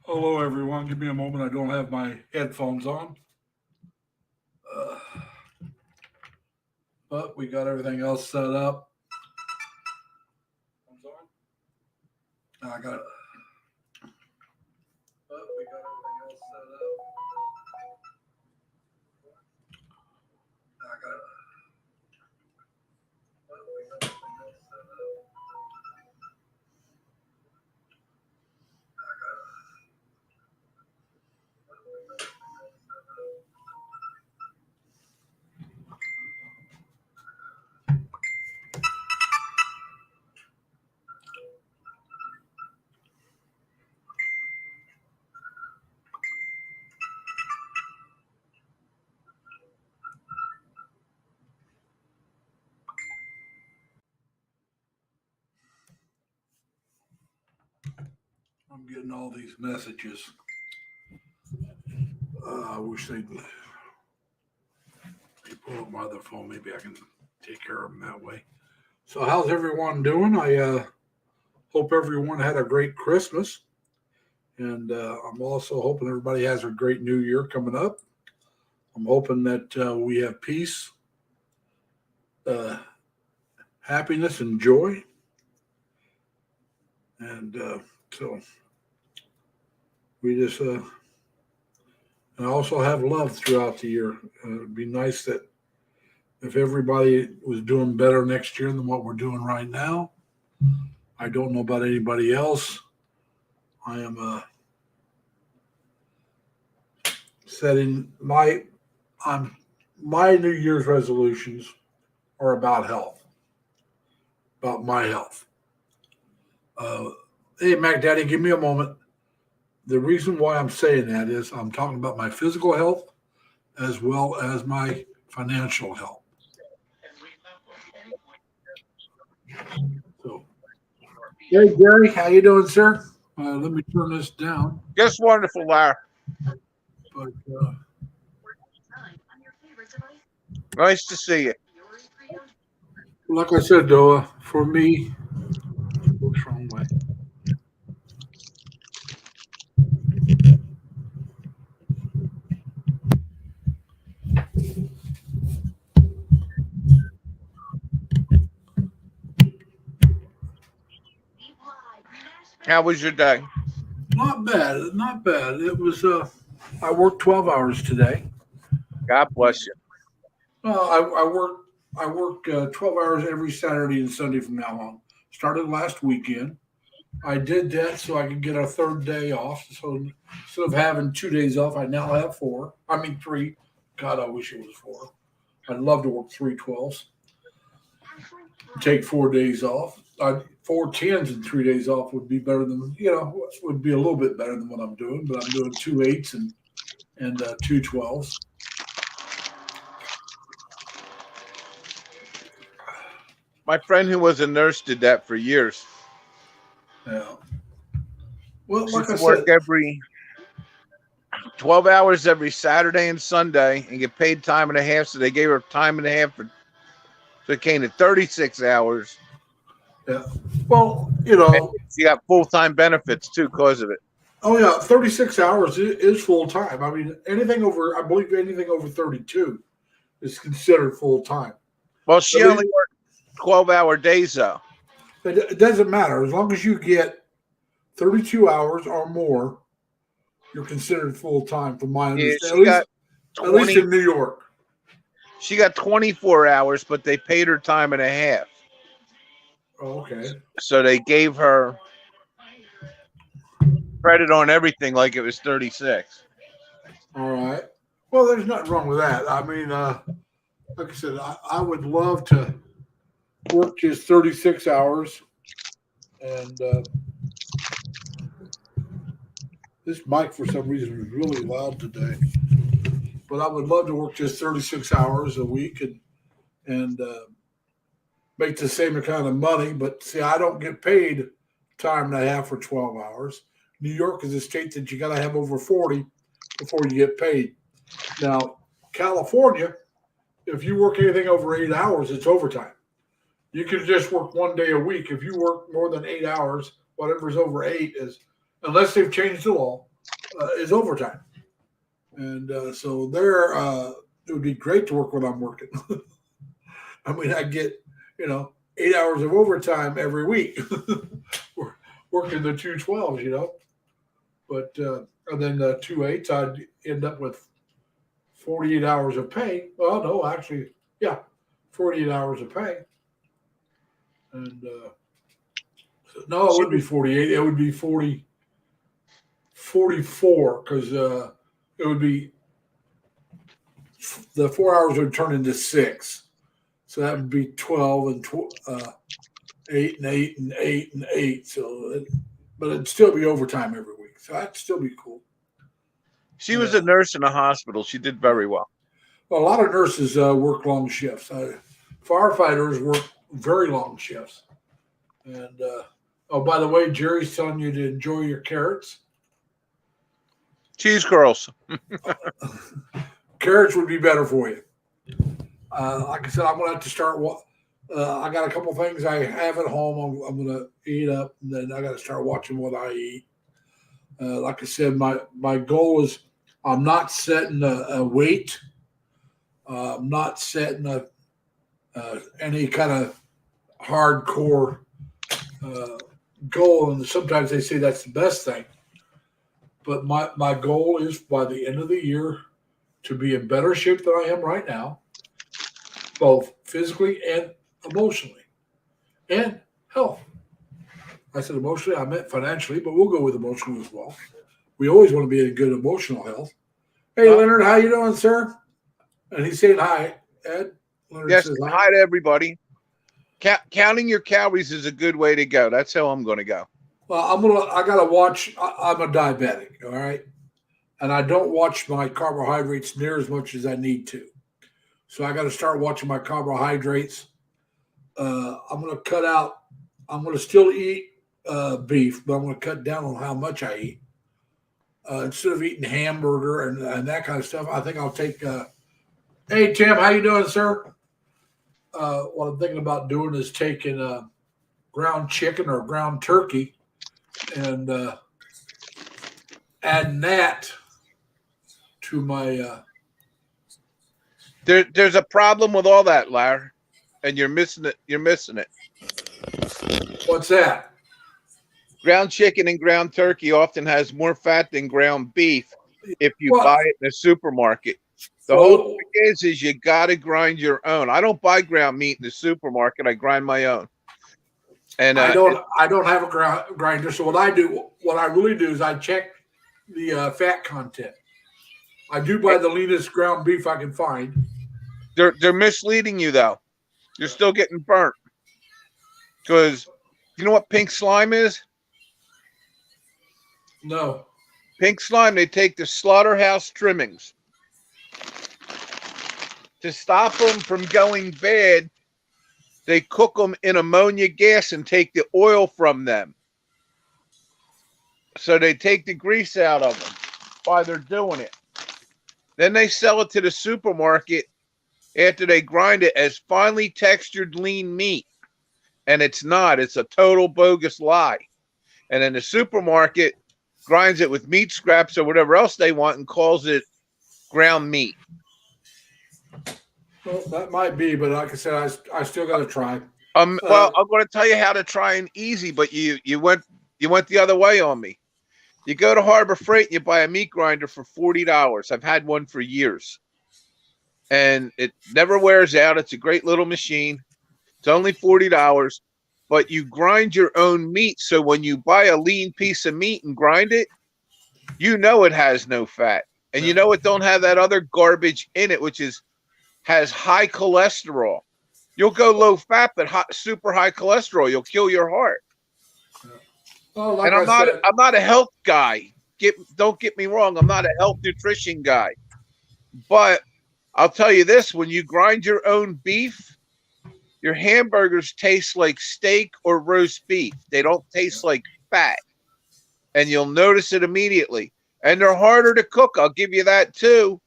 Hello, everyone. Give me a moment. I don't have my headphones on, uh, but we got everything else set up. I got, but we got everything else set up. I got, but we got everything else set up. I got, but we got everything else set up. I'm getting all these messages. I wish they'd pull up my other phone. Maybe I can take care of them that way. So, how's everyone doing? I hope everyone had a great Christmas. And I'm also hoping everybody has a great new year coming up. I'm hoping that we have peace, uh, happiness, and joy. And so we just, and also have love throughout the year. It'd be nice that if everybody was doing better next year than what we're doing right now. I don't know about anybody else. I am setting my New Year's resolutions are about health, about my health. Uh, hey, Mac Daddy, give me a moment. The reason why I'm saying that is I'm talking about my physical health as well as my financial health. So, hey, Gary, how you doing, sir? Let me turn this down. Just wonderful, Larry. But Nice to see you. like I said, though, for me, what's wrong way? How was your day? Not bad, not bad. It was. I worked 12 hours today. God bless you. I work 12 hours every Saturday and Sunday from now on. Started last weekend. I did that so I could get a third day off. So instead of having 2 days off, I now have four. I mean three. God, I wish it was four. I'd love to work 3 12s. Take 4 days off. Four tens and 3 days off would be better than would be a little bit better than what I'm doing. But I'm doing two eights and 2 12s. My friend who was a nurse did that for years. Yeah. Well, She like I used to work said, every 12 hours every Saturday and Sunday and get paid time and a half. So they gave her time and a half so it came to 36 hours. yeah. Well, And she got full-time benefits too because of it. oh yeah, 36 hours is full time. I mean, I believe anything over 32 is considered full time. Well, she At only least worked 12-hour days though. it doesn't matter as long as you get 32 hours or more, you're considered full time. From my Yeah, understanding, at least 20 in New York. she got 24 hours, but they paid her time and a half. Oh, okay, So they gave her credit on everything like it was 36. all right. Well, there's nothing wrong with that. I mean, like I said, I would love to work just 36 hours and this mic, for some reason, is really loud today. But I would love to work just 36 hours a week and make the same kind of money. But see, I don't get paid time and a half for 12 hours. New York is a state that you got to have over 40 before you get paid. Now, California, if you work anything over 8 hours, it's overtime. You can just work one day a week. If you work more than 8 hours, whatever's over eight is, unless they've changed the law, is overtime, and so there it would be great to work when I'm working. I mean, I get 8 hours of overtime every week, working the 2 12s, but and then the 2 8s, I'd end up with 48 hours of pay. Well, no, actually, yeah, 48 hours of pay, and no, it wouldn't be 48. It would be 44 because it would be the 4 hours would turn into 6. So that would be 12 and 8 and 8 and 8 and 8. So, but it'd still be overtime every week. So that'd still be cool. She was a nurse in a hospital. She did very well. Well, a lot of nurses work long shifts. Firefighters work very long shifts. And oh, by the way, Jerry's telling you to enjoy your carrots. Cheese curls. Carrots would be better for you. Like I said, I'm going to have to start. I got a couple things I have at home. I'm going to eat up, and then I got to start watching what I eat. Like I said, my goal is I'm not setting a weight. I'm not setting any kind of hardcore goal. And sometimes they say that's the best thing. But my goal is by the end of the year to be in better shape than I am right now, both physically and emotionally, and health. I said emotionally, I meant financially, but we'll go with emotional as well. We always want to be in good emotional health. Hey, Leonard, how you doing, sir? And he's saying hi, Ed. Leonard Yes, says hi to everybody. Counting your calories is a good way to go. That's how I'm going to go. Well, I gotta watch. I'm a diabetic, all right, and I don't watch my carbohydrates near as much as I need to. So I got to start watching my carbohydrates. I'm going to cut out. I'm going to still eat beef, but I'm going to cut down on how much I eat. Instead of eating hamburger and that kind of stuff, I think I'll take. Hey Tim, how you doing, sir? What I'm thinking about doing is taking ground chicken or ground turkey and adding that to my. There's a problem with all that, Larry, and you're missing it. You're missing it. What's that? Ground chicken and ground turkey often has more fat than ground beef if you buy it in a supermarket. The whole thing is you got to grind your own. I don't buy ground meat in the supermarket. I grind my own. And I don't have a grinder. So what I really do is I check the fat content. I do buy the leanest ground beef I can find. They're misleading you though. You're still getting burnt. Because you know what pink slime is? No. Pink slime, they take the slaughterhouse trimmings. To stop them from going bad, they cook them in ammonia gas and take the oil from them. So they take the grease out of them while they're doing it. Then they sell it to the supermarket after they grind it as finely textured lean meat. And it's not. It's a total bogus lie. And then the supermarket grinds it with meat scraps or whatever else they want and calls it ground meat. Well, that might be, but like I said, I still got to try. Well, I'm going to tell you how to try and easy, but you went the other way on me. You go to Harbor Freight and you buy a meat grinder for $40. I've had one for years, and it never wears out. It's a great little machine. It's only $40, but you grind your own meat. So when you buy a lean piece of meat and grind it, you know it has no fat, and you know it don't have that other garbage in it, which has high cholesterol. You'll go low fat, but super high cholesterol. You'll kill your heart. Well, like and I'm not a health guy. Don't get me wrong. I'm not a health nutrition guy. But I'll tell you this, when you grind your own beef, your hamburgers taste like steak or roast beef. They don't taste like fat. And you'll notice it immediately. And they're harder to cook. I'll give you that too.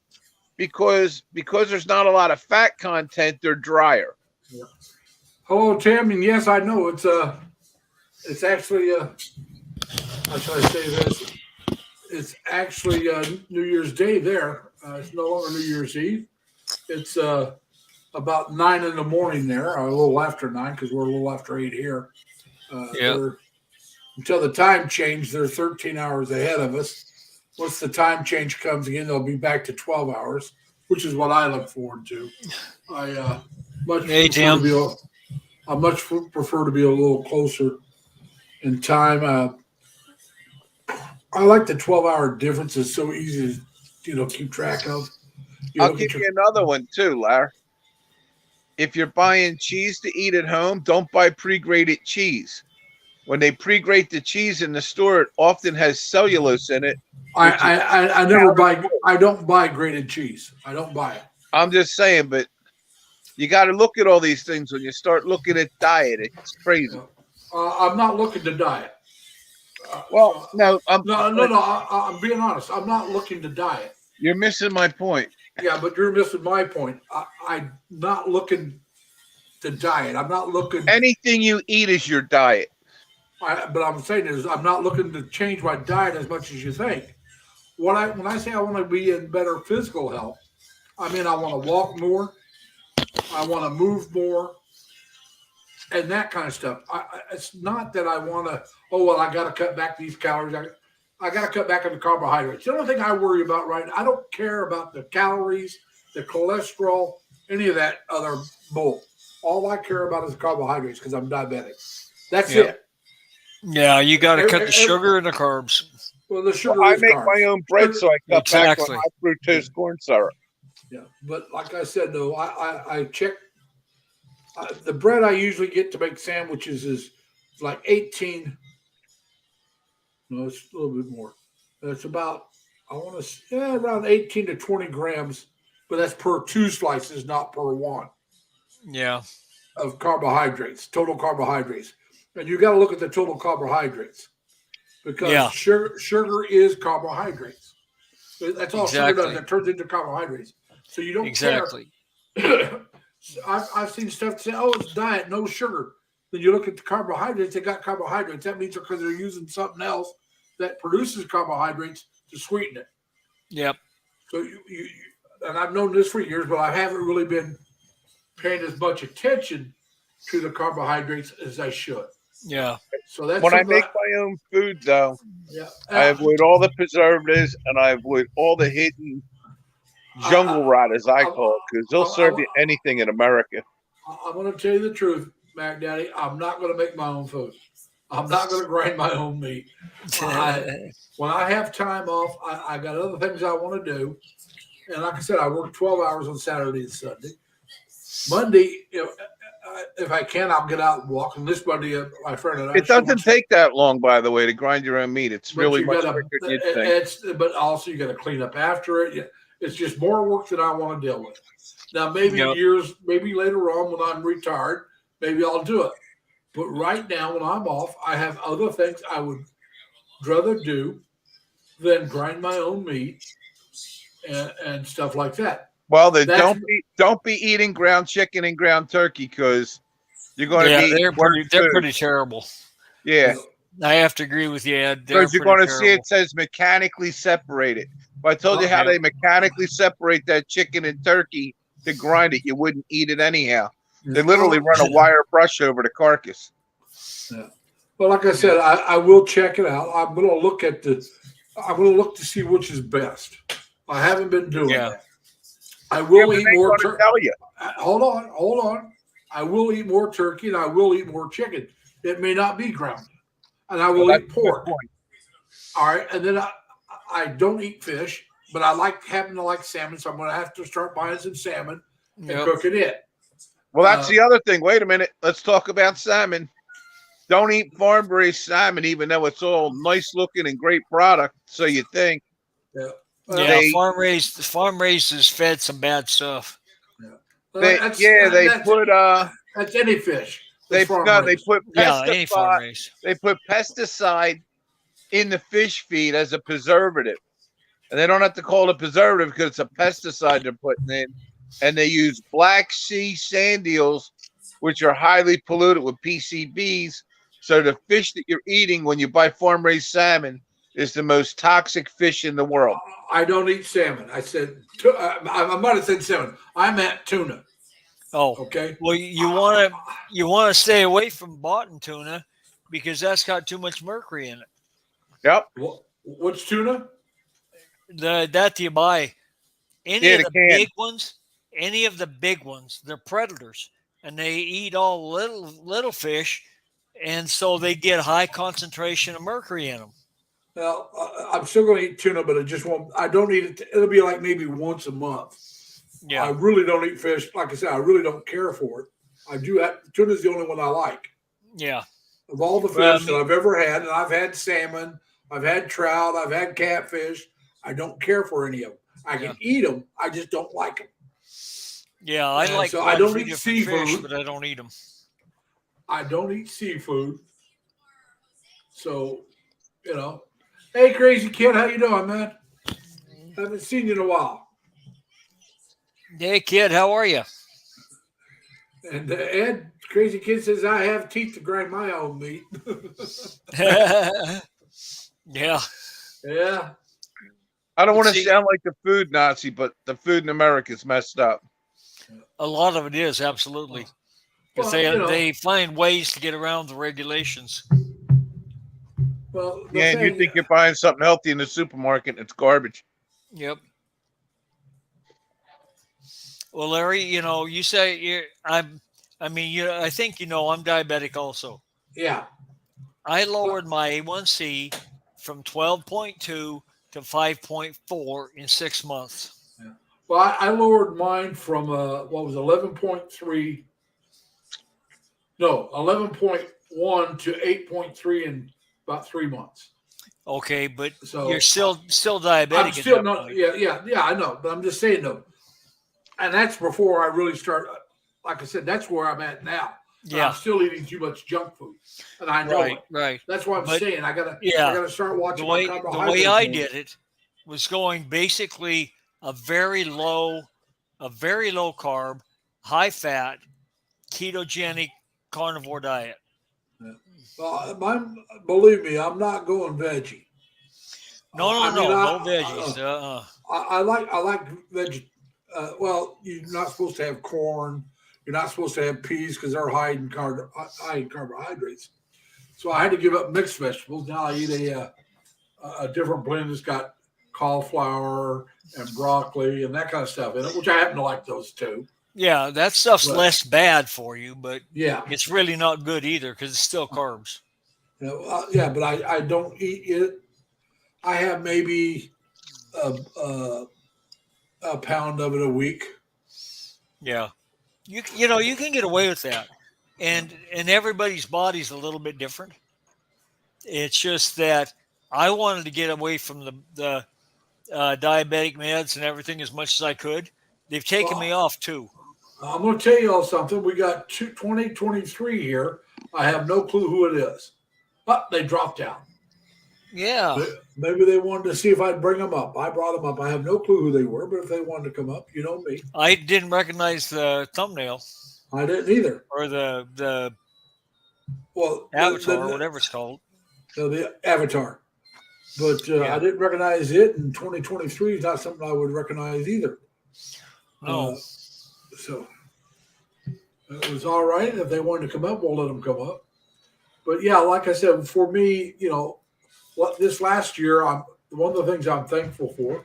Because there's not a lot of fat content, they're drier. Yeah. Hello, Tim, and yes, I know it's actually how should I say this? It's actually New Year's Day there. It's no longer New Year's Eve. It's about 9 in the morning there, or a little after 9 because we're a little after 8 here. Yeah. Until the time change, they're 13 hours ahead of us. Once the time change comes again, they'll be back to 12 hours, which is what I look forward to. I much Hey, prefer to Tim. be I much prefer to be a little closer in time. I like the 12-hour difference. It's so easy to keep track of. I'll give you another one too, Larry. If you're buying cheese to eat at home, don't buy pre-grated cheese. When they pre-grate the cheese in the store, it often has cellulose in it. I never buy. I don't buy grated cheese. I don't buy it. I'm just saying, but you got to look at all these things when you start looking at diet. It's crazy. I'm not looking to diet. Well, no, I'm being honest. I'm not looking to diet. You're missing my point. Yeah, but you're missing my point. I'm not looking to diet. I'm not looking. Anything you eat is your diet. But I'm saying is I'm not looking to change my diet as much as you think. When I say I want to be in better physical health, I mean I want to walk more, I want to move more, and that kind of stuff. It's not that I want to. Oh well, I got to cut back these calories. I got to cut back on the carbohydrates. The only thing I worry about I don't care about the calories, the cholesterol, any of that other bull. All I care about is the carbohydrates because I'm diabetic. That's it. Yeah, you got to cut the sugar and the carbs. Well, the sugar. I make my own bread, so I cut back on high fructose corn syrup. Yeah, but like I said, though, I check the bread I usually get to make sandwiches is like 18. No, it's a little bit more. It's about around 18 to 20 grams, but that's per 2 slices, not per 1. Yeah. Of carbohydrates, total carbohydrates. And you got to look at the total carbohydrates because sugar is carbohydrates. That's all sugar does. It turns into carbohydrates. So you don't care. I've seen stuff say, "Oh, it's diet, no sugar." Then you look at the carbohydrates; they got carbohydrates. That means because they're using something else that produces carbohydrates to sweeten it. Yep. So you and I've known this for years, but I haven't really been paying as much attention to the carbohydrates as I should. Yeah. So that's when I make my own food, though. Yeah. I avoid all the preservatives and I avoid all the hidden jungle rot, as I call it, because they'll serve you anything in America. I'm going to tell you the truth, Mac Daddy. I'm not going to make my own food. I'm not going to grind my own meat. When I have time off, I got other things I want to do. And like I said, I work 12 hours on Saturday and Sunday. Monday, if I can, I'll get out and walk. And this Monday, my friend and I. It doesn't take that long, by the way, to grind your own meat. It's really much quicker than you'd think. But also, you got to clean up after it. It's just more work than I want to deal with. Now, maybe maybe later on when I'm retired, maybe I'll do it. But right now, when I'm off, I have other things I would rather do than grind my own meat and stuff like that. Well, then don't be eating ground chicken and ground turkey because you're going to be. They're pretty terrible. Yeah, I have to agree with you. Because you're going to see it says mechanically separated. If I told you how they mechanically separate that chicken and turkey to grind it, you wouldn't eat it anyhow. They literally run a wire brush over the carcass. Yeah. Well, like I said, I will check it out. I'm going to look at I'm going to look to see which is best. I haven't been doing that. I will eat more turkey. Hold on. I will eat more turkey and I will eat more chicken. It may not be ground. And I will eat pork. All right. And then I don't eat fish, but I happen to like salmon, so I'm going to have to start buying some salmon and cooking it. Well, that's the other thing. Wait a minute. Let's talk about salmon. Don't eat farm-raised salmon, even though it's all nice-looking and great product, so you think. Yeah. Farm raised is fed some bad stuff. They put that's any fish. They put pesticide. Any farm raised. They put pesticide in the fish feed as a preservative, and they don't have to call it a preservative because it's a pesticide they're putting in. And they use Black Sea sand eels, which are highly polluted with PCBs. So the fish that you're eating when you buy farm-raised salmon is the most toxic fish in the world. I don't eat salmon. I said I might have said salmon. I meant tuna. Oh, Okay. well, you want to stay away from bottom tuna because that's got too much mercury in it. Yep. What's tuna? That you buy any Yeah, of the the can. big ones, any of the big ones, they're predators and they eat all little fish, and so they get high concentration of mercury in them. Well, I'm still going to eat tuna, but it just won't. I don't eat it. It'll be like maybe once a month. I Yeah, really don't eat fish. Like I said, I really don't care for it. I do have tuna's the only one I like yeah. of all the fish Well, I that mean- I've ever had. And I've had salmon, I've had trout, I've had catfish. I don't care for any of them. I can eat them. I just don't like them. Yeah, I And like so quite I a don't few eat different fish, seafood. but I don't eat them. I don't eat seafood. So, hey, crazy kid, how you doing, man? Haven't seen you in a while. Hey, kid, how are you? And Ed, crazy kid, says I have teeth to grind my own meat. Yeah. Yeah. I don't want to See- sound like the food Nazi, but the food in America is messed up. A lot of it is absolutely because Well, they find ways to get around the regulations. Well, the Yeah, and you thing- think you're buying something healthy in the supermarket, and it's garbage. Yep. Well, Larry, you say I think I'm diabetic also. Yeah. I lowered my A1C from 12.2 to 5.4 in 6 months. Well, I lowered mine from 11.3. No, 11.1 to 8.3 in about 3 months. Okay, but So you're still diabetic. I'm at still that not. point. Yeah. I know, but I'm just saying though, and that's before I really start. Like I said, that's where I'm at now. And Yeah. I'm still eating too much junk food, and I know it. Right. That's why I'm But, saying I gotta start The watching way my the carbohydrates. way I more. did it was going basically a very low carb, high fat, ketogenic carnivore diet. Well, believe me, I'm not going veggie. No veggies. I like veg. Well, you're not supposed to have corn. You're not supposed to have peas because they're high in carbohydrates. So I had to give up mixed vegetables. Now I eat a different blend that's got cauliflower and broccoli and that kind of stuff in it, which I happen to like those too. Yeah, that stuff's But- less bad for you, but Yeah, it's really not good either because it's still carbs. but I don't eat it. I have maybe a pound of it a week. Yeah, you can get away with that, and everybody's body's a little bit different. It's just that I wanted to get away from the diabetic meds and everything as much as I could. They've taken me off too. I'm going to tell you all something. We got 2023 here. I have no clue who it is. But they dropped out. Yeah, Maybe they wanted to see if I'd bring them up. I brought them up. I have no clue who they were, but if they wanted to come up, you know me. I didn't recognize the thumbnail I didn't either. or the Well, avatar or whatever it's called. the avatar. But Yeah. I didn't recognize it, and 2023 is not something I would recognize either. No. So it was all right. If they wanted to come up, we'll let them come up. But yeah, like I said, for me, this last year, one of the things I'm thankful for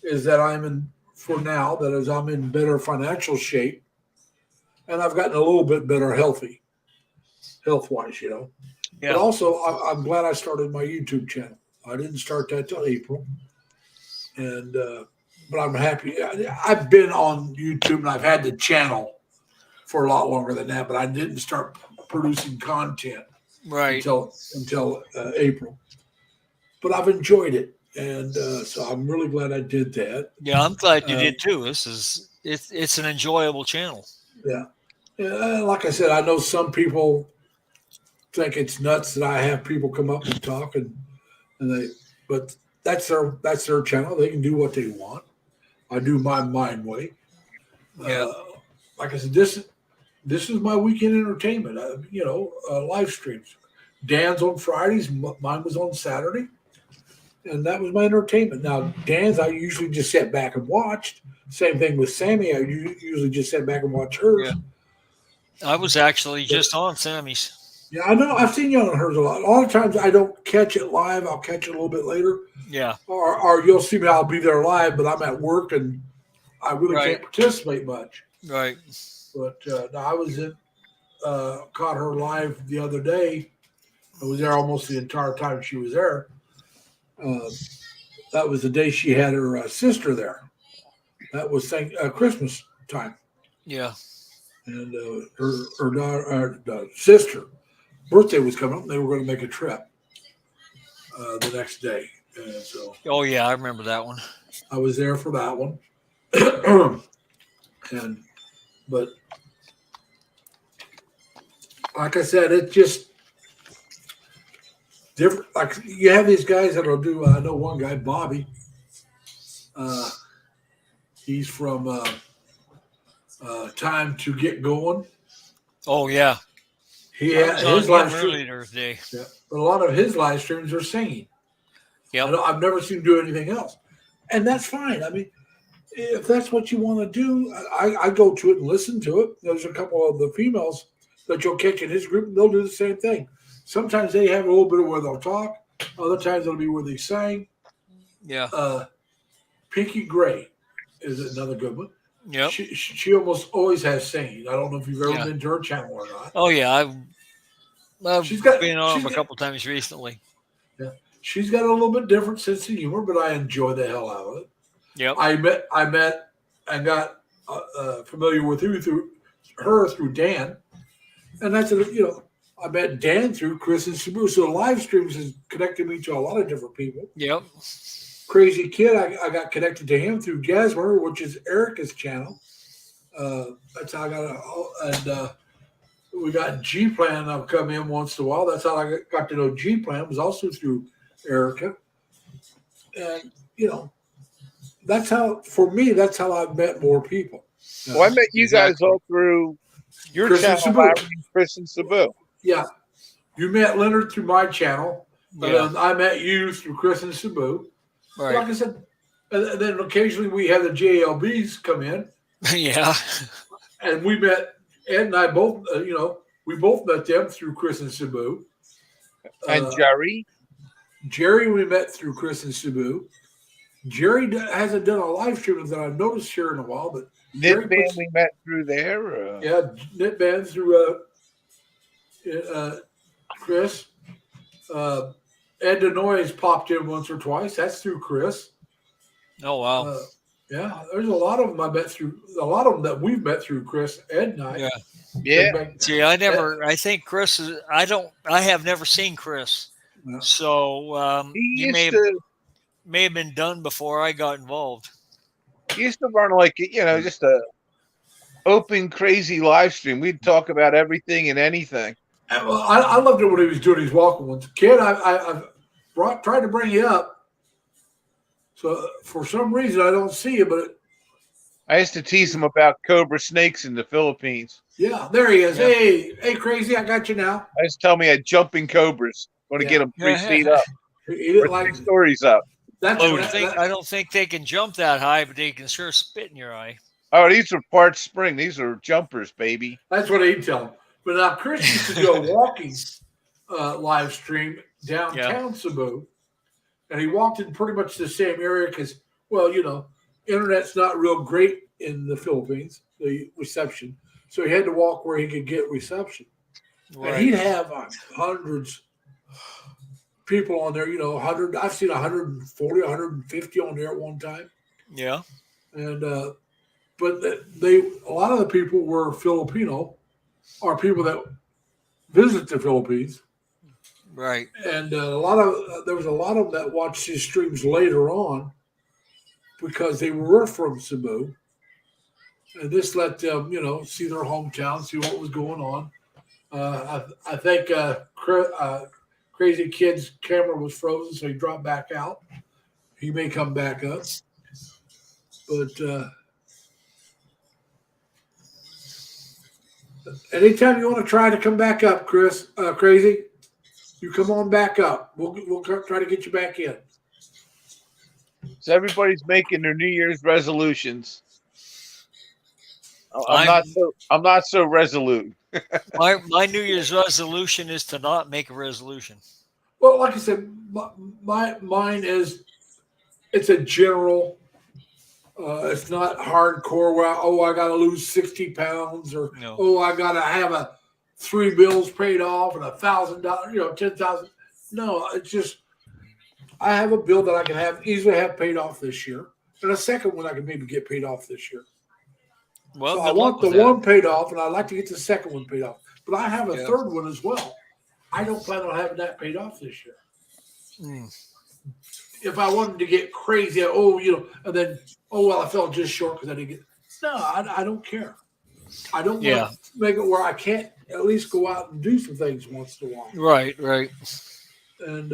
is that I'm in better financial shape, and I've gotten a little bit better health-wise, Yeah. But also, I'm glad I started my YouTube channel. I didn't start that till April, and but I'm happy. I've been on YouTube and I've had the channel for a lot longer than that, but I didn't start producing content Right. until April. But I've enjoyed it, and so I'm really glad I did that. Yeah, I'm glad you did too. It's an enjoyable channel. Yeah, like I said, I know some people think it's nuts that I have people come up and talk, but that's their channel. They can do what they want. I do my way. Yeah. Like I said, this is my weekend entertainment. Live streams. Dan's on Fridays. Mine was on Saturday. and that was my entertainment. Now, Dan's, I usually just sat back and watched. Same thing with Sammy. I usually just sat back and watch hers. Yeah. I was actually just on Sammy's. Yeah, I know. I've seen you on hers a lot. A lot of times I don't catch it live. I'll catch it a little bit later. Yeah. Or you'll see me. I'll be there live, but I'm at work and I really Right. can't participate much. Right. But no, I was in, caught her live the other day. I was there almost the entire time she was there. That was the day she had her sister there. That was Christmas time, Yeah. and her daughter, sister birthday was coming up, and they were going to make a trip the next day. And so Oh yeah, I remember that one. I was there for that one. But like I said, it just different. Like you have these guys that'll do. I know one guy, Bobby. He's from Time to Get Going. Oh yeah. He I had was his on live him stream. earlier today. Yeah, but a lot of his live streams are singing. Yep. I've never seen him do anything else, and that's fine. I mean, if that's what you want to do, I go to it and listen to it. There's a couple of the females that you'll catch in his group, and they'll do the same thing. Sometimes they have a little bit of where they'll talk. Other times it'll be where they sing. Yeah. Pinky Gray is another good one. Yep. She almost always has singing. I don't know if you've ever Yeah. been to her channel or not. Oh yeah. I've She's got- been on she's him a got- couple times recently. She's got a little bit different sense of humor, but I enjoy the hell out of it. Yep. I met and got familiar with her through Dan, and that's I met Dan through Chris and Sabu. So the live streams has connected me to a lot of different people. Yep. Crazy Kid, I got connected to him through Gasmer, which is Erica's channel. That's how I got we got G Plan. I've come in once in a while. That's how I got to know G Plan. Was also through Erica, and that's how I've met more people. Well, I met you Exactly. guys all through your Chris and channel, Sabu. Larry and Chris and Sabu. Yeah, you met Leonard through my channel, but Yeah. I met you through Chris and Sabu. Like Right. I said, and then occasionally we have the JLBs come in, Yeah. and we met Ed and I both. We both met them through Chris and Sabu. And Jerry. Jerry, we met through Chris and Sabu. Jerry hasn't done a live stream that I've noticed here in a while, but Jerry Nip Band puts- we met through there. yeah, Knit Band through Chris. Ed Denoy's popped in once or twice. That's through Chris. Oh wow. Yeah, there's a lot of them I met through. A lot of them that we've met through Chris, Ed and I. Yeah. Yeah. See, I think Chris is. I have never seen Chris. No. So He you used to may have been done before I got involved. run like just a open crazy live stream. We'd talk about everything and anything. And, well, I loved it when he was doing his walking ones. Kid, I've tried to bring you up. So for some reason I don't see you, but I used to tease him about cobra snakes in the Philippines. yeah, there he is. Yeah. Hey, crazy! I got you now. I used to tell me I had jumping cobras. Want to Yeah. get them 3 feet up, He didn't or like 3 stories up. that's I don't think they can jump that high, but they can sure spit in your eye. Oh, these are part spring. These are jumpers, baby. That's what he'd tell him. But now Chris used to do a walking live stream downtown Cebu, and he walked in pretty much the same area because, internet's not real great in the Philippines, the reception. So he had to walk where he could get reception. And he'd have hundreds people on there, 100. I've seen 140, 150 on there at one time. Yeah. And but a lot of the people were Filipino, or people that visit the Philippines, Right. and there was a lot of them that watched his streams later on because they were from Cebu, and this let them see their hometown, see what was going on. I think Crazy Kid's camera was frozen, so he dropped back out. He may come back up, but. Anytime you want to try to come back up, Chris, Crazy, you come on back up. We'll try to get you back in. So everybody's making their New Year's resolutions. I'm- I'm not so resolute. My New Year's resolution is to not make a resolution. Well, like I said, mine is it's a general. It's not hardcore. Where I got to lose 60 pounds, or No. I got to have 3 bills paid off and $1,000. 10,000. No, it's just I have a bill that I can easily have paid off this year, and a second one I can maybe get paid off this year. Well, So good I want luck the with that. one paid off, and I'd like to get the second one paid off. But I have a Yeah. third one as well. I don't plan on having that paid off this year. Mm. If I wanted to get crazy, and then, I fell just short because I didn't get. No, I don't care. I don't Yeah. want to make it where I can't at least go out and do some things once in a while. Right. And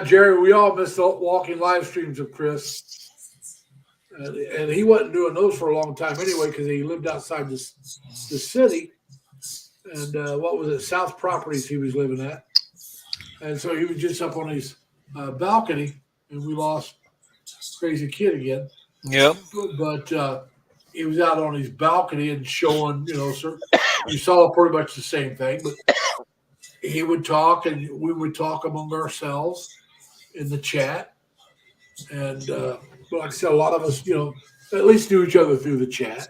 Jerry, we all miss the walking live streams of Chris. And he wasn't doing those for a long time anyway because he lived outside the city. And what was it, South Properties he was living at. And so he was just up on his balcony, and we lost Crazy Kid again. Yep. But he was out on his balcony and showing, you saw pretty much the same thing. But he would talk, and we would talk among ourselves in the chat. And like I said, a lot of us, at least knew each other through the chat.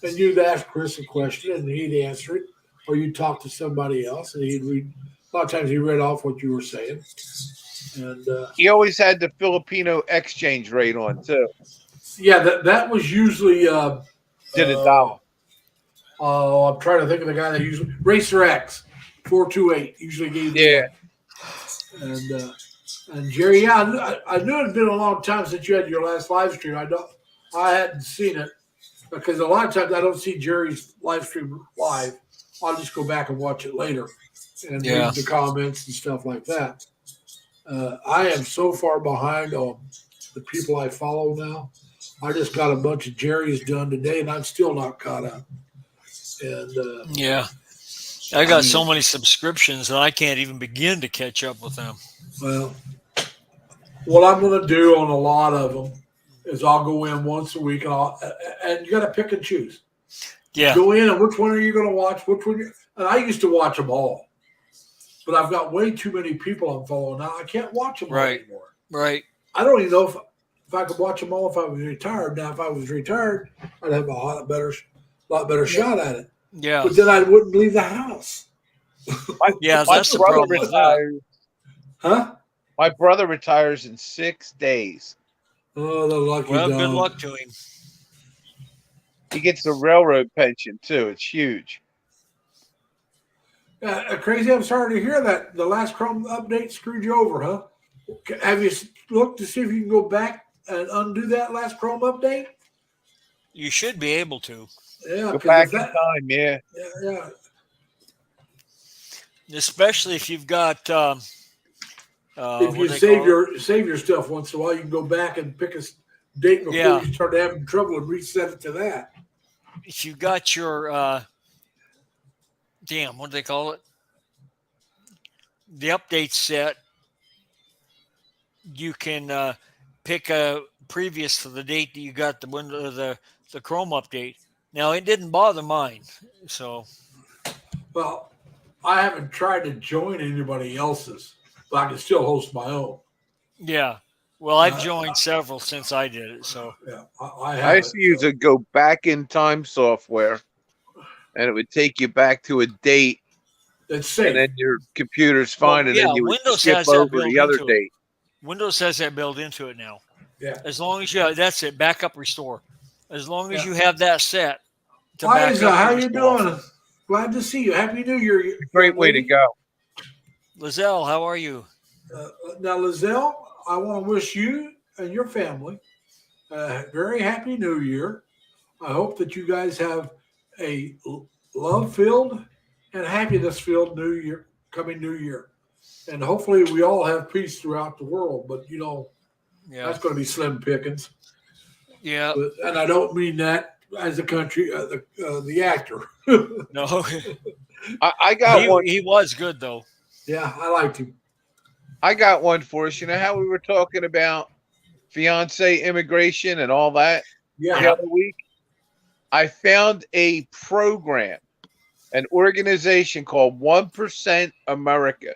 And you'd ask Chris a question, and he'd answer it. Or you'd talk to somebody else, and he'd read. A lot of times he read off what you were saying. And He always had the Filipino exchange rate on too. yeah, that was usually Did $1. I'm trying to think of the guy that usually Racer X 428 usually gave me Yeah. that. And Jerry, I knew it had been a long time since you had your last live stream. I hadn't seen it because a lot of times I don't see Jerry's live stream live. I'll just go back and watch it later and read the comments and stuff like that. I am so far behind on the people I follow now. I just got a bunch of Jerry's done today, and I'm still not caught up. And Yeah. I got so many subscriptions that I can't even begin to catch up with them. well, what I'm going to do on a lot of them is I'll go in once a week, and you got to pick and choose. Yeah. Go in, and which one are you going to watch? And I used to watch them all, but I've got way too many people I'm following now. I can't watch them all Right. anymore. Right. I don't even know if I could watch them all if I was retired. Now, if I was retired, I'd have a lot better shot at it. Yeah. But then I wouldn't leave the house. Yeah, My that's the brother problem with that. retires. Huh? My brother retires in 6 days. Oh, the lucky Well, dog. good luck to him. He gets the railroad pension too. It's huge. Crazy. I'm sorry to hear that. The last Chrome update screwed you over, huh? Have you looked to see if you can go back and undo that last Chrome update? You should be able to, Yeah, Go 'cause back if in that- time, yeah. yeah. especially if you've got. If you what they save call it? your stuff once in a while, you can go back and pick a date before Yeah. you start having trouble and reset it to that. If you got your what do they call it? The update set, you can pick a previous to the date that you got the Chrome update. Now it didn't bother mine, so Well, I haven't tried to join anybody else's, but I can still host my own. yeah. Well, I've joined several since I did it, so Yeah, I I have. used to use a go back in time software, and it would take you back to a date, It's safe. and then your computer's fine, and yeah, then you would Windows skip has that over built the other into it. date. Windows has that built into it now. Yeah. As long as that's it, backup restore. As long as Yeah. you have that set to Hi, back Isa, up how and you restore. doing? Glad to see you. Happy New Year. Great way to go. Lizelle, how are you? Now, Lizelle, I want to wish you and your family a very happy New Year. I hope that you guys have a love-filled and happiness-filled coming New Year. And hopefully we all have peace throughout the world. But, Yeah. that's going to be slim pickings. Yeah. And I don't mean that as a country, the actor. No. I got one. he was good though. Yeah, I liked him. I got one for us. You know how we were talking about fiance immigration and all that the Yeah. other week, I found a program, an organization called 1% America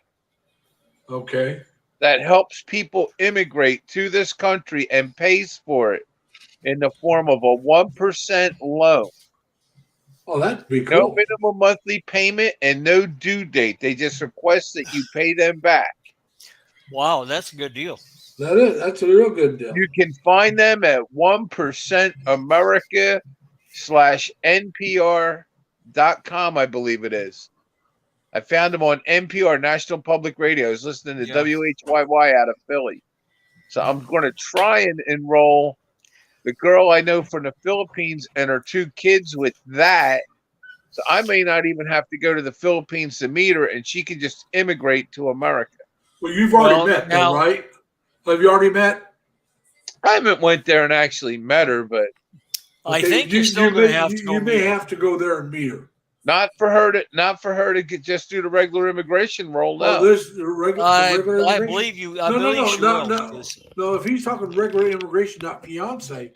Okay. that helps people immigrate to this country and pays for it in the form of a 1% loan. Oh, that'd be No cool. minimum monthly payment and no due date. They just request that you pay them back. Wow, that's a good deal. That's a real good deal. You can find them at 1% America /NPR.com, I believe it is. I found them on NPR, National Public Radio. I was listening to Yeah. WHYY out of Philly. So I'm going to try and enroll the girl I know from the Philippines and her 2 kids with that. So I may not even have to go to the Philippines to meet her, and she can just immigrate to America. Well, you've already Well, met, now- though, right? Have you already met? I haven't went there and actually met her, but I Okay, think you're still going to have to go You may meet her. have to go there and meet her. not for her to just do the regular immigration roll. Oh, No, there's the regular I immigration. believe you. I No, no, believe no, she no, will. no. because- No, if he's talking regular immigration, not fiance,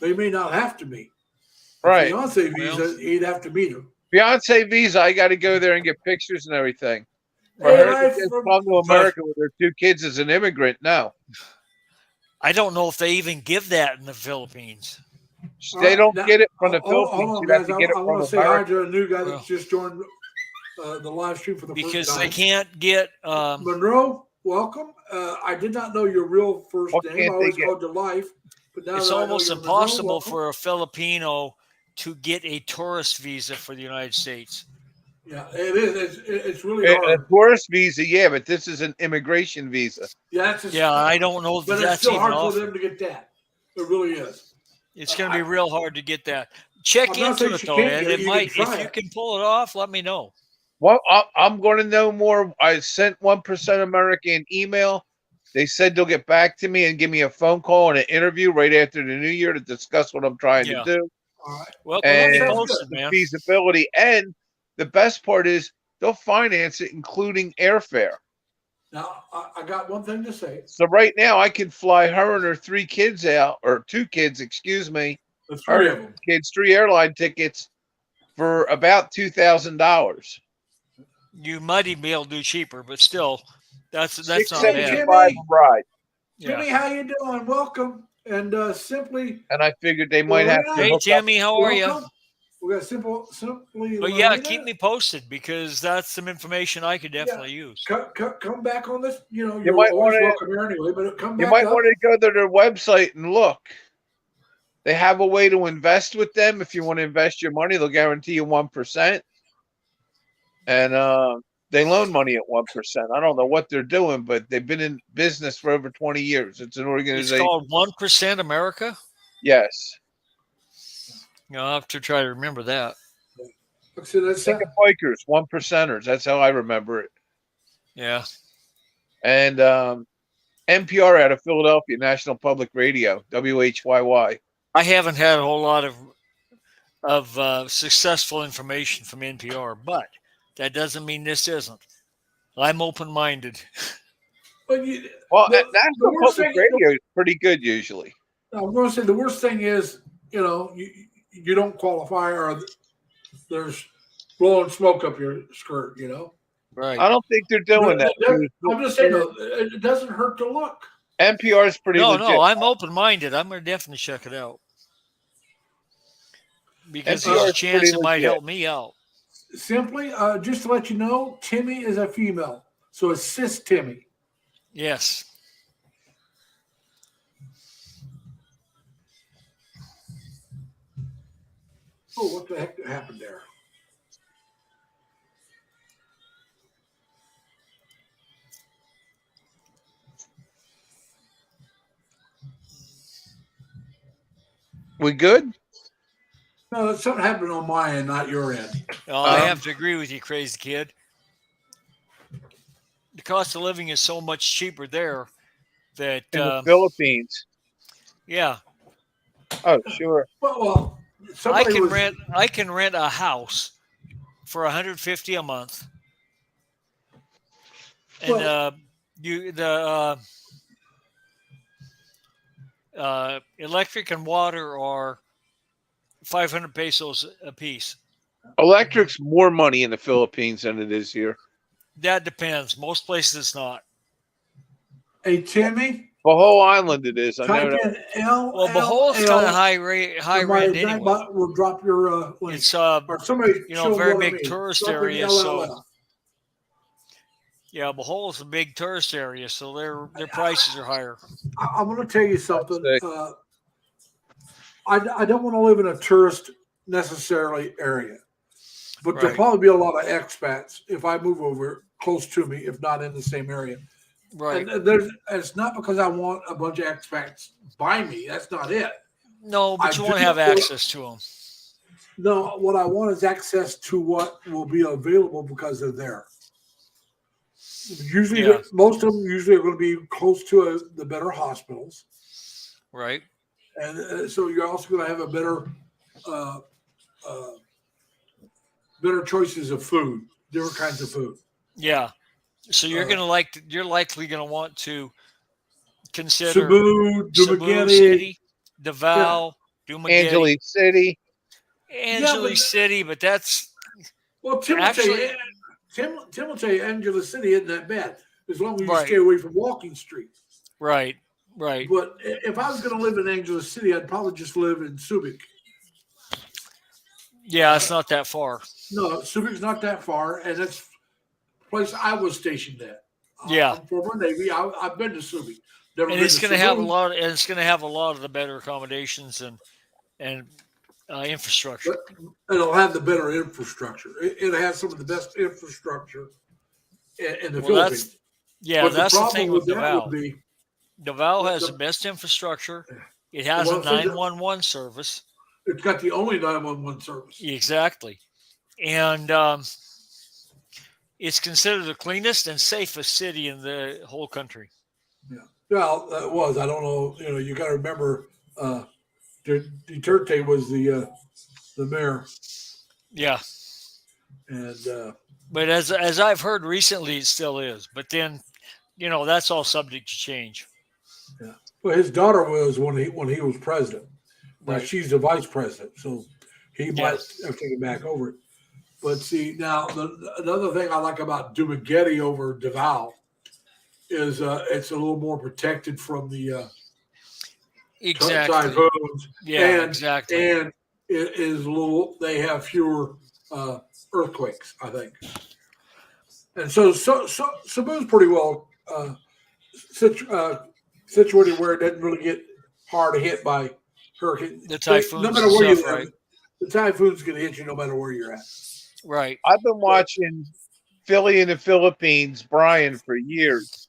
they may not have to meet. right? Fiance visa, he'd have to meet her. Fiance visa, I got to go there and get pictures and everything. For Hey, her to I- just from- come to America with her 2 kids as an immigrant, no, I don't know if they even give that in the Philippines. they don't Now, get it from the hold Philippines. on, You have guys. to get it I from want to say hi America. to a new guy Well. that's just joined the live stream for the Because first they time. can't get Monroe, welcome. I did not know your real first What name. I can't they always get? called you Life, but now it's that I know almost you're Monroe, impossible welcome. for a Filipino to get a tourist visa for the United States. Yeah, it is. It's really A hard. tourist visa, yeah, but this is an immigration visa. Yeah, it's Yeah, I don't know if but it's that's still even hard for offered. them to get that. It really is. It's going to be real hard to get that. Check I'm not into saying it she though, can't Ed. get it, It you might. can If try you it. can pull it off, let me know. Well, I'm going to know more. I sent 1% America an email. They said they'll get back to me and give me a phone call and an interview right after the new year to discuss what I'm trying Yeah. to do All right. Well, and keep me sounds posted, the man. feasibility. And the best part is they'll finance it, including airfare. Now, I got one thing to say. So right now, I can fly her and her 3 kids out, or 2 kids, excuse me, The 3 of them. kids, 3 airline tickets for about $2,000. You might even be able to do cheaper, but still, that's not bad. $675 a ride. Yeah. Timmy, how you doing? Welcome. And simply. And I figured they might have to Hey, hook up. Timmy, how are you? welcome. We got simply. But yeah, Lorena. keep me posted because that's some information I could definitely use. Come back on this. You know, You you're might always wanna- welcome here anyway. But come You back might up. want to go to their website and look. They have a way to invest with them. If you want to invest your money, they'll guarantee you 1%. And they loan money at 1%. I don't know what they're doing, but they've been in business for over 20 years. It's an It's organization. called 1% America. Yes. I'll have to try to remember that. So that's Think of bikers, 1%ers. That's how I remember it. Yeah. And NPR out of Philadelphia, National Public Radio, WHYY. I haven't had a whole lot of successful information from NPR, but that doesn't mean this isn't. I'm open-minded. But you, Well, The- National the worst Public thing- Radio is pretty good usually. I'm going to say the worst thing is, you don't qualify, or there's blowing smoke up your skirt. Right. I don't think they're doing that. I'm just saying, though, it doesn't hurt to look. NPR is pretty legit. No, I'm open-minded. I'm going to definitely check it out. Because NPR there's a is chance pretty it might legit. help me out. Simply, just to let you know, Timmy is a female, so it's cis Timmy. Yes. Oh, what the heck happened there? We good? No, something happened on my end, not your end. I have to agree with you, crazy kid. The cost of living is so much cheaper there that, In the Philippines. yeah, Oh, sure. Well, I somebody can was, rent a house for $150 a month, and Well- Electric and water are 500 pesos a piece. Electric's more money in the Philippines than it is here. That depends. Most places it's not. Hey, Timmy, The whole island it is. I know type that. in L. Well, Bohol's kind of high rent That anyway. bot will drop your link. It's Or somebody show very what I big mean. tourist Drop in area. LLL. So yeah, Bohol's a big tourist area, so their prices are higher. I'm going to tell you something. Sick. I don't want to live in a tourist necessarily area, but there'll Right. probably be a lot of expats if I move over close to me, if not in the same area. Right. And it's not because I want a bunch of expats by me. That's not it. No, but I you want to do have feel- access to them. No, what I want is access to what will be available because they're there. Usually, Yeah. most of them usually are going to be close to the better hospitals. Right. And so you're also going to have a better choices of food, different kinds of food. Yeah. So you're you're likely gonna want to consider Cebu, Cebu Dumaguete. City, Davao, Dumaguete, Angeles City. Angeles City, but that's Well, Tim Actually- will tell you Angeles City isn't that bad as long as you Right. stay away from Walking Street. right. Right. But if I was going to live in Angeles City, I'd probably just live in Subic. Yeah, it's not that far. No, Subic's not that far, and that's the place I was stationed at. Yeah. I'm former Navy. I've been to Subic. Never And been it's to going to have a Cebu, lot. And it's going to have a lot of the better accommodations and infrastructure. but it'll have the better infrastructure. It has some of the best infrastructure in the Well, Philippines. Yeah, But that's the problem thing with that Davao. would be Davao has the- the best infrastructure. It has a Well, so the- 911 service. it's got the only 911 service. Exactly. And it's considered the cleanest and safest city in the whole country. Well, it was. I don't know. You got to remember, Duterte was the mayor, Yeah. and But as I've heard recently, it still is. But then, that's all subject to change. well, his daughter was when he was president. Now Right. she's the vice president, so he might Yes. have taken back over it. But see, now another thing I like about Dumaguete over Davao is it's a little more protected from the Exactly. typhoons, Yeah, and- exactly. and it is a little. They have fewer earthquakes, I think. And so Cebu's pretty well situated where it doesn't really get hard hit by hurricane. The typhoons no matter and where you stuff, live, right? the typhoon's going to hit you no matter where you're at. Right. I've been watching Philly in the Philippines, Brian, for years.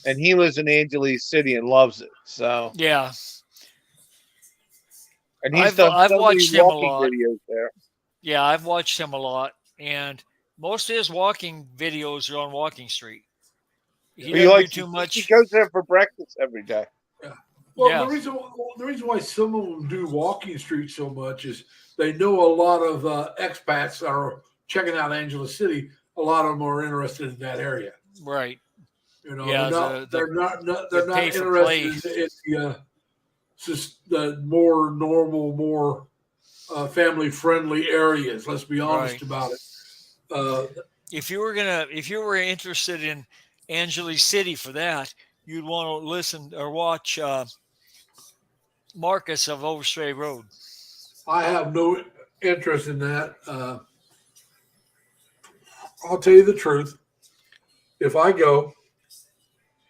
And he lives in Angeles City and loves it. So, Yeah. and he's I've done so many watched him a walking lot. videos there. Yeah, I've watched him a lot. And most of his walking videos are on Walking Street. He doesn't do too He much. goes there for breakfast every day. Well, Yeah. the reason why some of them do Walking Street so much is they know a lot of expats that are checking out Angeles City. A lot of them are interested in that area. Right. they're Yeah, not the they're not pay for interested in just the more normal, more family friendly areas. Let's be honest Right. about it. If you were interested in Angeles City for that, you'd want to listen or watch Marcus of Overstray Road. I have no interest in that. I'll tell you the truth. If I go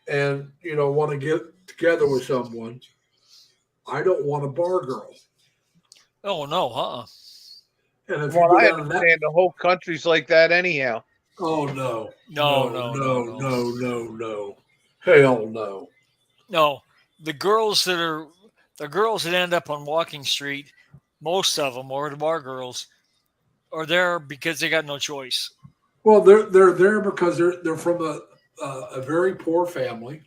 and want to get together with someone, I don't want a bar girl. Oh no, And if Well, you I go down to that, understand the whole country's like that anyhow. oh no, No. no, hell no. No, the girls that end up on Walking Street, most of them, or the bar girls, are there because they got no choice. Well, they're there because they're from a very poor family.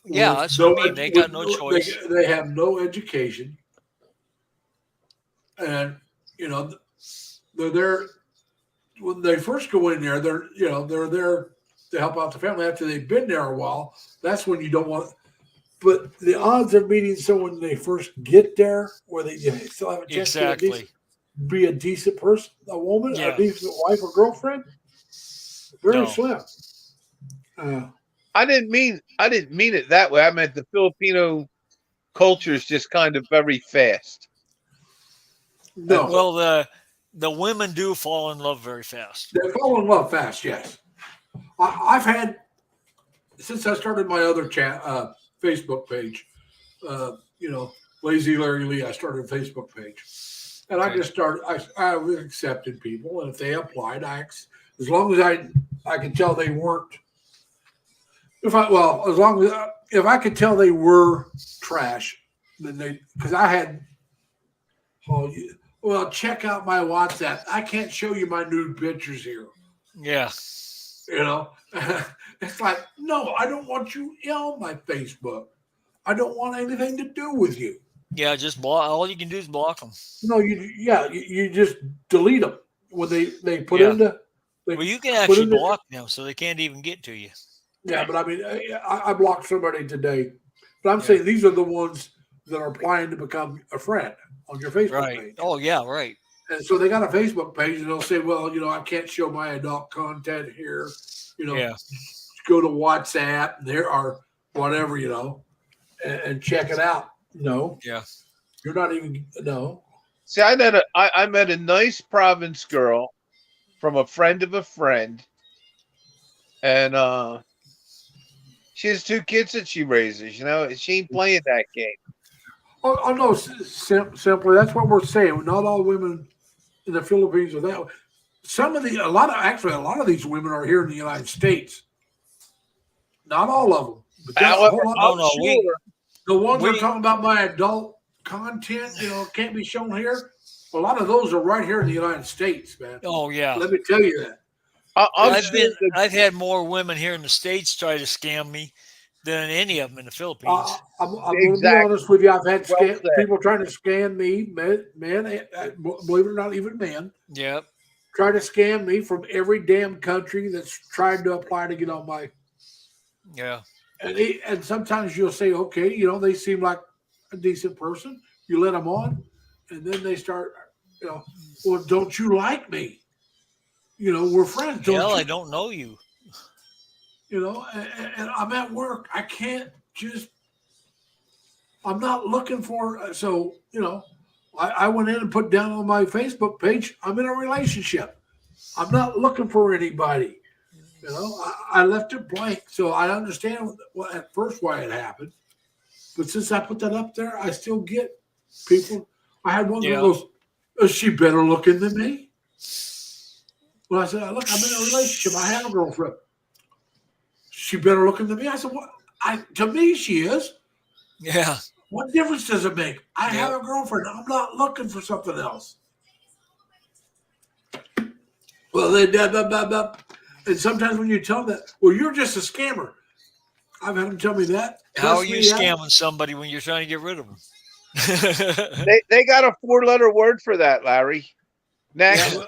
Yeah, with that's what I mean. They got no with- choice. They have no education, and they're there when they first go in there. They're there to help out the family. After they've been there a while, that's when you don't want. But the odds of meeting someone when they first get there, where they still have a chance Exactly. to be a decent person, a woman, Yeah. a decent wife or girlfriend, very No. slim. I didn't mean it that way. I meant the Filipino culture is just kind of very fast. No, Well, the women do fall in love very fast. they fall in love fast. Yes, I've had since I started my other Facebook page. Lazy Larry Lee. I started a Facebook page, and I Okay. just started. I was accepting people, and if they applied, as long as I could tell they weren't. As long as if I could tell they were trash, then because I had. Check out my WhatsApp. I can't show you my nude pictures here. Yeah. It's like, no, I don't want you on my Facebook. I don't want anything to do with you. Yeah, just block. All you can do is block them. No, you just delete them when they put Yeah. into. Well, you can actually block them so they can't even get to you. Yeah, but I mean, I blocked somebody today, but I'm saying these are the ones that are applying to become a friend on your Facebook page. Oh, yeah, right. And so they got a Facebook page, and they'll say, "Well, I can't show my adult content here. Go to WhatsApp. There are whatever, and check it out." No, Yeah. you're not even See, I met a nice province girl from a friend of a friend, and she has 2 kids that she raises. She ain't playing that game. Oh no, simply that's what we're saying. Not all women in the Philippines are that way. A lot of these women are here in the United States. Not all of them, but that's a whole lot. The ones that are talking about my adult content, can't be shown here. A lot of those are right here in the United States, man. Oh, yeah. Let me tell you that. I've had more women here in the States try to scam me than any of them in the Philippines. I'm going to be honest with you. I've had people trying to scam me, men, believe it or not, even men. Yep. Try to scam me from every damn country that's tried to apply to get on my. Yeah. And sometimes you'll say, okay, they seem like a decent person. You let them on, and then they start, well, don't you like me? We're friends. I don't know you. And I'm at work. I can't just. I'm not looking for. So I went in and put down on my Facebook page, I'm in a relationship. I'm not looking for anybody. I left it blank. So I understand at first why it happened. But since I put that up there, I still get people. I had one girl goes, "Is she better looking than me?" Well, I said, "Look, I'm in a relationship. I have a girlfriend. She better looking than me." I said, "What? To me, she is." Yeah. What difference does it make? I have a girlfriend. I'm not looking for something else. Well, and sometimes when you tell them that, well, you're just a scammer. I've had them tell me that. How are you scamming somebody when you're trying to get rid of them? They got a 4-letter word for that, Larry. Next. Yeah,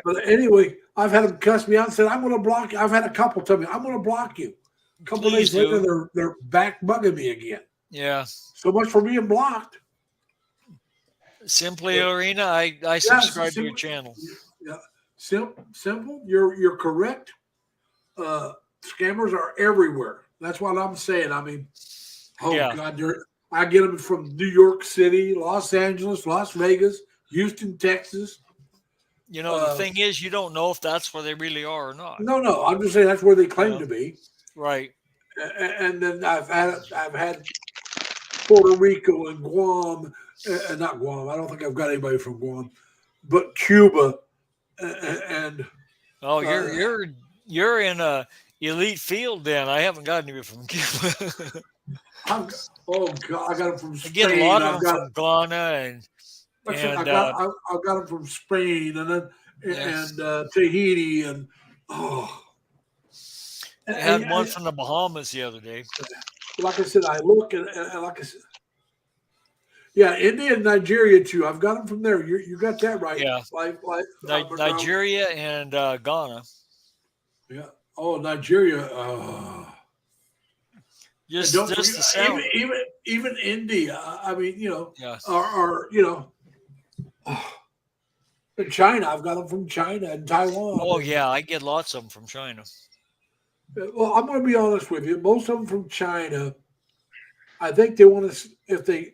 but anyway, I've had them cuss me out and said, "I'm going to block you." I've had a couple tell me, "I'm going to block you." A couple of days later, they're back bugging me again. Yeah. So much for being blocked. Simply Arena, I subscribe to your channel. Yeah. Simple. You're correct. Scammers are everywhere. That's what I'm saying. I mean, God, I get them from New York City, Los Angeles, Las Vegas, Houston, Texas. The thing is, you don't know if that's where they really are or not. No. I'm just saying that's where they claim to be. Right. And then I've had Puerto Rico and Guam, not Guam. I don't think I've got anybody from Guam, but Cuba, and you're in a elite field. Then I haven't gotten you from Cuba. I got them from Spain. I get a lot of them from Ghana I got them from Spain and Tahiti and I had one from the Bahamas the other day. Like I said, I look and like I said, India and Nigeria too. I've got them from there. You got that right. Yeah, Nigeria and Ghana. Yeah. Oh, Nigeria. And don't Just the forget, sound. even India. I mean, Yeah. or in China. I've got them from China and Taiwan. Oh yeah, I get lots of them from China. Well, I'm going to be honest with you. Most of them from China, I think they want to. If they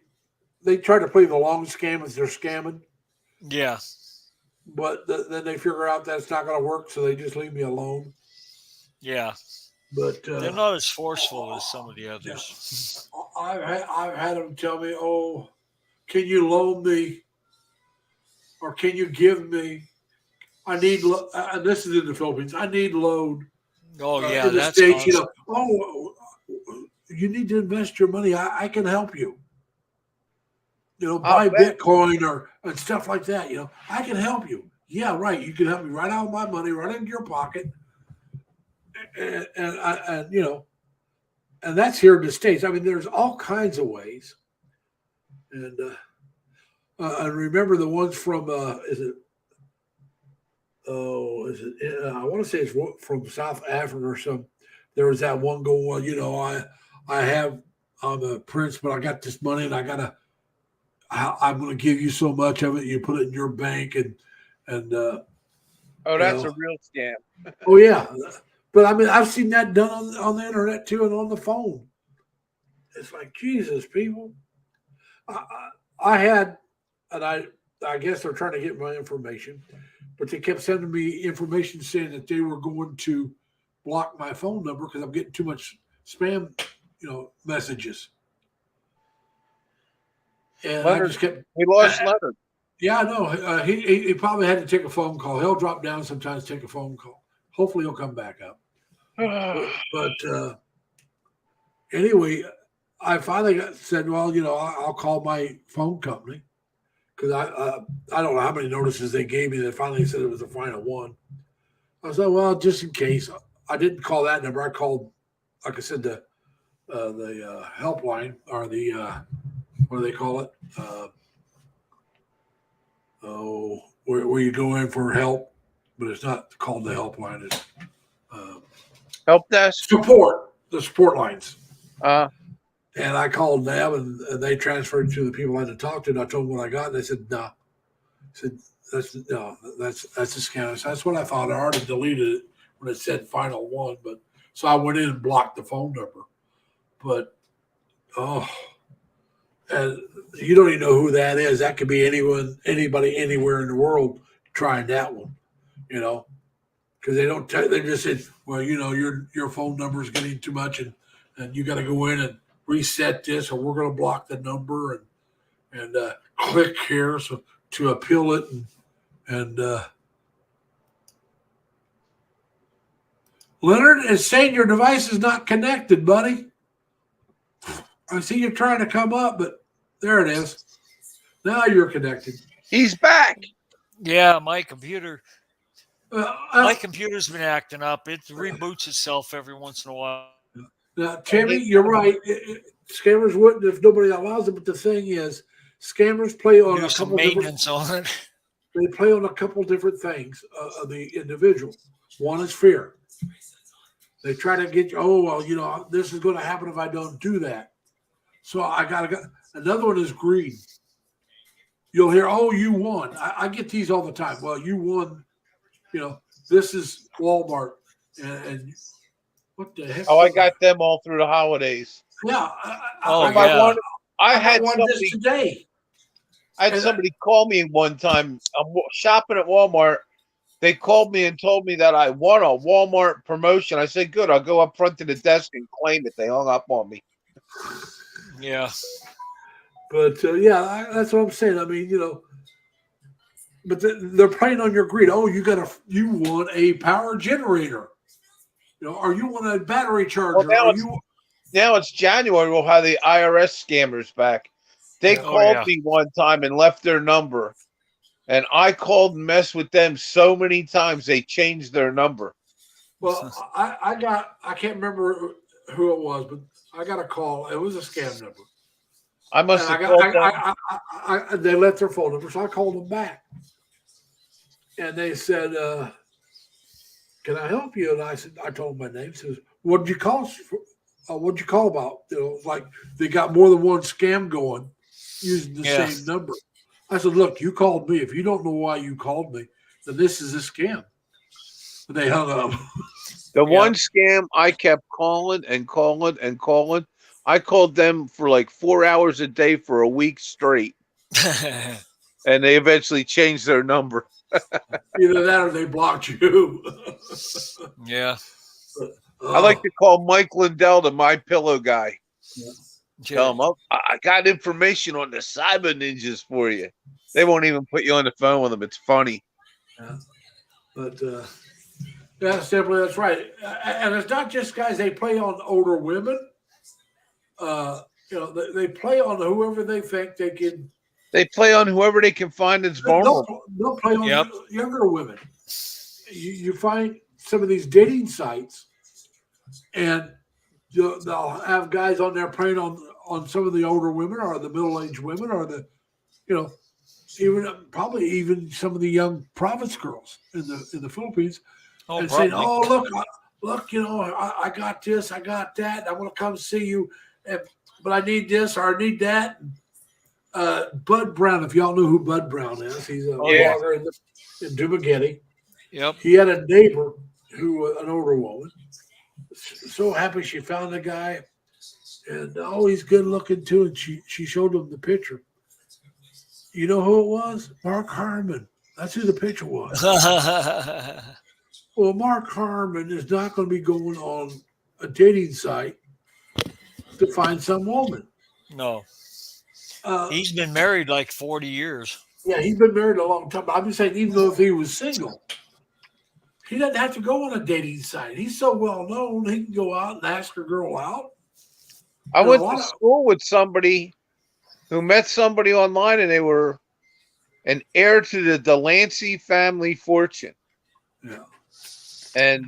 try to play the long scam as they're scamming, Yeah. but then they figure out that's not going to work, so they just leave me alone. Yeah. But They're not as forceful as some of the yeah, others. I've had them tell me, "Oh, can you loan me, or can you give me? I need." And this is in the Philippines. I need loan Oh yeah, in the that's states. constant. Oh, you need to invest your money. I can help you. I'll Buy bet. Bitcoin and stuff like that. I can help you. Yeah, right. You can help me right out of my money, right into your pocket, and that's here in the States. I mean, there's all kinds of ways. And I remember the ones from I want to say it's from South Africa or some. There was that one going, well, I'm a prince, but I got this money and I'm going to give you so much of it. You put it in your bank and Oh, you that's a know, real scam. oh yeah. But I mean, I've seen that done on the internet too and on the phone. It's like, Jesus, people. I had, and I guess they're trying to get my information, but they kept sending me information saying that they were going to block my phone number because I'm getting too much spam, messages. And I Leonard, just kept, we lost Leonard. yeah, I know. He probably had to take a phone call. He'll drop down sometimes, take a phone call. Hopefully, he'll come back up. But anyway, I finally said, well, I'll call my phone company because I don't know how many notices they gave me. They finally said it was the final one. I said, well, just in case. I didn't call that number. I called, like I said, the helpline or the what do they call it? Where you go in for help, but it's not called the helpline. It's Help desk. the support lines. Uh, And I called them, and they transferred to the people I had to talk to. And I told them what I got, and they said, "No." I said, "That's a scam." So that's what I thought. I already deleted it when it said final one, but so I went in and blocked the phone number. But and you don't even know who that is. That could be anybody, anywhere in the world trying that one, because they don't. They just said, "Well, your phone number is getting too much, and you got to go in and reset this, or we're going to block the number and click here so to appeal it and Leonard is saying your device is not connected, buddy. I see you trying to come up, but there it is. Now you're connected. he's back. Yeah, my computer's been acting up. It reboots itself every once in a while. Now, Timmy, you're right. Scammers wouldn't if nobody allows it. But the thing is, scammers play on Do a some couple different. maintenance on it. They play on a couple different things of the individual. One is fear. They try to get you. Oh well, this is going to happen if I don't do that. So I got to go. Another one is greed. You'll hear, "Oh, you won." I get these all the time. Well, you won. This is Walmart, and what the heck? Oh, I got them all through the holidays. Yeah. Oh, I got yeah. one. I I had got one somebody. just today. I had somebody call me one time. I'm shopping at Walmart. They called me and told me that I won a Walmart promotion. I said, "Good. I'll go up front to the desk and claim it." They hung up on me. Yeah. But yeah, that's what I'm saying. I mean, but they're playing on your greed. Oh, you want a power generator, or you want a battery charger, Well, or now it's January. We'll have the IRS scammers back. They Yeah. called me one time and left their number, and I called and messed with them so many times they changed their number. Well, I can't remember who it was, but I got a call. It was a scam number. I must And have called them. they left their phone number, so I called them back, and they said, "Can I help you?" And I told them my name. Says, "What did you call us for?" what'd you call about? Like they got more than one scam going using the Yeah. same number. I said, look, you called me. If you don't know why you called me, then this is a scam. And they hung up. The Yeah. one scam I kept calling and calling and calling. I called them for like 4 hours a day for a week straight, and they eventually changed their number. Either that or they blocked you. Yeah. I like to call Mike Lindell, the My Pillow guy. Tell him, oh, I got information on the cyber ninjas for you. They won't even put you on the phone with them. It's funny. Yeah. But yeah, simply that's right. And it's not just guys. They play on older women. They play on whoever they think they can. They play on whoever they can find that's vulnerable. They'll play on Yep. younger women. You find some of these dating sites, and they'll have guys on there preying on some of the older women or the middle-aged women or probably even some of the young province girls in the Philippines, and saying, probably. "Oh, look, I got this, I got that. I want to come see you, but I need this or I need that." Bud Brown, if y'all know who Bud Brown is, he's a blogger in Dumaguete. Yep. He had a neighbor an older woman. So happy she found the guy, and he's good looking too. And she showed him the picture. You know who it was? Mark Harmon. That's who the picture was. Well, Mark Harmon is not going to be going on a dating site to find some woman. No. He's been married like 40 years. Yeah, he's been married a long time. I'm just saying, even though if he was single, he doesn't have to go on a dating site. He's so well known, he can go out and ask a girl out. I went to school with somebody who met somebody online, and they were an heir to the Delancey family fortune. Yeah. And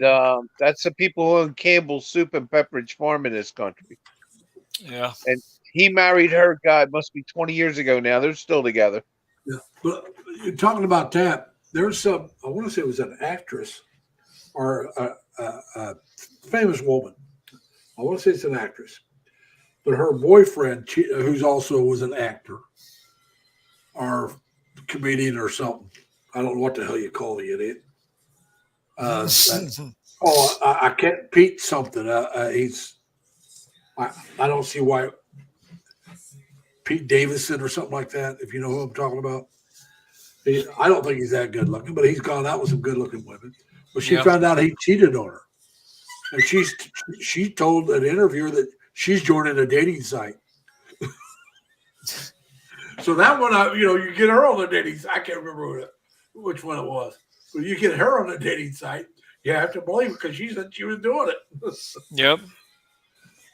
that's the people who own Campbell's Soup and Pepperidge Farm in this country. Yeah. And he married her, God, must be 20 years ago now. They're still together. Yeah. But you're talking about that. There's I want to say it was an actress or a famous woman. I want to say it's an actress. But her boyfriend, who's also was an actor or comedian or something. I don't know what the hell you call the idiot. I can't Pete something. I don't see why Pete Davidson or something like that. If you know who I'm talking about, I don't think he's that good looking, but he's gone out with some good looking women. But she found out he cheated on her, and she told an interviewer that she's joining a dating site. So that one, you get her on the dating site. I can't remember which one it was. But you get her on a dating site, you have to believe it because she said she was doing it. Yep.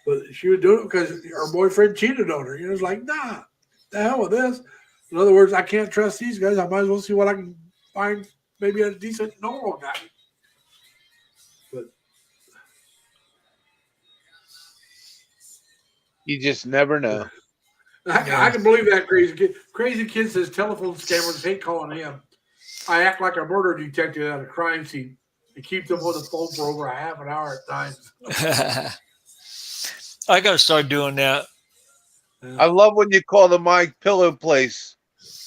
But she was doing it because her boyfriend cheated on her. It's like, nah, the hell with this. In other words, I can't trust these guys. I might as well see what I can find, maybe a decent normal guy. But You just never know. I can believe that crazy kid. Crazy kid says telephone scammers hate calling him. I act like a murder detective at a crime scene and keep them on the phone for over a half an hour at times. I got to start doing that. I love when you call the My Pillow place,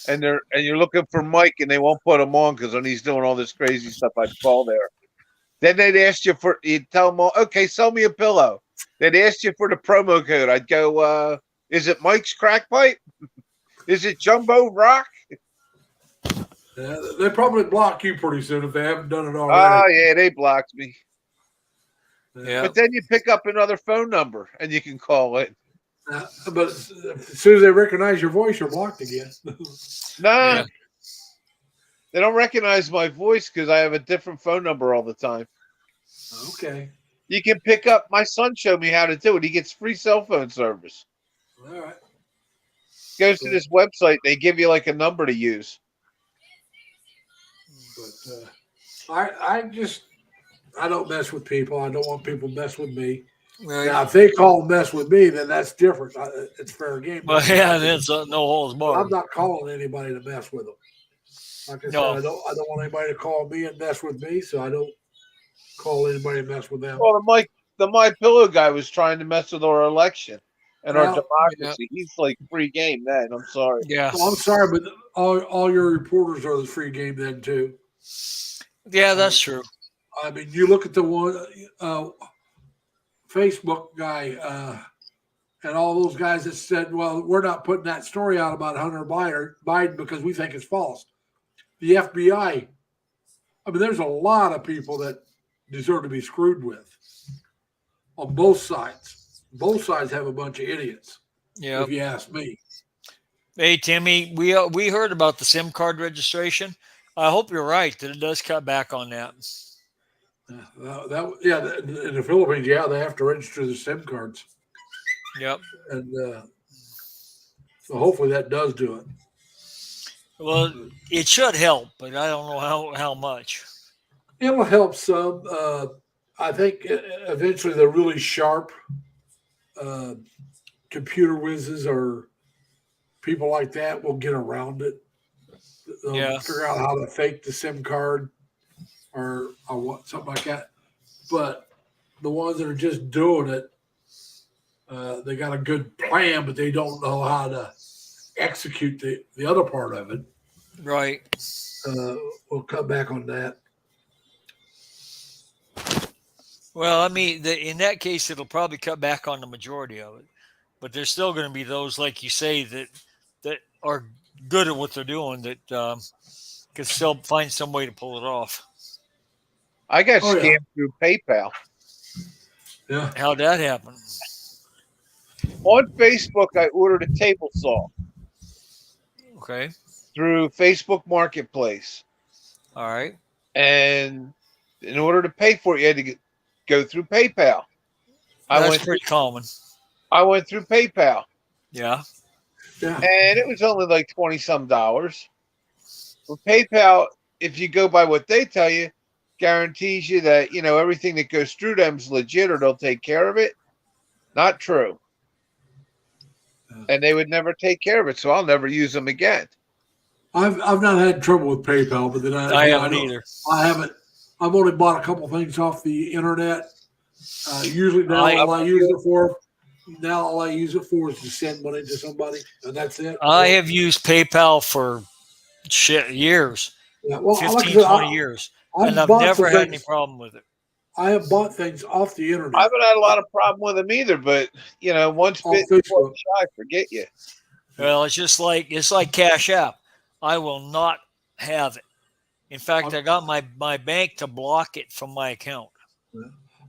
and you're looking for Mike, and they won't put him on because when he's doing all this crazy stuff, I'd call there. Then they'd ask you you'd tell them, okay, sell me a pillow. They'd ask you for the promo code. I'd go, is it Mike's Crack Pipe? Is it Jumbo Rock? Yeah, they probably block you pretty soon if they haven't done it already. Oh, yeah, they blocked me. Yeah. But then you pick up another phone number, and you can call it. But as soon as they recognize your voice, you're blocked again. Nah. Yeah. They don't recognize my voice because I have a different phone number all the time. Okay. You can pick up. My son showed me how to do it. He gets free cell phone service. All right. Goes to this website. They give you like a number to use. But I don't mess with people. I don't want people to mess with me. Right. Now, if they call and mess with me, then that's different. It's fair game. Well, yeah, that's no holds I'm barred. not calling anybody to mess with them. Like I said, I don't want anybody to call me and mess with me, so I don't call anybody to mess with them. Well, the My Pillow guy was trying to mess with our election and our Well, democracy. He's like free game then. I'm sorry. Yeah. Well, I'm sorry, but all your reporters are the free game then too. Yeah, that's true. I mean, you look at the one Facebook guy and all those guys that said, "Well, we're not putting that story out about Hunter Biden because we think it's false." The FBI. I mean, there's a lot of people that deserve to be screwed with on both sides. Both sides have a bunch of idiots, Yeah. if you ask me. Hey, Timmy, we heard about the SIM card registration. I hope you're right that it does cut back on that. In the Philippines, yeah, they have to register the SIM cards, Yep. and so hopefully that does do it. Well, it should help, but I don't know how much. It'll help some. I think eventually the really sharp computer whizzes or people like that will get around it. They'll Yeah. figure out how to fake the SIM card or something like that. But the ones that are just doing it, they got a good plan, but they don't know how to execute the other part of it. Right. We'll cut back on that. Well, I mean, in that case, it'll probably cut back on the majority of it, but there's still going to be those, like you say, that are good at what they're doing that can still find some way to pull it off. I got Oh, yeah. scammed through PayPal. Yeah. How'd that happen? On Facebook, I ordered a table saw Okay. through Facebook Marketplace. All right. And in order to pay for it, you had to go through PayPal. That's pretty common. I went through PayPal, Yeah. Yeah. and it was only like $20-some. With PayPal, if you go by what they tell you, guarantees you that everything that goes through them is legit or they'll take care of it. Not true. And they would never take care of it, so I'll never use them again. I've not had trouble with PayPal, but then I haven't either. I haven't. I've only bought a couple things off the internet. Usually now all I use it for is to send money to somebody, and that's it. I have used PayPal for years, Yeah, well, 15, 20 years, and I've never had any problem with it. I have bought things off the internet. I haven't had a lot of problem with them either, but once On bitten, Facebook. twice shy, forget you. Well, it's like Cash App. I will not have it. In fact, I got my bank to block it from my account.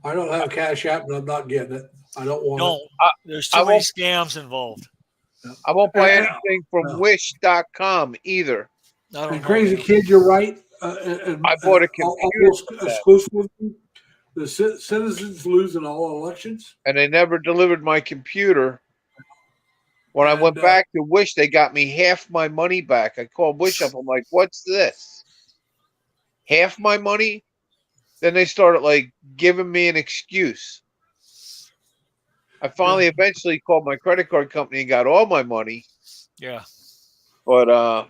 I don't have Cash App, and I'm not getting it. I don't want No, it. there's too many scams involved. I won't buy And- anything from no. Wish.com either. I don't And know. crazy kid, you're right. I bought a computer almost for that. exclusively. The citizens lose in all elections. And they never delivered my computer. When I went And, back to Wish, they got me half my money back. I called Wish up. I'm like, what's this? Half my money? Then they started giving me an excuse. I finally eventually called my credit card company and got all my money. Yeah. But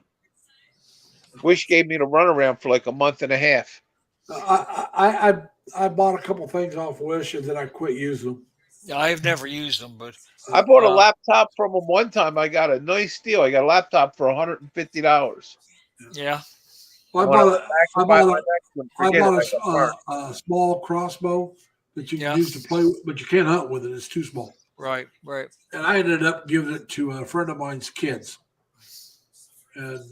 Wish gave me the runaround for like a month and a half. I bought a couple things off Wish and then I quit using them. I've never used them, but I bought a laptop from them one time. I got a nice deal. I got a laptop for $150. yeah. Well, I bought a small crossbow that you can use to play with, but you can't hunt with it. It's too small. Right. And I ended up giving it to a friend of mine's kids. And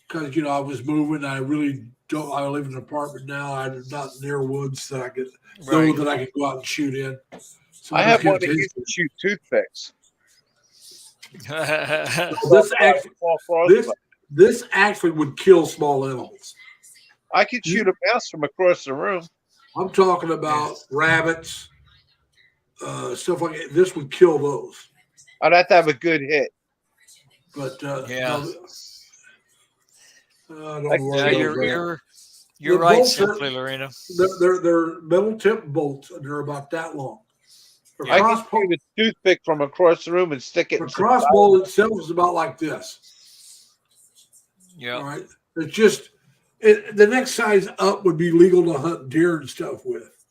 because, I was moving, I really don't, I live in an apartment now. I'm not near woods that I could know that I could go out and shoot in. So I have one that used to shoot toothpicks. This actually would kill small animals. I could shoot a mouse from across the room. I'm talking about rabbits, stuff like that. This would kill those. I'd have to have a good hit. But you're right, simply, Lorena. They're metal tip bolts, and they're about that long. I can shoot a toothpick from across the room and stick it. The crossbow itself is about like this. Yeah. All right. It's just the next size up would be legal to hunt deer and stuff with.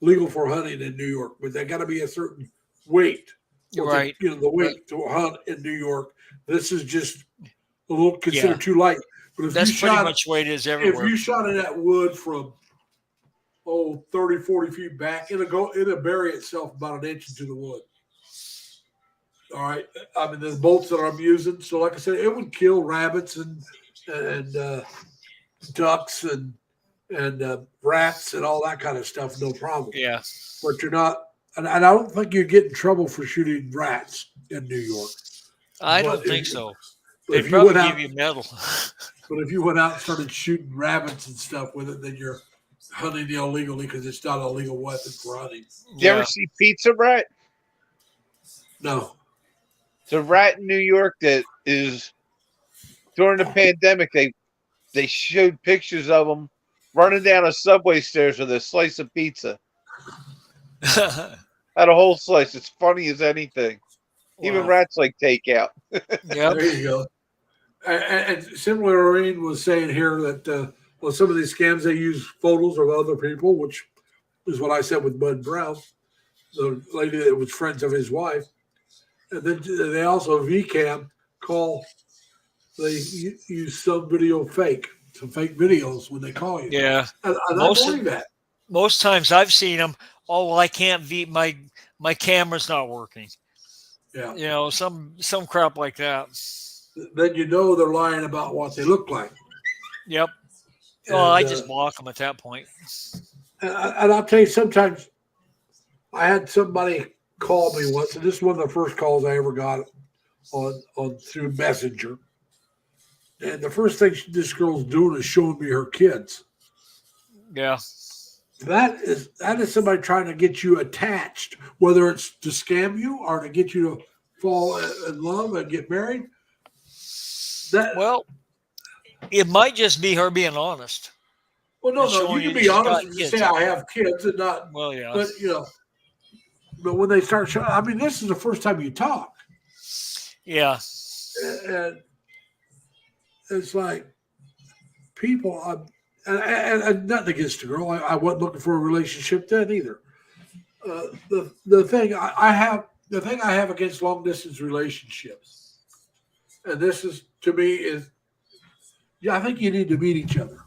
legal for hunting in New York, but they got to be a certain weight. Right. The weight to hunt in New York. This is just a little considered Yeah. too light. But if That's you pretty shot much the way it is if everywhere. you shot in that wood from 30, 40 feet back, it'll bury itself about an inch into the wood. All right. I mean, the bolts that I'm using. So, like I said, it would kill rabbits and ducks and rats and all that kind of stuff. No problem. Yeah. But you're not, and I don't think you get in trouble for shooting rats in New York. I But don't think if- so. But They'd if you probably went give out, you a medal. but if you went out and started shooting rabbits and stuff with it, then you're hunting illegally because it's not a legal weapon for hunting. You ever see Pizza Rat? No. It's a rat in New York that is during the pandemic. They showed pictures of them running down a subway stairs with a slice of pizza. Had a whole slice. It's funny as anything. Even Wow. rats like takeout. Yep. There you go. And similar, Lorraine was saying here that some of these scams, they use photos of other people, which is what I said with Bud Brown, the lady that was friends of his wife. And then they also VCAM they use some fake videos when they call you. Yeah. And I Most believe that. Most times I've seen them. Oh, well, I can't my camera's not working. Yeah. You know, some crap like that. Then you know they're lying about what they look like. Yep. Oh, I And, just block them at that point. And I'll tell you, sometimes I had somebody call me once, and this is one of the first calls I ever got on through Messenger. And the first thing this girl's doing is showing me her kids. Yeah. That is somebody trying to get you attached, whether it's to scam you or to get you to fall in love and get married. Well, it might just be her being honest. No, and showing you can you be she's honest got and kids say out I there. have kids and not. Well, yeah. But when they start showing, I mean, this is the first time you talk. Yeah. And it's like people, and nothing against the girl. I wasn't looking for a relationship then either. The thing I have against long distance relationships, and this is to me is, I think you need to meet each other.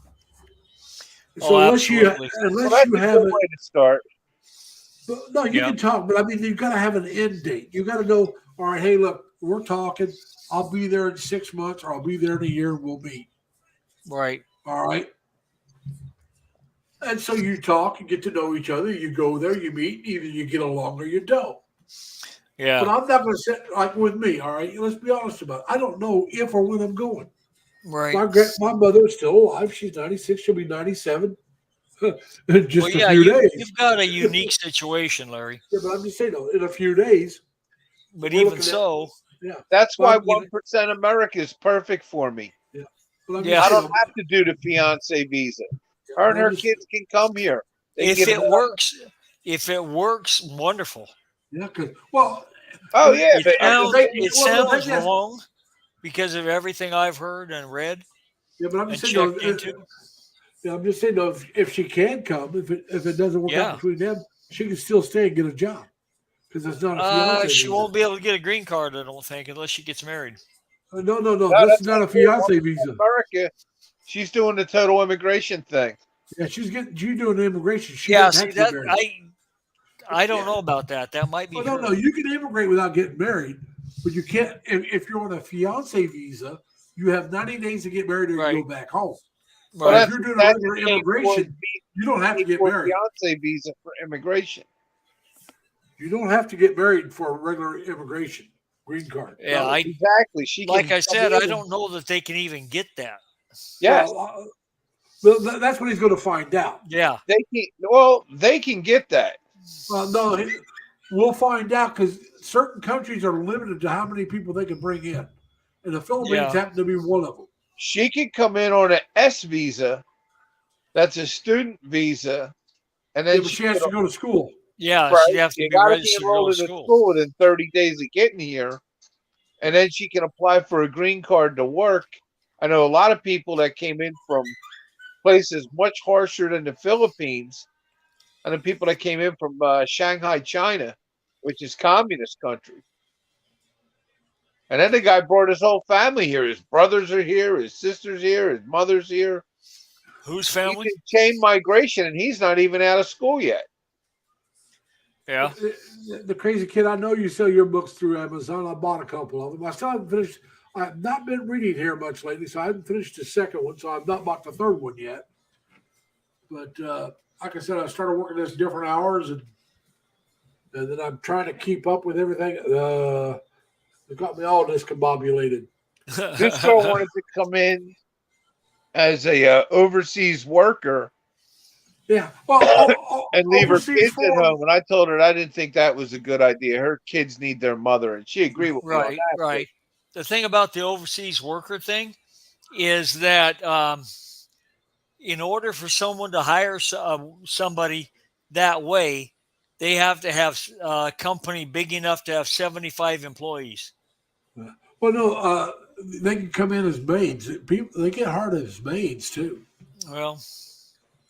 So unless absolutely. That's you a have good way to start. no, you Yeah. can talk, but I mean, you've got to have an end date. You got to know, all right, hey, look, we're talking. I'll be there in 6 months, or I'll be there in a year. We'll meet. Right. All right. And so you talk, you get to know each other. You go there, you meet. Either you get along or you don't. Yeah. But I'm not going to say like with me. All right, let's be honest about it. I don't know if or when I'm going. Right. My mother is still alive. She's 96. She'll be 97 in just Well, yeah, a few days. you've got a unique situation, Larry. Yeah, but I'm just saying, though, in a few days. But We're even looking at- so, That's why Well, 1% America is perfect for me. But I'm Yeah. just I saying, don't have to do the fiance visa. Her and her kids can come here. They can if get it a- works, wonderful. Yeah, because oh yeah, It but sounds, they- it well, the sounds thing is- wrong because of everything I've heard and read yeah, but I'm and just saying, checked into. I'm just saying, though, if she can come, if it doesn't work Yeah. out between them, she can still stay and get a job because it's not a fiance. She visa. won't be able to get a green card, I don't think, unless she gets married. No. No, This that's is not a not fiance visa. America. She's doing the total immigration thing. Yeah, she's doing immigration. She Yeah, doesn't see have to get that married. I don't know about that. That might be. Oh, no, her. no, you can immigrate without getting married, but you can't if you're on a fiance visa. You have 90 days to get married or Right. you go back home. Well, Right. If you're doing a that's regular the same immigration, you don't have to get for married. fiance visa for immigration. You don't have to get married for a regular immigration green card. Yeah, No. Exactly. She like can I said, come I in. don't know that they can even get that. Yes, Well, that's what he's going to find out. Yeah. they can. Well, they can get that. No, we'll find out because certain countries are limited to how many people they can bring in, and the Philippines Yeah. happen to be one of them. She can come in on an S visa. That's a student visa, and Yeah, then but she has to go to school. Yeah. Right. She'd have to You be gotta registered to go enrolled to in school. within 30 days of getting here, and then she can apply for a green card to work. I know a lot of people that came in from places much harsher than the Philippines, and the people that came in from Shanghai, China, which is communist country. And then the guy brought his whole family here. His brothers are here, his sisters here, his mother's here. Whose He's family? in chain migration, and he's not even out of school yet. Yeah. The crazy kid, I know you sell your books through Amazon. I bought a couple of them. I still haven't finished. I've not been reading here much lately, so I haven't finished the second one. So I've not bought the third one yet. But like I said, I started working this different hours, and then I'm trying to keep up with everything. It got me all discombobulated. This girl wanted to come in as a overseas worker Yeah, well, and leave her overseas kids at foreign- home. And I told her I didn't think that was a good idea. Her kids need their mother, and she agreed with me on Right, that. right. The thing about the overseas worker thing is that in order for someone to hire somebody that way, they have to have a company big enough to have 75 employees. Well, no, they can come in as maids. People they get hired as maids too, Well,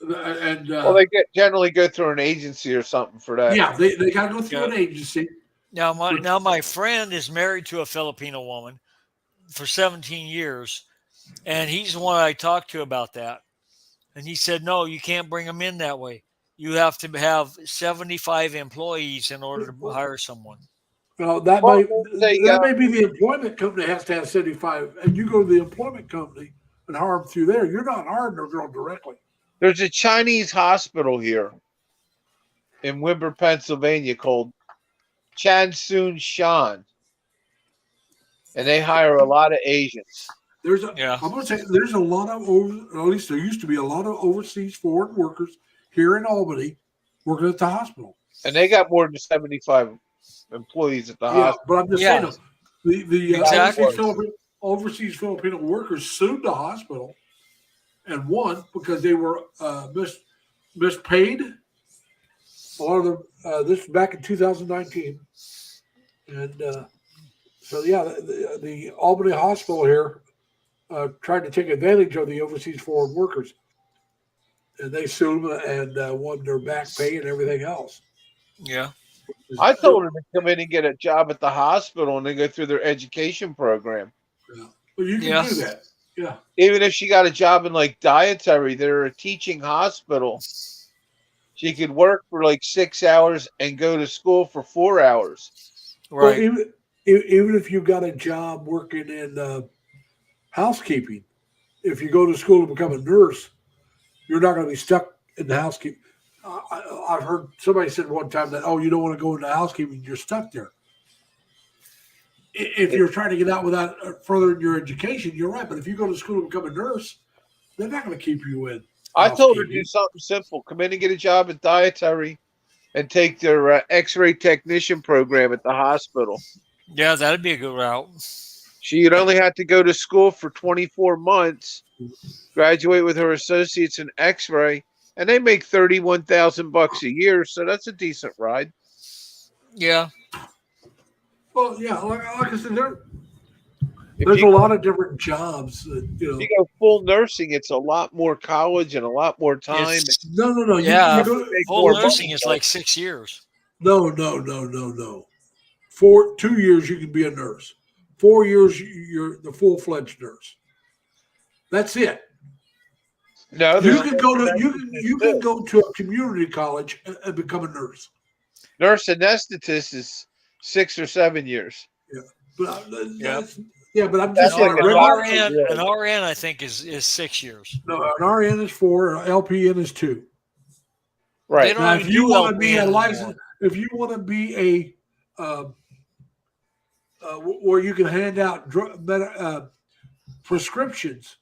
and Well, they generally go through an agency or something for that. yeah, they got to go through Yeah. an agency. now my friend is married to a Filipino woman for 17 years, and he's the one I talked to about that. And he said, no, you can't bring them in that way. You have to have 75 employees in order to hire someone. Well, that Well, may that may be the employment company has to have 75, and you go to the employment company and hire them through there. You're not hiring the girl directly. There's a Chinese hospital here in Wimber, Pennsylvania called Chan Soon Shan, and they hire a lot of Asians. There's a, Yeah. I'm going to say there's a lot of at least there used to be a lot of overseas foreign workers here in Albany working at the hospital. And they got more than 75 employees at the Yeah, hospital. but I'm just Yeah. saying the Exactly. overseas Filipino workers sued the hospital and won because they were mispaid. A lot of them. This was back in 2019, and so yeah, the Albany hospital here tried to take advantage of the overseas foreign workers, and they sued them and won their back pay and everything else. Yeah. I told her to come in and get a job at the hospital and then go through their education program. Well, you can Yeah. do that. Yeah. Even if she got a job in like dietary, they're a teaching hospital. She could work for like 6 hours and go to school for 4 hours. Well, Right. even if you got a job working in housekeeping, if you go to school to become a nurse, you're not going to be stuck in the housekeeping. I've heard somebody said one time that, oh, you don't want to go into housekeeping, you're stuck there. If you're trying to get out without furthering your education, you're right. But if you go to school to become a nurse, they're not going to keep you in. I told her to do housekeeping. something simple. Come in and get a job at dietary and take their X-ray technician program at the hospital. Yeah, that'd be a good route. She'd only have to go to school for 24 months, graduate with her associates in X-ray, and they make $31,000 a year, so that's a decent ride. Yeah. Well, yeah, like I said, If there's a you, lot of different jobs that, if you go full nursing, it's a lot more college and a lot more time. It's- No. Yeah. You go, Make Full more nursing money. is like 6 years. no. 2 years you can be a nurse. 4 years you're the full-fledged nurse. That's it. No, You there's can go to you can go to a community college and become a nurse. nurse anesthetist is 6 or 7 years. But Yeah. but I'm That's just like saying. a An doctor, RN, yeah. an RN, I think, is 6 years. No, an RN is 4, an LPN is 2. Right. They don't Now, even if you do want to be a LPN license, anymore. if you want to be a where you can hand out prescriptions,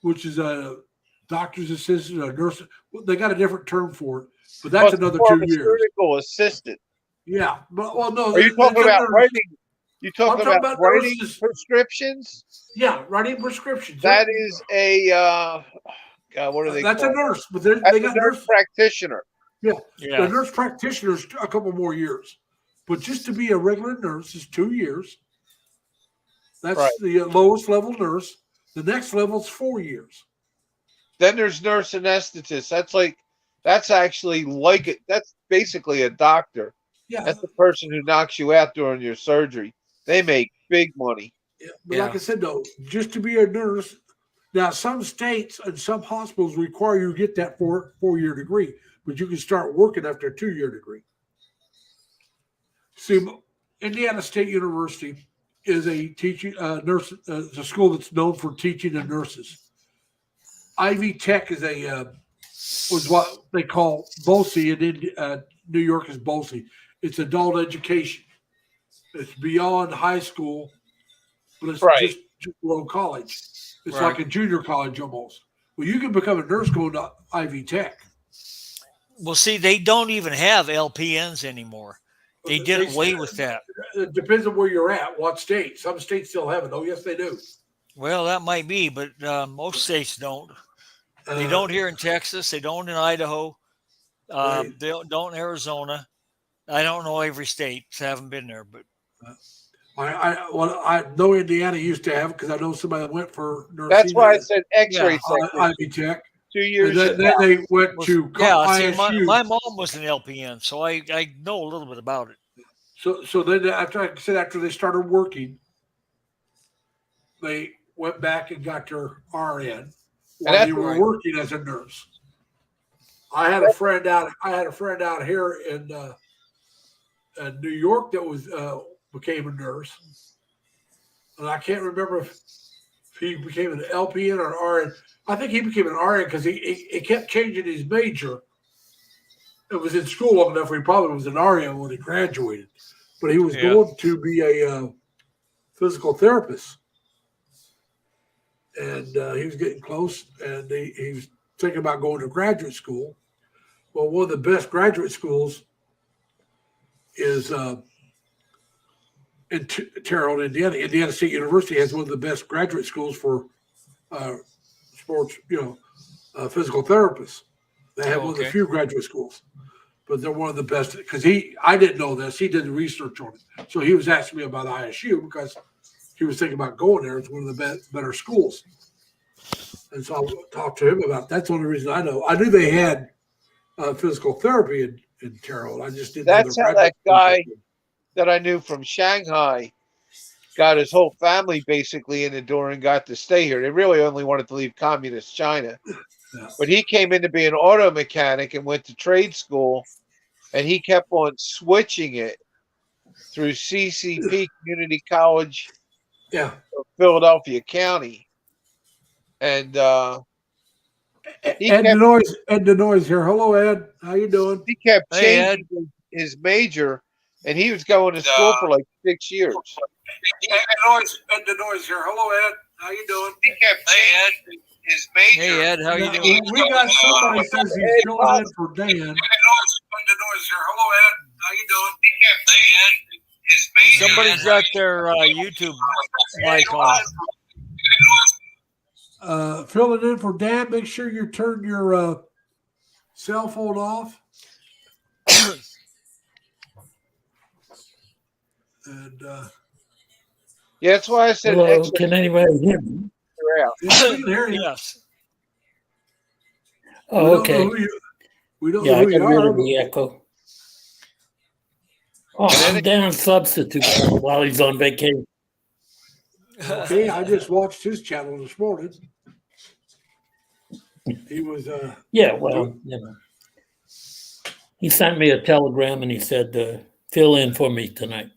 which is a doctor's assistant, a nurse. They got a different term for it, but that's Well, another it's more 2 of a years. surgical assistant. Yeah, but well, no. Are you talking that's a about nurse. writing? You talking talking about about writing nurses. prescriptions? Yeah, writing prescriptions. That is a God. What are they? That's a called? nurse, but That's they a got nurse nurse. practitioner. The Yeah. nurse practitioner's a couple more years, but just to be a regular nurse is 2 years. That's Right. the lowest level nurse. The next level is 4 years. Then there's nurse anesthetist. That's like That's actually like it. That's basically a doctor. Yeah, That's the person who knocks you out during your surgery. They make big money. yeah. But like Yeah. I said, though, just to be a nurse, now some states and some hospitals require you to get that 4 year degree, but you can start working after a 2 year degree. See, Indiana State University is a teaching nurse. It's a school that's known for teaching the nurses. Ivy Tech is was what they call BOCE, and New York is BOCE. It's adult education. It's beyond high school, but it's Right. just below college. It's Right. like a junior college almost. Well, you can become a nurse going to Ivy Tech. Well, see, they don't even have LPNs anymore. They did away with that. It depends on where you're at, what state. Some states still have it. Oh, yes, they do. Well, that might be, but most states don't. They Uh, don't here in Texas. They don't in Idaho. Right. They don't in Arizona. I don't know every state. 'Cause I haven't been there, but I know Indiana used to have it because I know somebody that went for nursing. That's why I said X-ray Yeah, technician. Ivy Tech. 2 And years. then they went to yeah. See, ISU. my mom was an LPN, so I know a little bit about it. So then after they started working, they went back and got their RN while that's they were right. working as a nurse. I had a friend out here in New York that was became a nurse, and I can't remember if he became an LPN or an RN. I think he became an RN because he kept changing his major. It was in school long enough where he probably was an RN when he graduated, but he was Yeah. going to be a physical therapist, and he was getting close, and he was thinking about going to graduate school. Well, one of the best graduate schools is in Terre Haute, Indiana. Indiana State University has one of the best graduate schools for sports, physical therapists. They have one of the Okay. few graduate schools, but they're one of the best. Because I didn't know this. He did the research on it, so he was asking me about ISU because he was thinking about going there. It's one of the better schools, and so I talked to him about. That's the only reason I know. I knew they had physical therapy in Terre Haute. I just didn't. That's know how that guy that I knew from Shanghai got his whole family basically in the door and got to stay here. They really only wanted to leave communist China. Yeah. But he came in to be an auto mechanic and went to trade school, and he kept on switching it through CCP Community College Yeah. of Philadelphia County. And he Ed kept, Denoise here. Hello, Ed. How you doing? he kept Hey, Ed. changing his major, and he was going to school for like 6 years. Ed Denoise here. Hello, Ed. How you doing? He kept changing his major. Hey Ed, how you Now, doing? we got somebody says he's filling in for Dan. Ed Denoise here. Hello, Ed. How you doing? Somebody's got their YouTube mic on. Filling in for Dan. Make sure you turn your cell phone off. And Yeah, that's why I said Hello, X-ray can anybody hear me? out. yeah, we can hear you. Yes. Oh, okay. We don't Yeah, know I who you got rid are. of the echo. Oh, I'm down substitute while he's on vacation. Okay, I just watched his channel this morning. He was Yeah, well, you know. He sent me a telegram and he said, fill in for me tonight.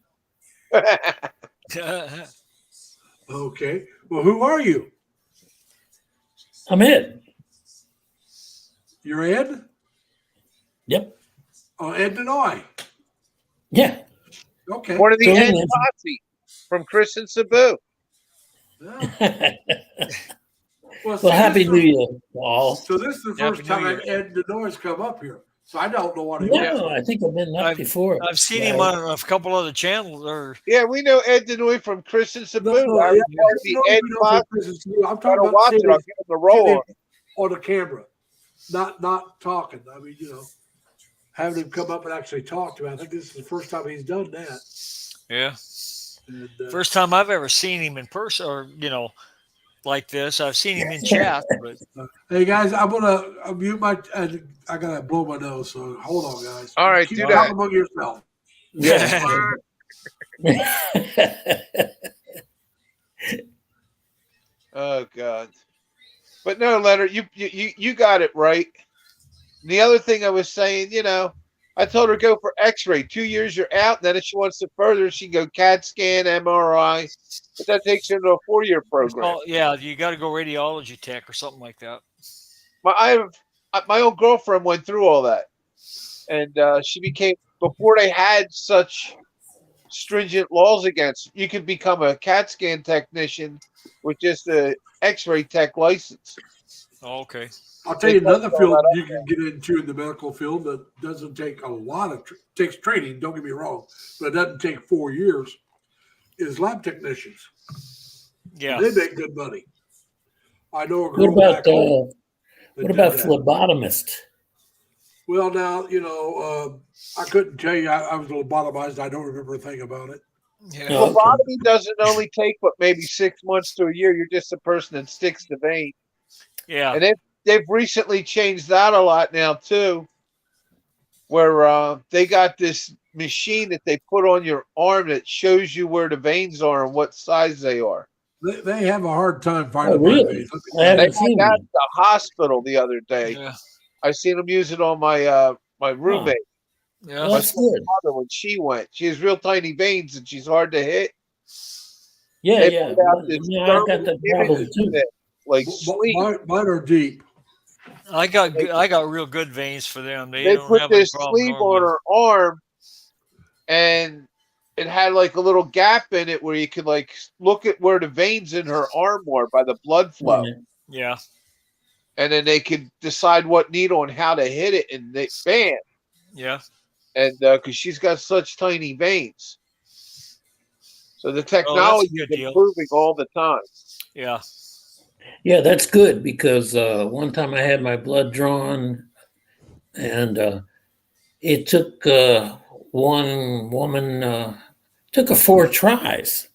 okay. Well, who are you? I'm Ed. You're Ed? Yep. Oh, Ed Denoy. Yeah. Okay. One of the Fill Ed in. Posse from Chris and Sabu. Yeah. Well, see, happy this New is- Year, all. So this is the Happy first New time Year. Ed Denoy's come up here. So I don't know what he No, I think I've been up before. I've seen him Right. on a couple other channels. Or Yeah, we know Ed Denoy from Chris and Sabu. No, I yeah, was part of you the know, Ed we know Posse. for Christmas, I'm Gotta talking about watch saying it. I'll it give him the roll on. on the camera, not talking. I mean, having him come up and actually talk to me. I think this is the first time he's done that. yeah, And, first time I've ever seen him in person, or like this. I've seen him in chat, but Hey guys, I'm gonna mute my. I gotta blow my nose, so hold on, guys. All right, Keep do talking that. among yourself. Yeah. Oh God. But no, Leonard, you got it right. And the other thing I was saying, I told her go for X-ray. 2 years you're out. Then if she wants to further, she can go CAT scan, MRI. But that takes her into a 4-year program. yeah, you got to go radiology tech or something like that. My own girlfriend went through all that, and she became, before they had such stringent laws against, you could become a CAT scan technician with just a X-ray tech license. Oh, okay. I'll tell you another field you can get into in the medical field that doesn't take a lot of takes training. Don't get me wrong, but it doesn't take 4 years. Is lab technicians. Yeah. They make good money. I know a What girl about back home that what did about that. phlebotomist? Well, now I couldn't tell you. I was lobotomized. I don't remember a thing about it. Yeah. Oh, okay. Phlebotomy doesn't only take but maybe 6 months to a year. You're just a person that sticks the vein. Yeah. And they've recently changed that a lot now too, where they got this machine that they put on your arm that shows you where the veins are and what size they are. They have a hard time finding Oh, really? veins. I They haven't had seen that one. at the hospital the other day. Yeah. I seen them use it on my roommate, Yeah. Well, that's good. mother, when she went. She has real tiny veins and she's hard to hit. Yeah, They yeah. put out this Yeah, I got that thermal problem imaging too. thing, like sleep. Mine are deep. I got real good veins for them. They don't put have any this problem sleeve normally. on her arm, and it had like a little gap in it where you could like look at where the veins in her arm were by the blood flow, Yeah. and then they could decide what needle and how to hit it, and they bam. Yeah. And because she's got such tiny veins, so the technology good is deal. improving all the time. Yeah. Yeah, that's good because one time I had my blood drawn, and it took one woman took her 4 tries,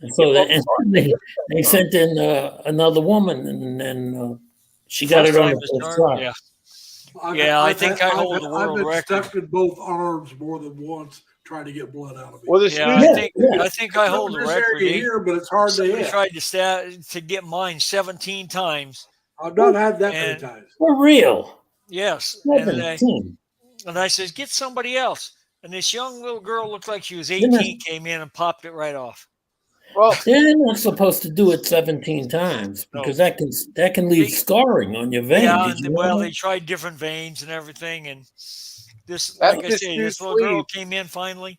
and so they sent in another woman, and then she got First it on time the to first start, try. yeah. I've, Yeah, I I've think had- I hold the I've world been record. stuck in both arms more than once trying to get blood out of me. Well, the Yeah, student, I think I hold the this record. area here, but it's hard to Somebody hit. tried to get mine 17 times. I've not had that many And- times. For real. Yes. 17. And I says, get somebody else. And this young little girl looked like she was You're 18, not- came in and popped it right off. well, They're not supposed to do it 17 times because that can leave scarring on your vein. Yeah, Did you know well, that? they tried different veins and everything. And this, That's like I just say, too this little girl sweet. came in finally,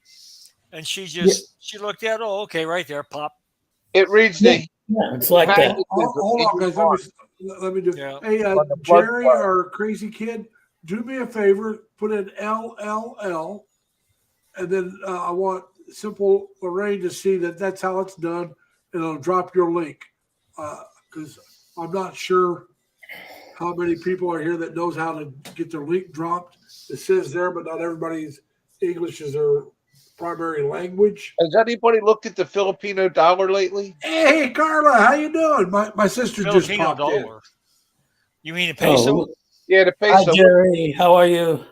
and she looked at, oh, okay, right there, pop. it reads Yeah, the yeah, it's like that. Hold on, guys. Let me do. Yeah. Hey, On the blood Jerry, flow. our crazy kid, do me a favor. Put in LLL, and then I want Simple Lorraine to see that that's how it's done, and I'll drop your link because I'm not sure how many people are here that knows how to get their link dropped. It says there, but not everybody's English is their primary language. Has anybody looked at the Filipino dollar lately? Hey, Carla, how you doing? My sister just Filipino popped in. dollar. You mean a peso? Oh, Yeah, the hi, peso. Jerry. How are you?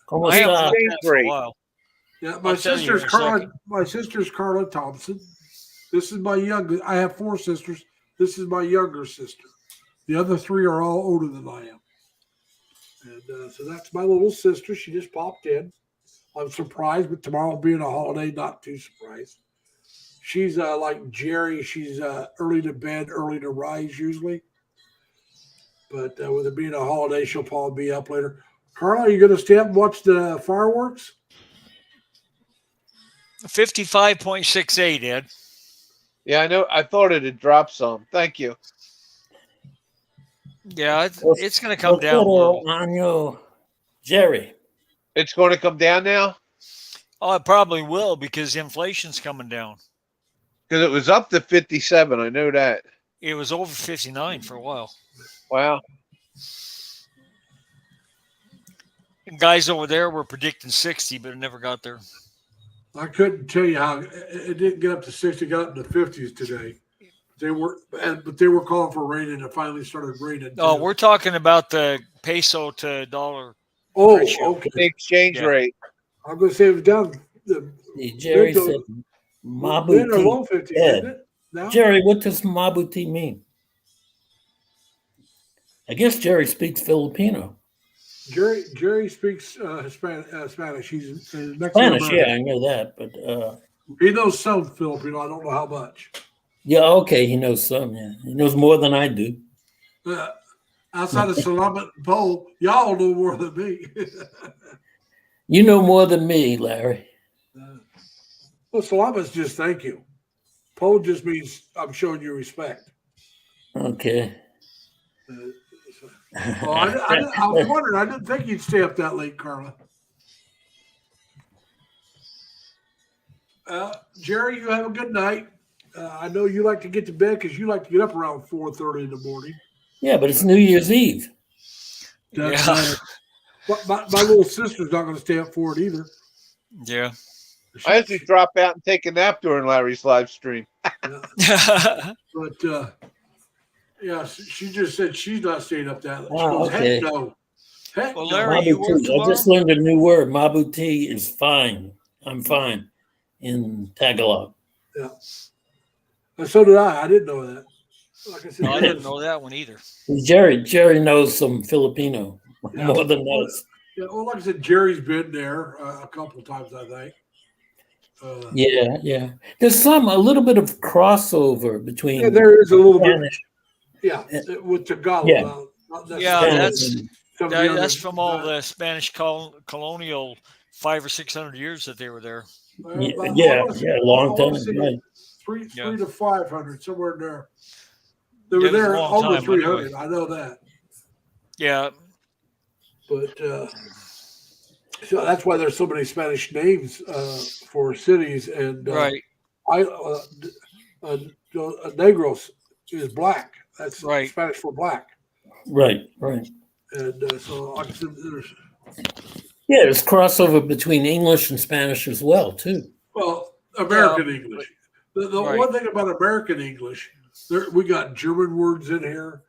¿Cómo I haven't está? looked at it for a Rate. while. Yeah, my I'll tell you sister's in a Carla. second. My sister's Carla Thompson. This is my youngest. I have 4 sisters. This is my younger sister. The other 3 are all older than I am. And so that's my little sister. She just popped in. I'm surprised, but tomorrow being a holiday, not too surprised. She's like Jerry. She's early to bed, early to rise usually. But with it being a holiday, she'll probably be up later. Carla, are you going to stay up and watch the fireworks? 55.68, Ed. Yeah, I know. I thought it had dropped some. Thank you. Yeah, it's going to come down a Pero little. año, Jerry. It's going to come down now Oh, it probably will because inflation's coming down. because it was up to 57. I know that. It was over 59 for a while. Wow. And guys over there were predicting 60, but it never got there. I couldn't tell you how it didn't get up to 60, it got up in the 50s today. but they were calling for rain, and it finally started raining. Oh, too. we're talking about the peso to dollar. Oh, ratio. okay. The exchange Yeah. rate. I'm going to say it was down. The See, Jerry Bento- said Then or Mabuti. 150, Yeah. didn't it? Now? Jerry, what does Mabuti mean? I guess Jerry speaks Filipino. Jerry speaks Spanish. He's Mexican Spanish, yeah, American. I know that, but He knows some Filipino. I don't know how much. yeah, okay, he knows some. Yeah, he knows more than I do. Outside of Salamat and Poe, y'all know more than me. You know more than me, Larry. Well, Salamat's just thank you. Poe just means I'm showing you respect. Okay. I was wondering. I didn't think you'd stay up that late, Carla. Jerry, you have a good night. I know you like to get to bed because you like to get up around 4:30 in the morning. Yeah, but it's New Year's Eve. Doesn't Yeah. matter. But my little sister's not going to stay up for it either. Yeah. I usually drop out and take a nap during Larry's live stream. But yeah, she just said she's not staying up that late. She Oh, goes, okay. heck no. Heck Well, no. Larry, you work Mabuti. I tomorrow? just learned a new word. Mabuti is fine. I'm fine in Tagalog. Yeah. And so did I. I didn't know that. Like I said, No, I didn't know that one either. Jerry knows some Filipino Yeah. more than us. Yeah, well, like I said, Jerry's been there a couple times, I think. Yeah. There's a little bit of crossover between Yeah, there is a little bit. Spanish. Yeah, with Tagalog. Yeah. Not Yeah, necessarily that's some of the that's other- from all the Spanish colonial 500 or 600 years that they were there. Yeah, a long time. Right. Three Yeah. to 500, somewhere in there. They Yeah, were it was a there long over time, 300. anyway. I know that. Yeah. But so that's why there's so many Spanish names for cities. And Right. Negros is black. That's Right. Spanish for black. Right. And so, like I said, there's Yeah, there's crossover between English and Spanish as well, too. well, American English. The Right. one thing about American English, we got German words in here.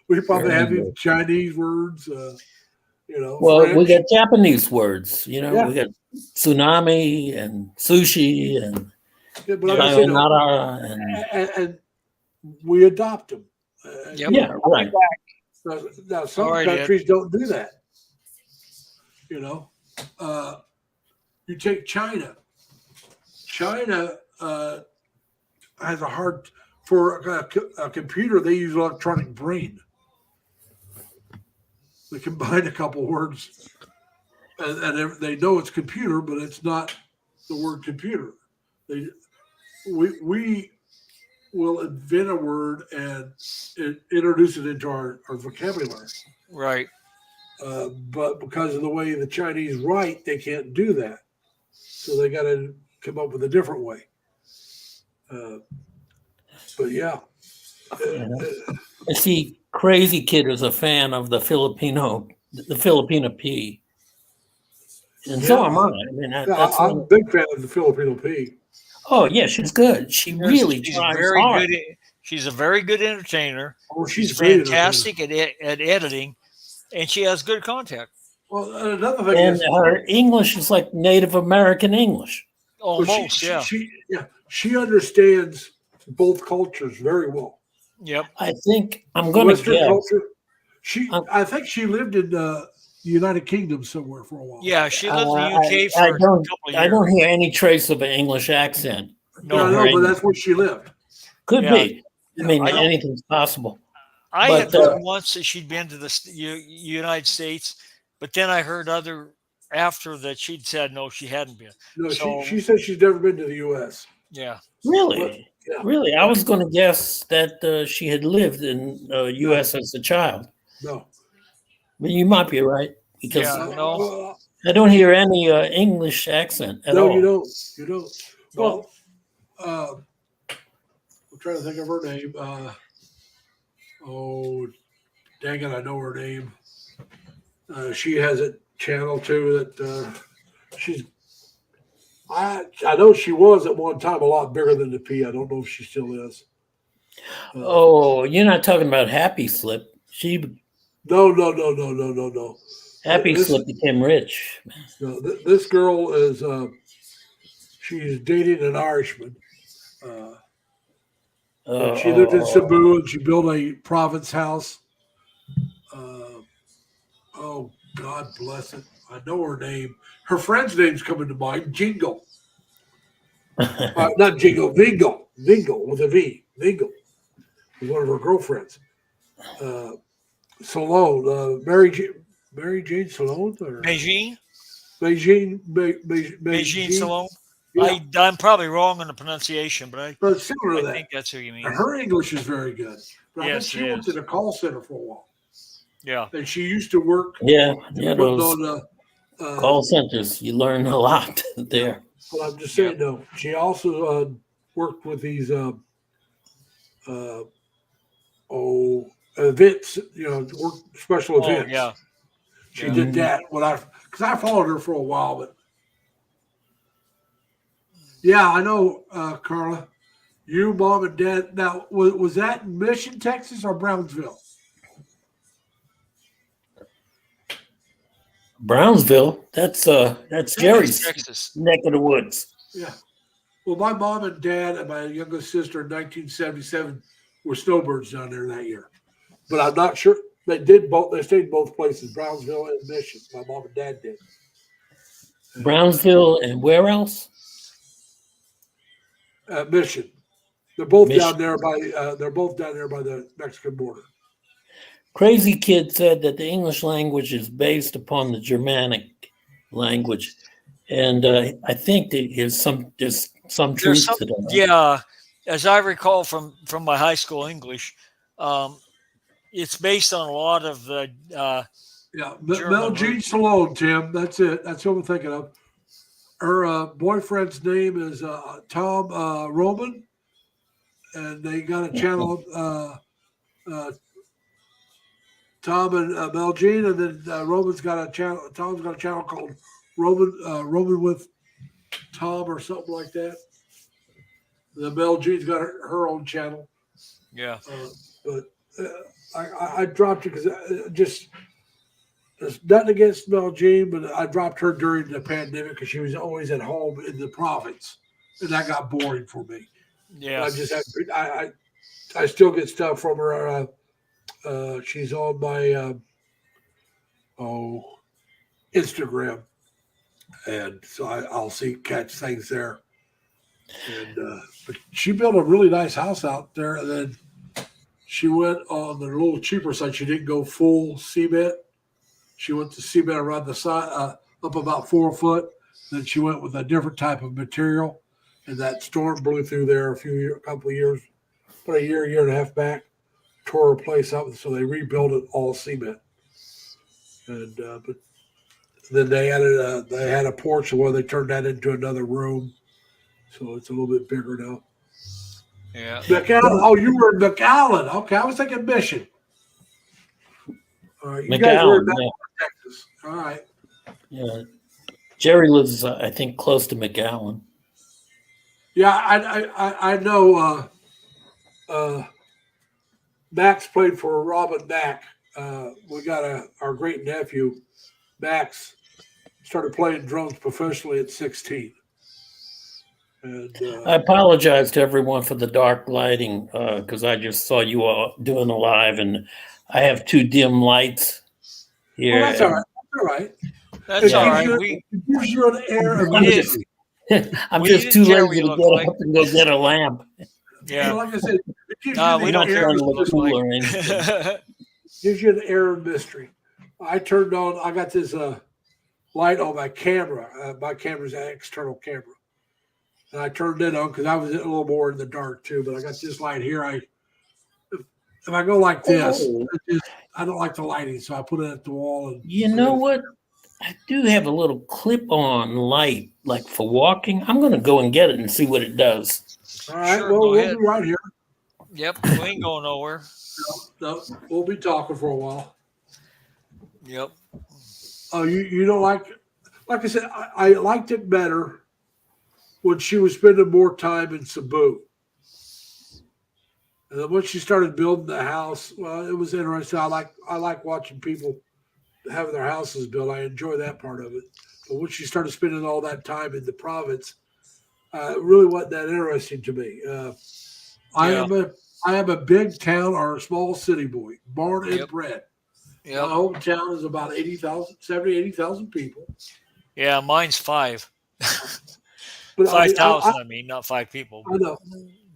We probably have even Chinese words. Well, we French. got Japanese words. Yeah. We got tsunami and sushi and Yeah, but like I said, sayonara and and we adopt them. Yep. yeah, right. Now some All right, Ed. countries don't do that. You take China. China has a hard for a computer. They use electronic brain. They combine a couple words, and they know it's computer, but it's not the word computer. We will invent a word and introduce it into our vocabulary. Right. But because of the way the Chinese write, they can't do that. So they got to come up with a different way. But yeah. I see Crazy Kid is a fan of the Filipino P. And so Yeah. am I. I mean, Yeah, that's I'm a big fan of the Filipino P. oh, yeah, she's good. She really she's tries very hard. good. She's a very good entertainer. Oh, She's she's great at fantastic at editing, and she has good contact. Well, another thing And is her English is like Native American English. Almost, well, she understands both cultures very well. Yep. I think I'm going to Western guess. culture. Um, I think she lived in the United Kingdom somewhere for a while. Yeah, she lived in the UK for I a don't. couple of years. I don't hear any trace of an English accent. No, Yeah, I know, her but English. that's where she lived. Could Yeah. be. I mean, I don't- anything's possible. I But, had heard once that she'd been to the United States, but then I heard after that she'd said no, she hadn't been. No, So- she says she's never been to the U.S. Yeah. Really, Yeah. really. I was going to guess that she had lived in U.S. as a child. No. But you might be right because Yeah. No. I don't hear any English accent at No, all. you don't. You don't. Well, I'm trying to think of her name. Dang it, I know her name. She has a channel too that she's. I know she was at one time a lot bigger than the P. I don't know if she still is. Oh, you're not talking about Happy Slip. No. Happy This, Slip became rich. no, this girl is she's dating an Irishman. And she lived in Cebu and she built a province house. Oh, God bless it. I know her name. Her friend's name's coming to mind. Jingle. Not Jingle, Vingo. Vingo with a V. Vingo was one of her girlfriends. Salone, Mary Jane Salone? Or Beijing Beijing Salome. Yeah. I'm probably wrong on the pronunciation, but But similar to I that. think that's who you mean. And her English is very good. But I Yes, think she it worked is. in a call center for a while. Yeah. And she used to work Yeah, putting those on call centers. You learn a lot there. But I'm just saying, though, she also worked with these events, work special Oh, events. yeah. She Yeah. did that because I followed her for a while, but yeah, I know, Carla. You, mom, and dad. Now, was that in Mission, Texas, or Brownsville? Brownsville. That's Jerry's Texas. neck of the woods. Yeah. Well, my mom and dad and my youngest sister in 1977 were snowbirds down there that year, but I'm not sure they did both. They stayed both places, Brownsville and Mission. My mom and dad did. Brownsville and where else? Mission. They're both Mission. down there by. They're both down there by the Mexican border. Crazy Kid said that the English language is based upon the Germanic language, and I think that there's some truth There's some, to that. yeah, as I recall from my high school English, it's based on a lot of the Yeah, German Mel Jean roots. Salone, Tim. That's it. That's what I'm thinking of. Her boyfriend's name is Tom Roman, and they got a channel. Tom and Mel Jean, and then Roman's got a channel. Tom's got a channel called Roman with Tom or something like that. The Mel Jean's got her own channel. Yeah. But I dropped it because there's nothing against Mel Jean, but I dropped her during the pandemic because she was always at home in the province, and that got boring for me. Yeah. I just have I still get stuff from her. She's on my Instagram, and so I'll catch things there. And but she built a really nice house out there, and then she went on the little cheaper side. She didn't go full cement. She went to cement around the side, up about 4 foot. Then she went with a different type of material, and that storm blew through there a couple of years, about a year and a half back, tore her place up, so they rebuilt it all cement. And but then they had a porch where they turned that into another room, so it's a little bit bigger now. Yeah. McAllen. Oh, you were in McAllen. Okay, I was thinking Mission. All right, you guys were in McAllen, Texas. All right. yeah. Jerry lives, I think, close to McAllen. Yeah, I know. Max played for Robin Mack. We got our great nephew, Max, started playing drums professionally at 16. And I apologize to everyone for the dark lighting because I just saw you all doing a live, and I have 2 dim lights here. well, that's all right. That's all right. That's Yeah. all right. It gives you an air of We did. mystery. I'm We just didn't too care lazy what you to look get like. up and go get a lamp. Yeah. Like I said, it gives No, you we the don't air care trying to what look you cool look or anything. gives you an air of mystery. I turned on. I got this light on my camera. My camera's an external camera, and I turned it on because I was a little more in the dark too. But I got this light here. If I go like this, Oh. I don't like the lighting, so I put it at the wall. And You know what? I do have a little clip-on light, like for walking. I'm going to go and get it and see what it does. All right, Sure, well, go we'll ahead. be right here. Yep. We ain't going nowhere. No, we'll be talking for a while. Yep. Oh, you don't like I said, I liked it better when she was spending more time in Cebu. And then once she started building the house, well, it was interesting. I like watching people having their houses built. I enjoy that part of it. But when she started spending all that time in the province, it really wasn't that interesting to me. I am a big town or a small city boy, born and bred. My hometown is about 80,000 people. Yeah, mine's 5. But 5,000, I mean, not 5 people. I know.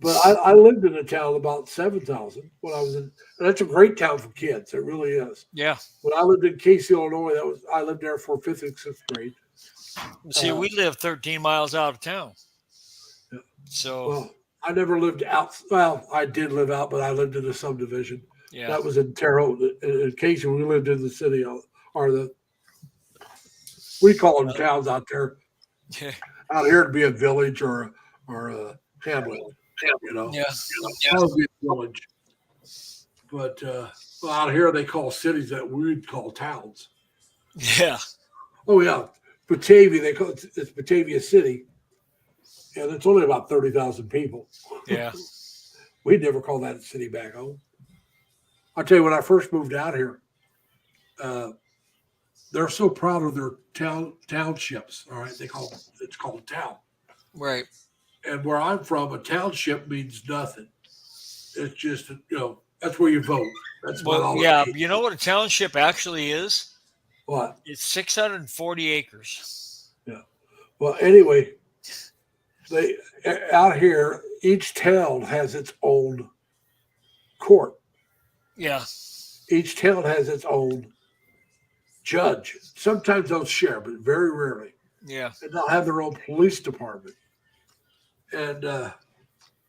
But I lived in a town about 7,000 when I was in. And that's a great town for kids. It really is. Yeah. When I lived in Casey, Illinois, I lived there for 5th and 6th grade. See, we live 13 miles out of town. Yeah. So. Well, I never lived out. Well, I did live out, but I lived in a subdivision. Yeah. That was in Terre Haute. In Casey, we lived in the city, we call them towns out there. Yeah. Out here, it'd be a village or a hamlet. You know, probably a village. But out here, they call cities that we'd call towns. Yeah. Oh yeah, Batavia. They call it's Batavia City, and it's only about 30,000 people. Yeah. We'd never call that a city back home. I'll tell you, when I first moved out here, they're so proud of their townships. All right, it's called a town. Right. And where I'm from, a township means nothing. It's just, that's where you vote. That's about all. Yeah, you know what a township actually is? What? It's 640 acres. Yeah. Well, anyway, they out here, each town has its own court. Yeah. Each town has its own judge. Sometimes they'll share, but very rarely. Yeah. And they'll have their own police department. And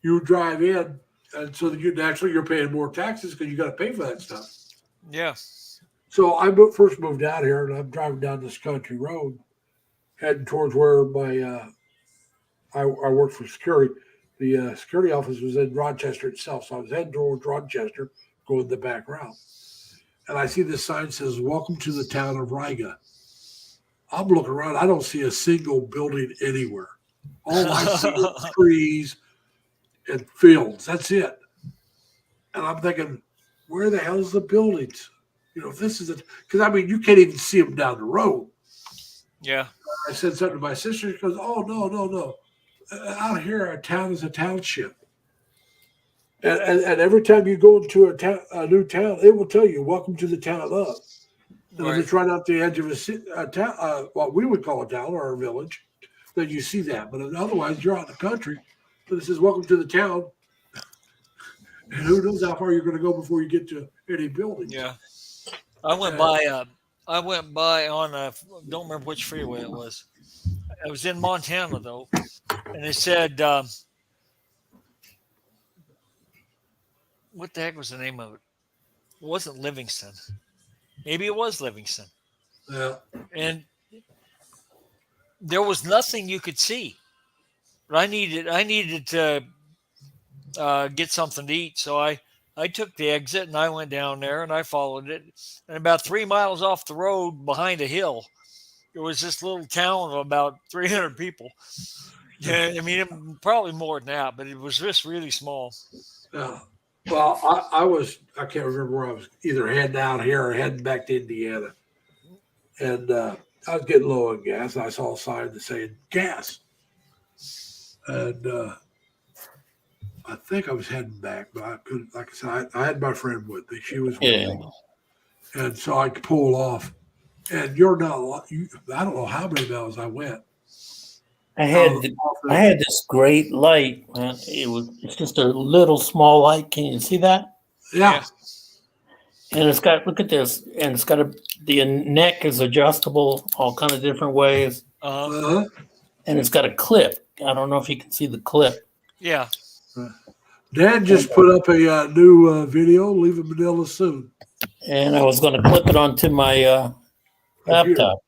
you drive in, and so you're paying more taxes because you got to pay for that stuff. Yeah. So I first moved out here, and I'm driving down this country road, heading towards where I worked for security. The security office was in Rochester itself, so I was heading towards Rochester, going the back route. And I see this sign that says, "Welcome to the town of Riga." I'm looking around. I don't see a single building anywhere. All I see is trees and fields. That's it. And I'm thinking, where the hell is the buildings? If this is because you can't even see them down the road. Yeah. I said something to my sister. She goes, "Oh, no. Out here, a town is a township. And every time you go into a new town, it will tell you, 'Welcome to the town of.' And if it's right out the edge of a town, what we would call a town or a village, then you see that. But otherwise, you're out in the country, and it says, 'Welcome to the town.' And who knows how far you're going to go before you get to any buildings." Yeah. I went by on don't remember which freeway it was. I was in Montana though, and it said, what the heck was the name of it? It wasn't Livingston. Maybe it was Livingston. Yeah. And there was nothing you could see. But I needed to get something to eat, so I took the exit and I went down there and I followed it. And about 3 miles off the road behind a hill, there was this little town of about 300 people. Yeah, I mean, probably more than that, but it was just really small. Yeah. Well, I can't remember where I was, either heading out here or heading back to Indiana. And I was getting low on gas. And I saw a sign that said gas. And I think I was heading back, but I couldn't, like I said, I had my friend with me. She was with me. And so I could pull off. And I don't know how many miles I went. I had this great light. It's just a little small light. Can you see that? Yeah. And it's got, look at this, and it's got the neck is adjustable all kind of different ways. Uh-huh. And it's got a clip. I don't know if you can see the clip. Yeah. Dad just put up a new video, leaving Manila soon. And I was going to clip it onto my laptop.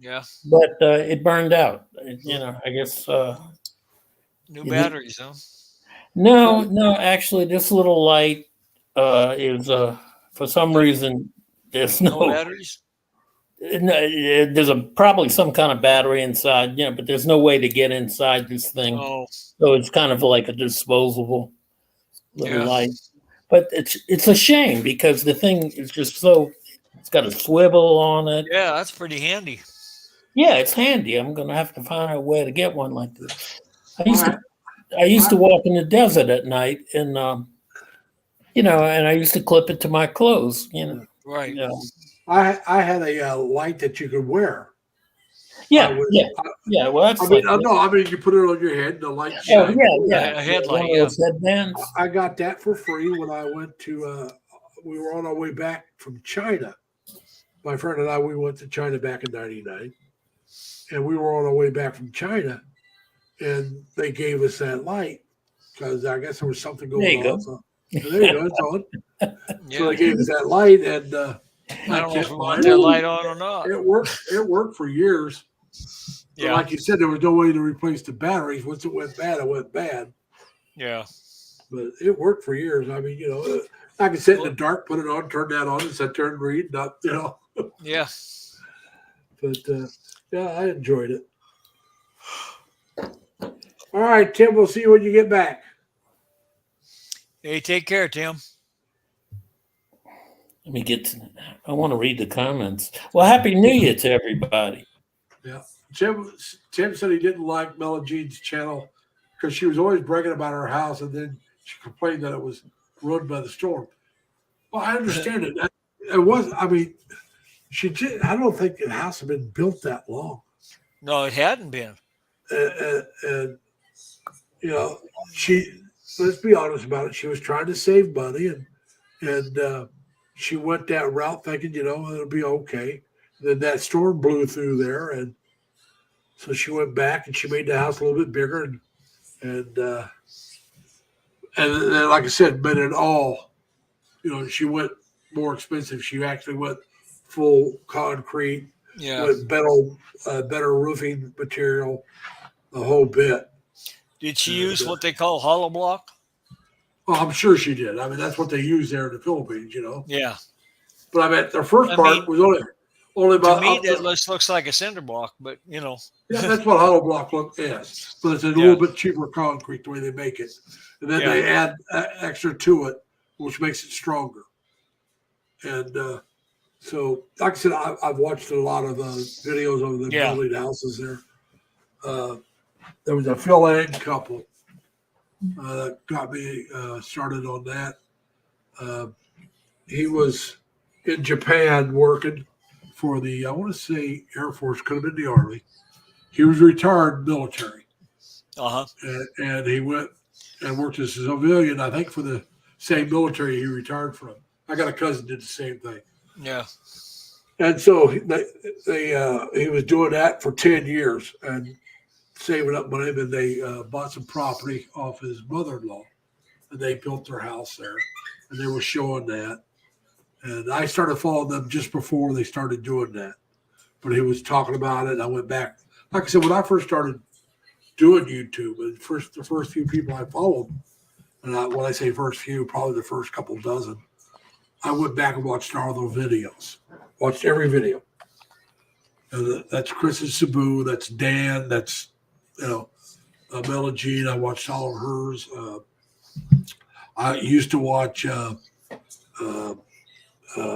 Yeah. But it burned out. I guess. New batteries, huh? No, actually, this little light is for some reason there's no batteries. There's probably some kind of battery inside, but there's no way to get inside this thing. Oh, So it's kind of like a disposable little Yeah. light. But it's a shame because the thing is just it's got a swivel on it. yeah, that's pretty handy. Yeah, it's handy. I'm gonna have to find a way to get one like this. I used to walk in the desert at night, and and I used to clip it to my clothes. Right. I had a light that you could wear. Yeah, I was- yeah. Well, that's I mean, like, no, I mean, you put it on your head, the light oh shines. yeah. A headlight, One of those headbands. I got that for free when I went to. We were on our way back from China. My friend and I, we went to China back in '99, and we were on our way back from China, and they gave us that light because I guess there was something going There you on. go. So, there you go. It's on. Yeah. So they gave us that light, and I don't know if we want that light on or not. it worked. It worked for years. But Yeah. like you said, there was no way to replace the batteries. Once it went bad, it went bad. Yeah. But it worked for years. I mean, I could sit in the dark, put it on, turn that on, and sit there and read. Yeah. But yeah, I enjoyed it. All right, Tim. We'll see you when you get back. Hey, take care, Tim. Let me I want to read the comments. Well, Happy New Year to everybody. Yeah, Tim said he didn't like Mela Jean's channel because she was always bragging about her house, and then she complained that it was ruined by the storm. Well, I understand it. It was. I mean, she did. I don't think the house had been built that long. No, it hadn't been. And she, let's be honest about it, she was trying to save money, and she went that route thinking, it'll be okay. Then that storm blew through there, and so she went back and she made the house a little bit bigger, and then, like I said, but it all, she went more expensive. She actually went full concrete, Yeah. with better roofing material, the whole bit. Did she use what they call hollow block? Well, I'm sure she did. I mean, that's what they use there in the Philippines, Yeah. But I mean, the first I part mean, was only To about. me, that looks like a cinder block, but Yeah, that's what hollow block is, but it's a Yeah. little bit cheaper concrete the way they make it, and then Yeah. they add extra to it, which makes it stronger. And so, like I said, I've watched a lot of videos of the Yeah. building houses there. There was a Phil Ann couple that got me started on that. He was in Japan working for the, I want to say Air Force, could have been the Army. He was retired military, Uh-huh. and he went and worked as a civilian, I think, for the same military he retired from. I got a cousin did the same thing. Yeah. And so he was doing that for 10 years and saving up money. And they bought some property off his mother-in-law, and they built their house there. And they were showing that. And I started following them just before they started doing that. But he was talking about it, and I went back. Like I said, when I first started doing YouTube, and the first few people I followed, and when I say first few, probably the first couple dozen, I went back and watched all those videos. Watched every video. And that's Chris and Sabu. That's Dan. That's Mela Jean. I watched all of hers. I used to watch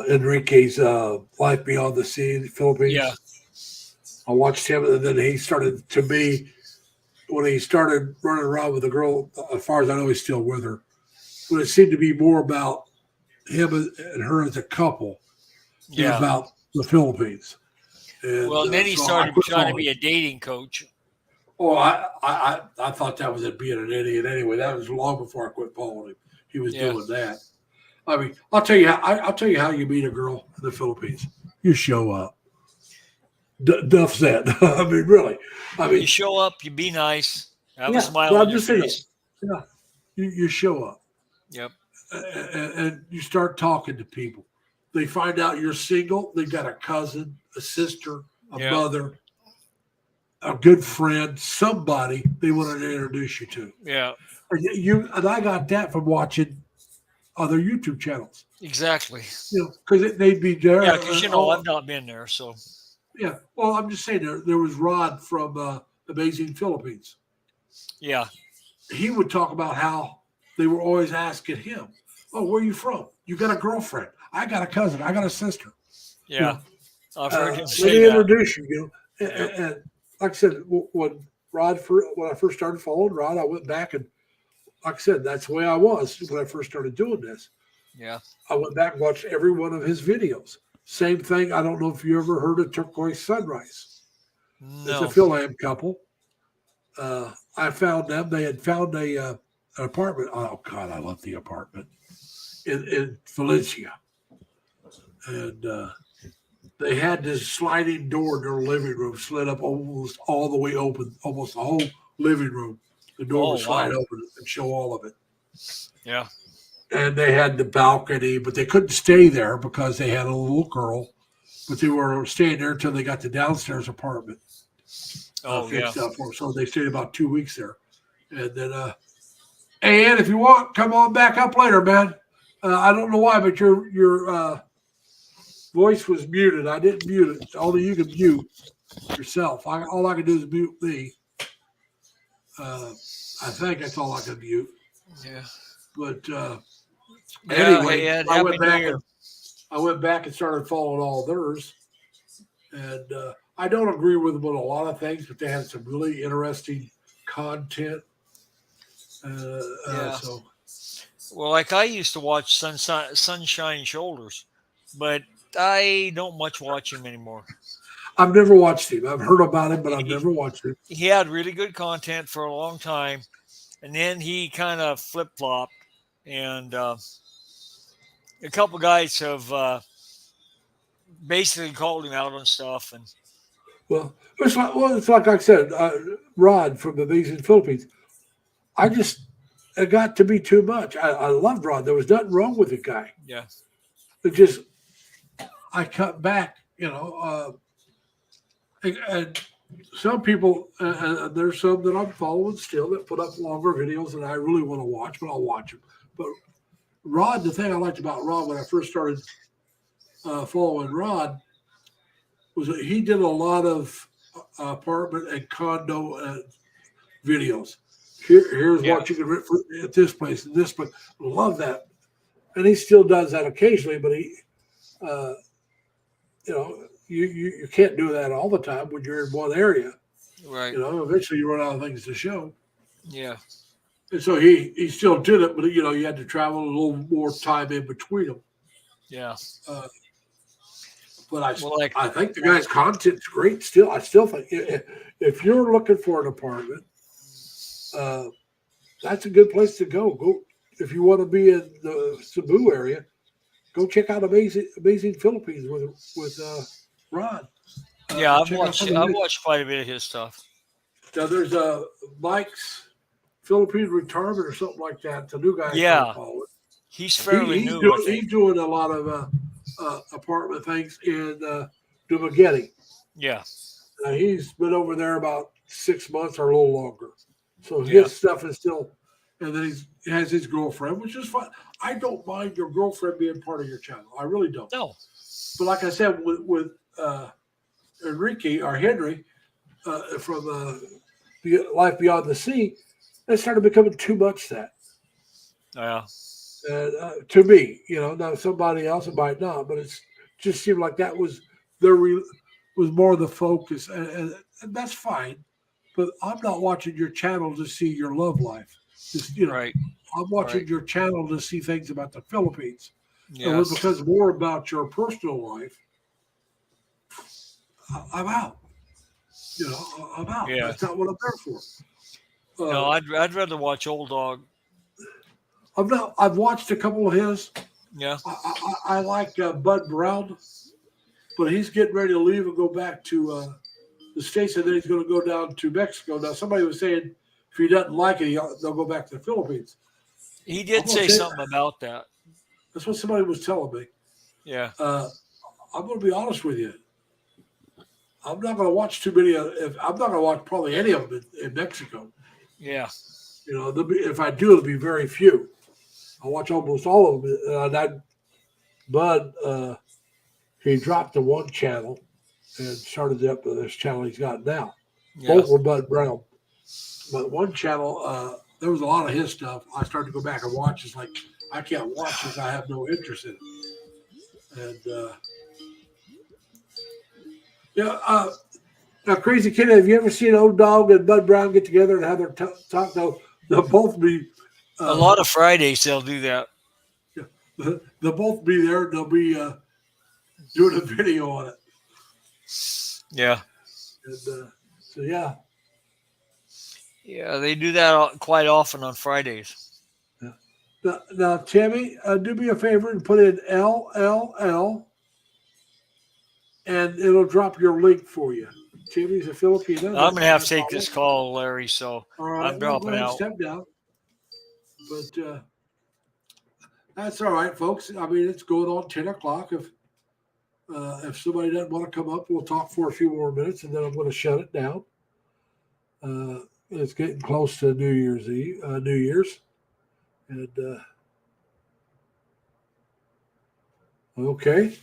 Enrique's Life Beyond the Sea in the Philippines. Yeah. I watched him, and then he started to me when he started running around with a girl. As far as I know, he's still with her. But it seemed to be more about him and her as a couple than Yeah. about the Philippines. And, Well, then he so I started quit trying to following. be a dating coach. Oh, I thought that was being an idiot anyway. That was long before I quit following him. He was Yeah. doing that. I mean, I'll tell you how you meet a girl in the Philippines. You show up. Duff said. I mean, really. I You mean, show up, you be nice, have Yeah, a smile but on I'm your just saying, face. you show up Yep. and you start talking to people. They find out you're single. They've got a cousin, a sister, a Yeah. mother, a good friend, somebody they wanted to introduce you to. Yeah. And I got that from watching other YouTube channels. Exactly. Because they'd be there. Yeah, because I've not been there, so Yeah. Well, I'm just saying there was Rod from Amazing Philippines. yeah, He would talk about how they were always asking him, "Oh, where are you from? You got a girlfriend? I got a cousin. I got a sister." yeah. I've heard him Let say me that. introduce you. Yeah. And like I said, when I first started following Rod, I went back and, like I said, that's the way I was when I first started doing this. Yeah. I went back and watched every one of his videos. Same thing. I don't know if you ever heard of Turquoise Sunrise. It's No. a Phil Lamb couple. I found them. They had found an apartment. Oh God, I love the apartment in Valencia, and they had this sliding door in their living room, slid up almost all the way open, almost the whole living room. The door would slide open and show all of it. Yeah. And they had the balcony, but they couldn't stay there because they had a little girl. But they were staying there until they got the downstairs apartment fixed up for them. So they stayed about 2 weeks there. And then, and if you want, come on back up later, man. I don't know why, but your voice was muted. I didn't mute it. Only you can mute yourself. All I can do is mute me. I think that's all I can mute. Yeah. But Yeah, anyway, yeah, I Happy went back and started following all theirs. And I don't agree with them on a lot of things, but they had some really interesting content. Yeah. So Well, like I used to watch Sunshine Shoulders, but I don't much watch him anymore. I've never watched him. I've heard about him, but I've never watched him. He had really good content for a long time, and then he kind of flip flopped, and a couple guys have basically called him out on stuff. And Well, it's like I said, Rod from the Amazing Philippines. It got to be too much. I loved Rod. There was nothing wrong with the guy. yeah, It just, I cut back, and some people, there's some that I'm following still that put up longer videos that I really want to watch, but I'll watch them. But Rod, the thing I liked about Rod when I first started following Rod was that he did a lot of apartment and condo videos. Here's what you can rent for at this place and this place. Love that, and he still does that occasionally. But he, you can't do that all the time when you're in one area. right, Eventually you run out of things to show. yeah, And so he still did it, but you had to travel a little more time in between them. yeah. But Well, like- I think the guy's content's great. Still, I still think if you're looking for an apartment, that's a good place to go. Go if you want to be in the Cebu area. Go check out Amazing Philippines with Rod. Yeah, I've check out some of I've his- watched quite a bit of his stuff. Now there's Mike's Philippine Retirement or something like that. The new guy. Yeah. Call it. He's fairly He's new. doing, I think. he's doing a lot of apartment things in Dumaguete. Yeah, He's been over there about 6 months or a little longer. So Yeah. his stuff is still, and then he has his girlfriend, which is fine. I don't mind your girlfriend being part of your channel. I really don't. no, But like I said, with Enrique or Henry from Life Beyond the Sea, it started becoming too much that. yeah, To me, now somebody else it might not, but it's just seemed like that was was more the focus, and that's fine. But I'm not watching your channel to see your love life. Just, right, I'm watching right. your channel to see things about the Philippines. And when yes, it becomes more about your personal life, I'm out. I'm out. Yeah. That's not what I'm there for. no. I'd rather watch Old Dog. I've watched a couple of his. Yeah, I like Bud Brown, but he's getting ready to leave and go back to the States, and then he's going to go down to Mexico. Now, somebody was saying if he doesn't like it, they'll go back to the Philippines. he did I'm say okay. something about that. That's what somebody was telling me. Yeah, I'm going to be honest with you. I'm not going to watch too many. I'm not going to watch probably any of them in Mexico. yeah, If I do, it'll be very few. I watch almost all of them. Bud, he dropped the one channel and started up to this channel he's got now. Yeah. Both were Bud Brown. But one channel, there was a lot of his stuff. I started to go back and watch. It's like, I can't watch this. I have no interest in it. And, now, Crazy Kid, have you ever seen Old Dog and Bud Brown get together and have their talk? They'll both be. A lot of Fridays they'll do that. They'll both be there. They'll be doing a video on it. Yeah. And, so, yeah. Yeah, they do that quite often on Fridays. Now, Timmy, do me a favor and put in LLL, and it'll drop your link for you. Timmy's a Filipino. I'm going to have to take this call, Larry, so all right, I'm dropping out. Step down. But that's all right, folks. I mean, it's going on 10 o'clock. If somebody doesn't want to come up, we'll talk for a few more minutes, and then I'm going to shut it down. It's getting close to New Year's. And okay.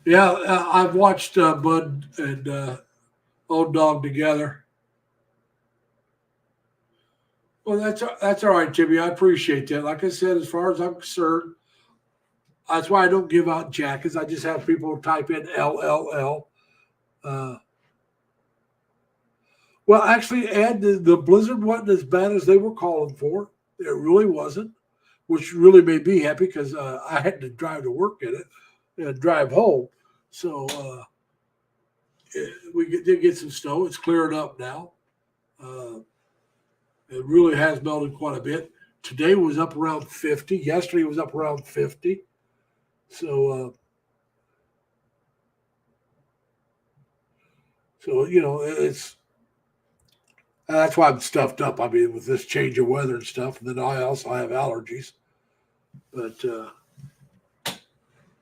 Yeah, I've watched Bud and Old Dog together. Well, that's all right, Jimmy. I appreciate that. Like I said, as far as I'm concerned, that's why I don't give out jackets. I just have people type in LLL. Well, actually, Ed, the blizzard wasn't as bad as they were calling for. It really wasn't, which really made me happy because I had to drive to work in it and drive home. So we did get some snow. It's cleared up now. It really has melted quite a bit. Today was up around 50. Yesterday was up around 50. So, it's that's why I'm stuffed up. I mean, with this change of weather and stuff, and then I also have allergies. But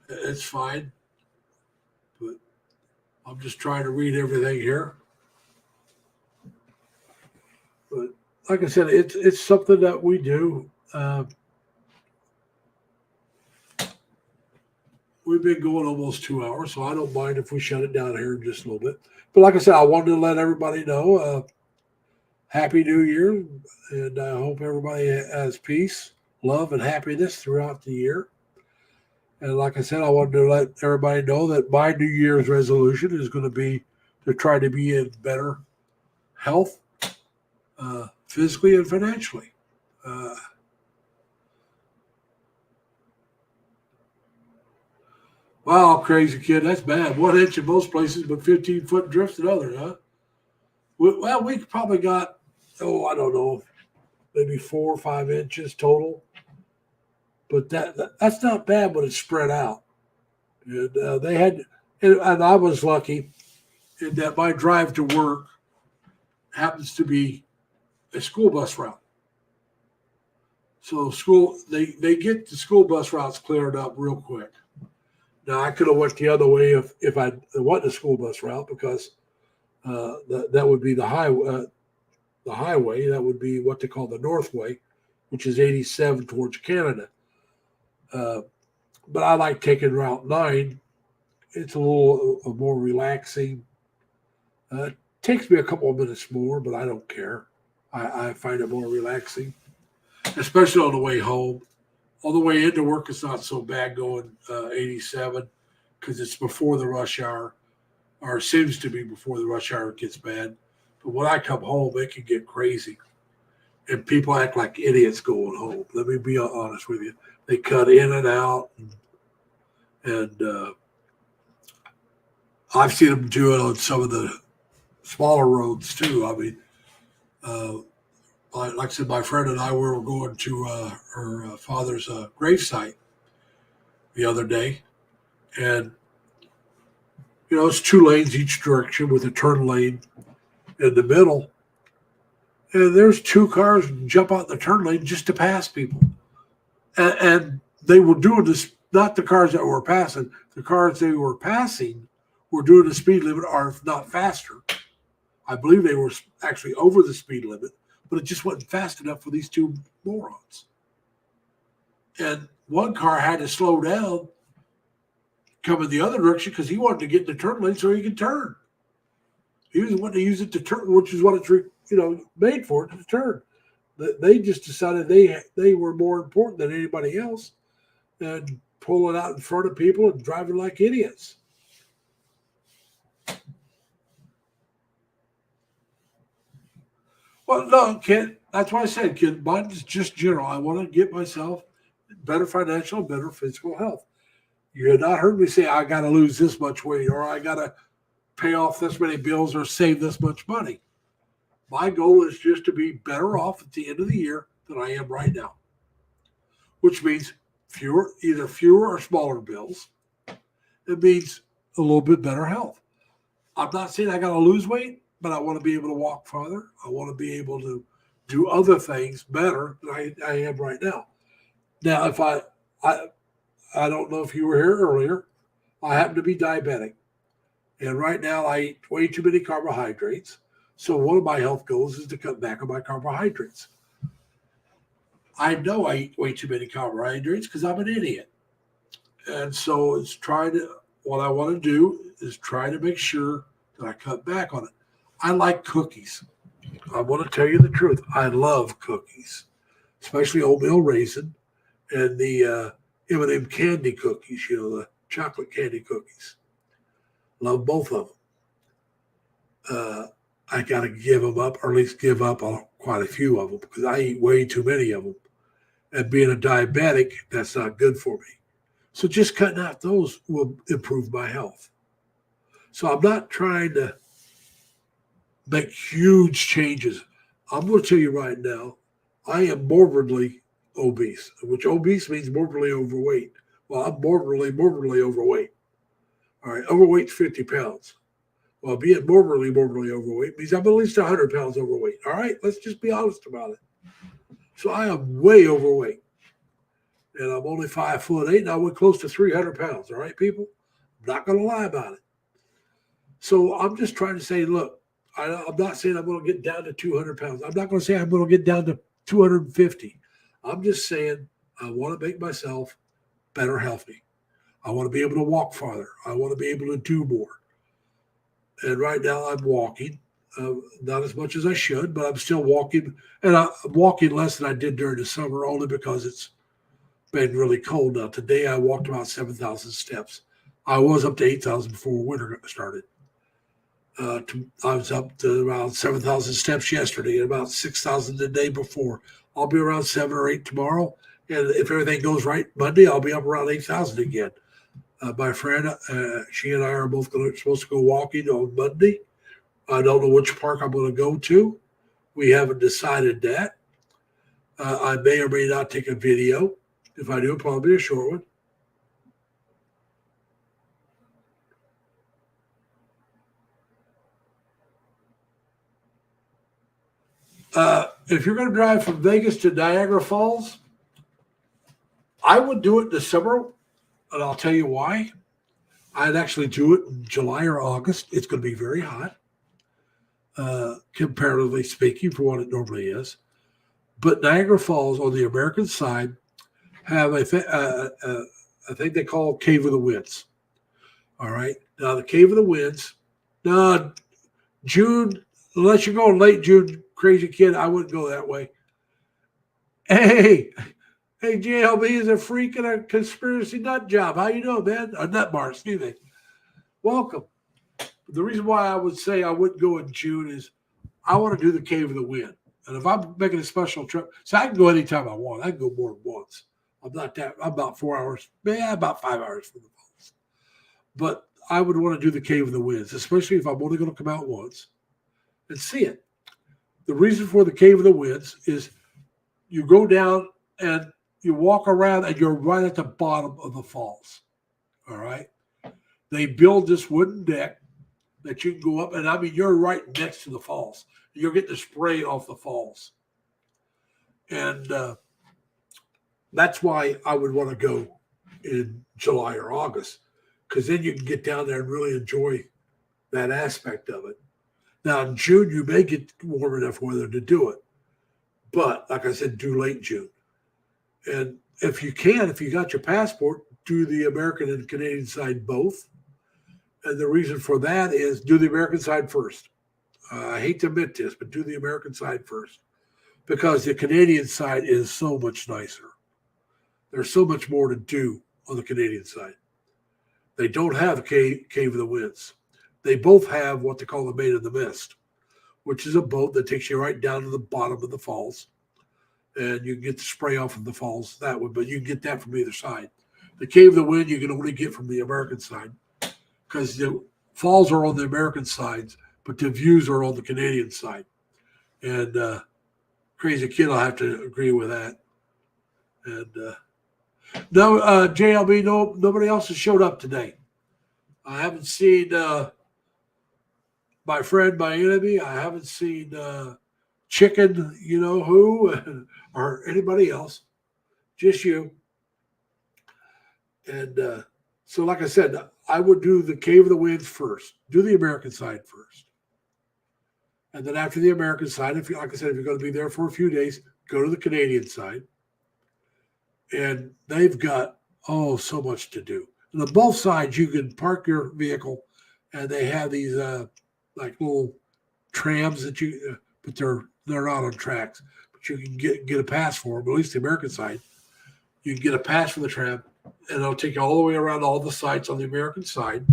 it's fine. But I'm just trying to read everything here. But like I said, it's something that we do. We've been going almost 2 hours, so I don't mind if we shut it down here in just a little bit. But like I said, I wanted to let everybody know Happy New Year, and I hope everybody has peace, love, and happiness throughout the year. And like I said, I wanted to let everybody know that my New Year's resolution is going to be to try to be in better health, physically and financially. Wow, Crazy Kid, that's bad. 1 inch in most places, but 15-foot drifts in others, huh? Well, we probably got, I don't know, maybe 4 or 5 inches total. But that's not bad when it's spread out. And and I was lucky in that my drive to work happens to be a school bus route. So they get the school bus routes cleared up real quick. Now I could have went the other way if I wasn't a school bus route, because that would be the highway. The highway, that would be what they call the Northway, which is 87 towards Canada. But I like taking Route 9. It's a little more relaxing. Takes me a couple of minutes more, but I don't care. I find it more relaxing, especially on the way home. On the way into work, it's not so bad going 87 because it's before the rush hour, or seems to be before the rush hour gets bad. But when I come home, it can get crazy. And people act like idiots going home. Let me be honest with you. They cut in and out. And I've seen them do it on some of the smaller roads, too. I mean, like I said, my friend and I were going to her father's gravesite the other day. And, it's 2 lanes each direction with a turn lane in the middle. And there's 2 cars jump out the turn lane just to pass people. And they were doing this, not the cars that were passing. The cars they were passing were doing the speed limit, or if not faster. I believe they were actually over the speed limit, but it just wasn't fast enough for these two morons. And one car had to slow down, come in the other direction because he wanted to get in the turn lane so he could turn. He was wanting to use it to turn, which is what it's made for, to turn. They just decided they were more important than anybody else, and pulling out in front of people and driving like idiots. Well, no, kid. That's why I said, kid. Mine's just general. I want to get myself better financial, better physical health. You have not heard me say I got to lose this much weight, or I got to pay off this many bills, or save this much money. My goal is just to be better off at the end of the year than I am right now, which means either fewer or smaller bills. It means a little bit better health. I'm not saying I got to lose weight, but I want to be able to walk farther. I want to be able to do other things better than I am right now. Now, if I don't know if you were here earlier, I happen to be diabetic. And right now I eat way too many carbohydrates. So one of my health goals is to cut back on my carbohydrates. I know I eat way too many carbohydrates because I'm an idiot. And so what I want to do is try to make sure that I cut back on it. I like cookies. I want to tell you the truth. I love cookies, especially oatmeal raisin and the M&M candy cookies, the chocolate candy cookies. Love both of them. I got to give them up, or at least give up on quite a few of them, because I eat way too many of them. And being a diabetic, that's not good for me. So just cutting out those will improve my health. So I'm not trying to make huge changes. I'm going to tell you right now, I am morbidly obese, which obese means morbidly overweight. Well, I'm morbidly overweight. All right, overweight's 50 pounds. Well, being morbidly overweight means I'm at least 100 pounds overweight. All right, let's just be honest about it. So I am way overweight. And I'm only 5'8", and I went close to 300 pounds. All right, people? I'm not going to lie about it. So I'm just trying to say, look, I'm not saying I'm going to get down to 200 pounds. I'm not going to say I'm going to get down to 250. I'm just saying I want to make myself better healthy. I want to be able to walk farther. I want to be able to do more. And right now I'm walking, not as much as I should, but I'm still walking. And I'm walking less than I did during the summer, only because it's been really cold. Now, today I walked about 7,000 steps. I was up to 8,000 before winter started. I was up to around 7,000 steps yesterday and about 6,000 the day before. I'll be around 7 or 8 tomorrow. And if everything goes right Monday, I'll be up around 8,000 again. My friend, she and I are both supposed to go walking on Monday. I don't know which park I'm going to go to. We haven't decided that. I may or may not take a video. If I do, it'll probably be a short one. If you're going to drive from Vegas to Niagara Falls, I would do it in the summer, and I'll tell you why. I'd actually do it in July or August. It's going to be very hot, comparatively speaking, for what it normally is. But Niagara Falls on the American side have a thing they call Cave of the Winds. All right. Now, the Cave of the Winds, June, unless you're going late June, crazy kid, I wouldn't go that way. Hey, JLB is a freak and a conspiracy nut job. How you doing, man? A nut bar, excuse me. Welcome. The reason why I would say I wouldn't go in June is I want to do the Cave of the Wind. And if I'm making a special trip, so I can go anytime I want. I can go more than once. I'm about 4 hours, about 5 hours from the falls. But I would want to do the Cave of the Winds, especially if I'm only going to come out once and see it. The reason for the Cave of the Winds is you go down and you walk around and you're right at the bottom of the falls. All right. They build this wooden deck that you can go up, and I mean, you're right next to the falls. You're getting the spray off the falls. And that's why I would want to go in July or August, because then you can get down there and really enjoy that aspect of it. Now, in June, you may get warm enough weather to do it. But like I said, due late June. And if you can, if you got your passport, do the American and Canadian side both. And the reason for that is do the American side first. I hate to admit this, but do the American side first because the Canadian side is so much nicer. There's so much more to do on the Canadian side. They don't have the Cave of the Winds. They both have what they call the Maid of the Mist, which is a boat that takes you right down to the bottom of the falls. And you can get the spray off of the falls that way, but you can get that from either side. The Cave of the Wind you can only get from the American side because the falls are on the American sides, but the views are on the Canadian side. And Crazy Kid will have to agree with that. And no, JLB, nobody else has showed up today. I haven't seen my friend, my enemy. I haven't seen Chicken, you know who, or anybody else. Just you. And so, like I said, I would do the Cave of the Winds first. Do the American side first. And then after the American side, if you, like I said, if you're going to be there for a few days, go to the Canadian side. And they've got, so much to do. And on both sides, you can park your vehicle, and they have these like little trams that you, but they're not on tracks. But you can get a pass for them. At least the American side, you can get a pass for the tram, and it'll take you all the way around all the sites on the American side,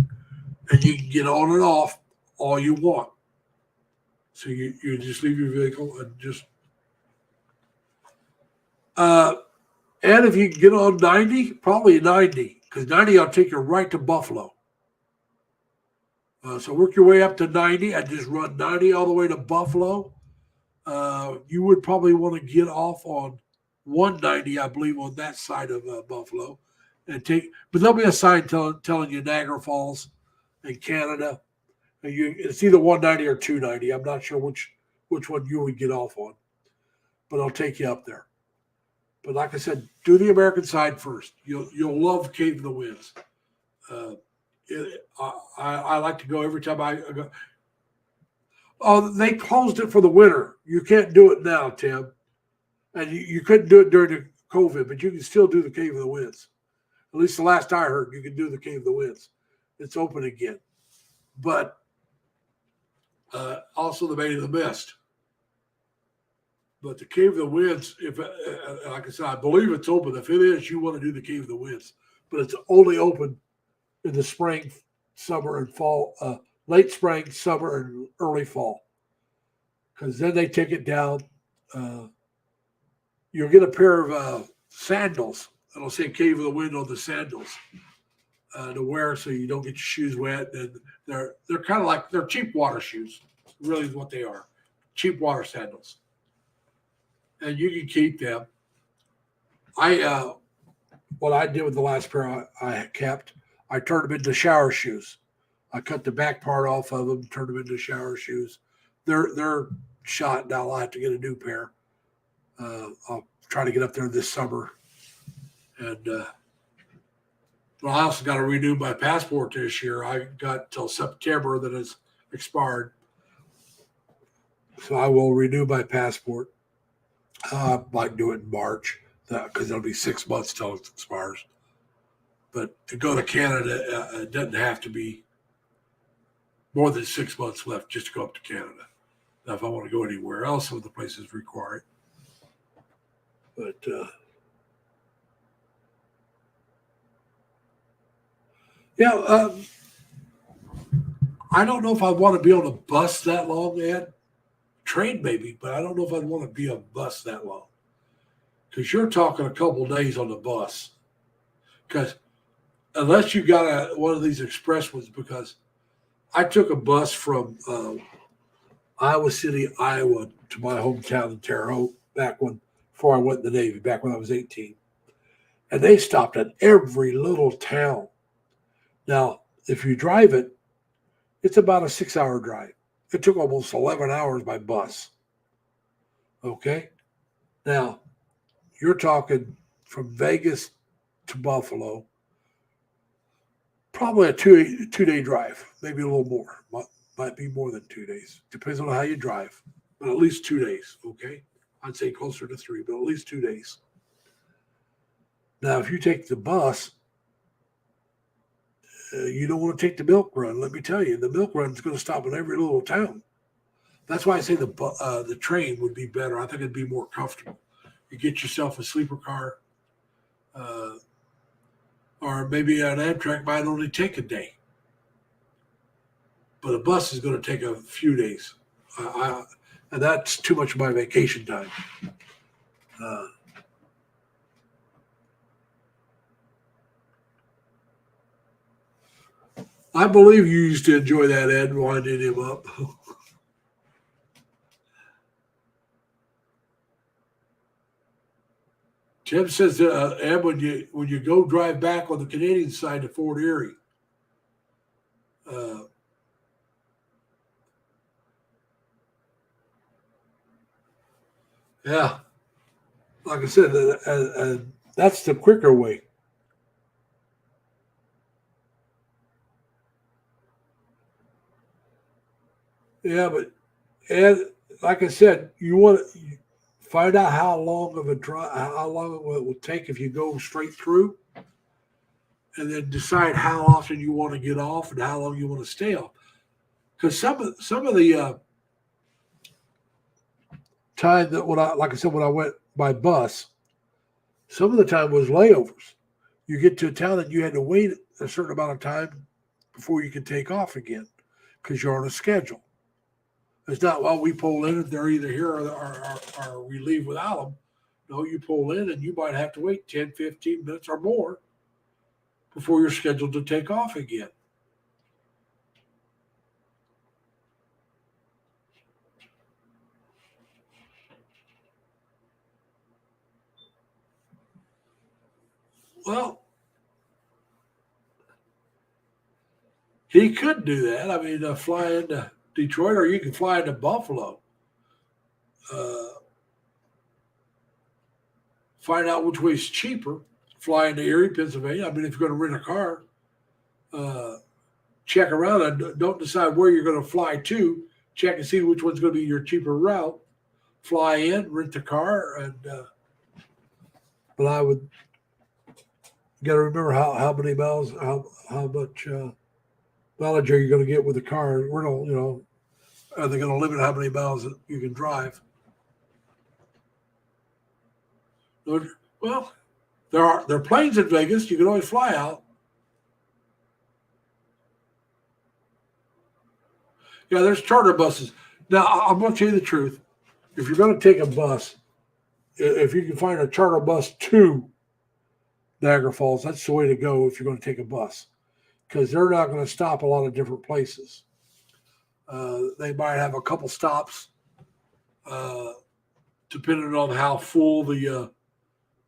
and you can get on and off all you want. So you just leave your vehicle and just. And if you can get on 90, probably 90, because 90 will take you right to Buffalo. So work your way up to 90 and just run 90 all the way to Buffalo. You would probably want to get off on 190, I believe, on that side of Buffalo, and but there'll be a sign telling you Niagara Falls and Canada. And it's either 190 or 290. I'm not sure which one you would get off on, but I'll take you up there. But like I said, do the American side first. You'll love Cave of the Winds. I like to go every time I go. Oh, they closed it for the winter. You can't do it now, Tim. And you couldn't do it during the COVID, but you can still do the Cave of the Winds. At least the last I heard, you can do the Cave of the Winds. It's open again. But also the Maid of the Mist. But the Cave of the Winds, if like I said, I believe it's open. If it is, you want to do the Cave of the Winds. But it's only open in the spring, summer, and fall, late spring, summer, and early fall. Because then they take it down. You'll get a pair of sandals. It'll say Cave of the Wind on the sandals to wear so you don't get your shoes wet. And they're kind of like, they're cheap water shoes, really is what they are. Cheap water sandals. And you can keep them. What I did with the last pair I kept, I turned them into shower shoes. I cut the back part off of them, turned them into shower shoes. They're shot now. I'll have to get a new pair. I'll try to get up there this summer. And but I also got to renew my passport this year. I got till September that it's expired. So I will renew my passport. I might do it in March because it'll be 6 months till it expires. But to go to Canada, it doesn't have to be more than 6 months left just to go up to Canada. Now, if I want to go anywhere else, some of the places require it. But I don't know if I want to be on a bus that long, Ed. Train maybe, but I don't know if I'd want to be on a bus that long. Because you're talking a couple of days on the bus. Because unless you got one of these express ones, because I took a bus from Iowa City, Iowa to my hometown in Terre Haute before I went in the Navy, back when I was 18. And they stopped at every little town. Now, if you drive it, it's about a 6-hour drive. It took almost 11 hours by bus. Okay? Now, you're talking from Vegas to Buffalo, probably a two-day drive, maybe a little more. Might be more than 2 days. Depends on how you drive, but at least 2 days, okay? I'd say closer to 3, but at least 2 days. Now, if you take the bus, you don't want to take the milk run. Let me tell you, the milk run is going to stop in every little town. That's why I say the train would be better. I think it'd be more comfortable. You get yourself a sleeper car, or maybe an Amtrak might only take a day. But a bus is going to take a few days. And that's too much of my vacation time. I believe you used to enjoy that, Ed, winding him up. Tim says, Ed, when you go drive back on the Canadian side to Fort Erie, yeah, like I said, that's the quicker way. Yeah, but Ed, like I said, you want to find out how long of a drive, how long it will take if you go straight through, and then decide how often you want to get off and how long you want to stay off. Because some of the time that when I went by bus, some of the time was layovers. You get to a town and you had to wait a certain amount of time before you could take off again because you're on a schedule. It's not, well, we pull in and they're either here or we leave without them. No, you pull in and you might have to wait 10, 15 minutes or more before you're scheduled to take off again. Well, he could do that. I mean, fly into Detroit, or you can fly into Buffalo. Find out which way is cheaper. Fly into Erie, Pennsylvania. I mean, if you're going to rent a car, check around and don't decide where you're going to fly to. Check and see which one's going to be your cheaper route. Fly in, rent the car, and but I would got to remember how many miles, how much mileage are you going to get with the car? We're going, are they going to limit how many miles that you can drive? Well, there are planes in Vegas. You can always fly out. Yeah, there's charter buses. Now, I'm going to tell you the truth. If you're going to take a bus, if you can find a charter bus to Niagara Falls, that's the way to go if you're going to take a bus, because they're not going to stop a lot of different places. They might have a couple stops, depending on how full the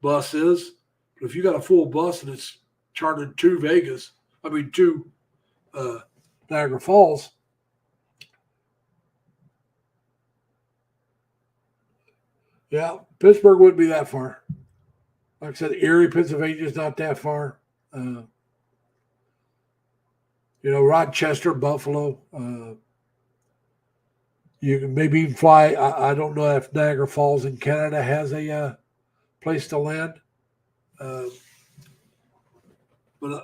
bus is. But if you got a full bus and it's chartered to Niagara Falls, yeah, Pittsburgh wouldn't be that far. Like I said, Erie, Pennsylvania is not that far. Rochester, Buffalo. You can maybe even fly. I don't know if Niagara Falls in Canada has a place to land. But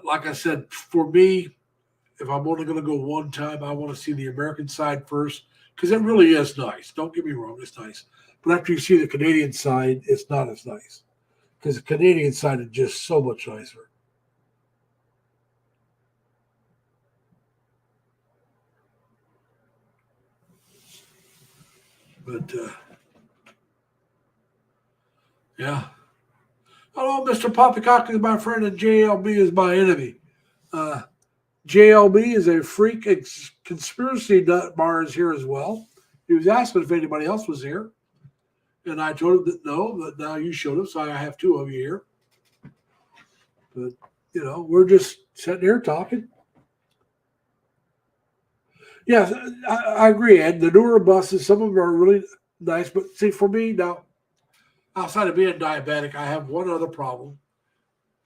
like I said, for me, if I'm only going to go one time, I want to see the American side first, because it really is nice. Don't get me wrong, it's nice. But after you see the Canadian side, it's not as nice, because the Canadian side is just so much nicer. But, yeah. Hello, Mr. Poppycock is my friend, and JLB is my enemy. JLB is a freak conspiracy nut bar is here as well. He was asking if anybody else was here. And I told him that no, but now you showed up, so I have two of you here. But, we're just sitting here talking. Yes, I agree, Ed. The newer buses, some of them are really nice. But see, for me now, outside of being diabetic, I have one other problem,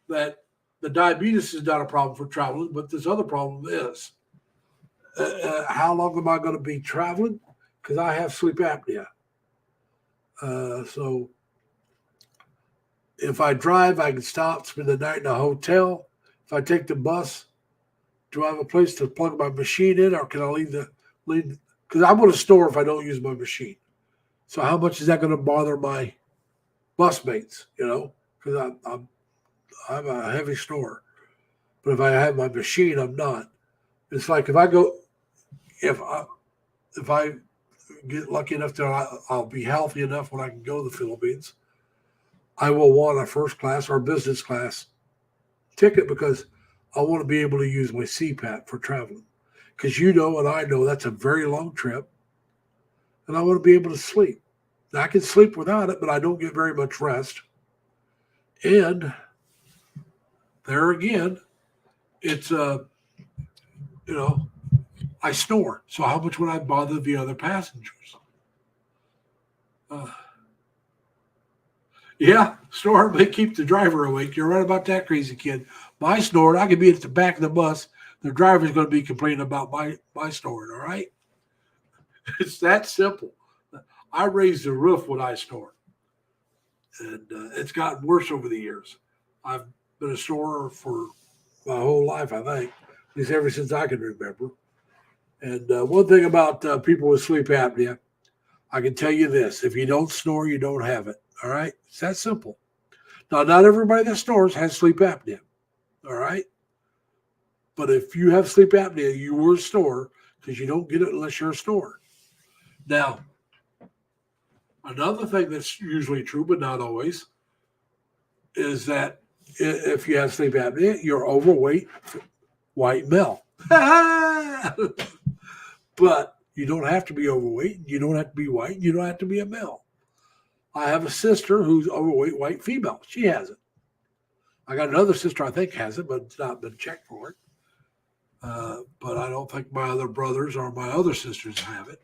that the diabetes is not a problem for traveling, but this other problem is. How long am I going to be traveling? Because I have sleep apnea. So if I drive, I can stop, spend the night in a hotel. If I take the bus, do I have a place to plug my machine in, or can I leave? Because I'm going to store if I don't use my machine. So how much is that going to bother my bus mates? Because I'm a heavy snorer. But if I have my machine, I'm not. It's like if I get lucky enough that I'll be healthy enough when I can go to the Philippines, I will want a first class or business class ticket because I want to be able to use my CPAP for traveling. Because and I know that's a very long trip, and I want to be able to sleep. Now, I can sleep without it, but I don't get very much rest. And there again, it's I snore. So how much would I bother the other passengers? Yeah, snore may keep the driver awake. You're right about that, crazy kid. My snore, I could be at the back of the bus. The driver's going to be complaining about my snoring, all right? It's that simple. I raise the roof when I snore. And it's gotten worse over the years. I've been a snorer for my whole life, I think, at least ever since I can remember. And one thing about people with sleep apnea, I can tell you this. If you don't snore, you don't have it. All right? It's that simple. Now, not everybody that snores has sleep apnea. All right? But if you have sleep apnea, you were a snorer because you don't get it unless you're a snorer. Now, another thing that's usually true, but not always, is that if you have sleep apnea, you're overweight, white male. But you don't have to be overweight. You don't have to be white. You don't have to be a male. I have a sister who's overweight, white female. She has it. I got another sister I think has it, but it's not been checked for it. But I don't think my other brothers or my other sisters have it.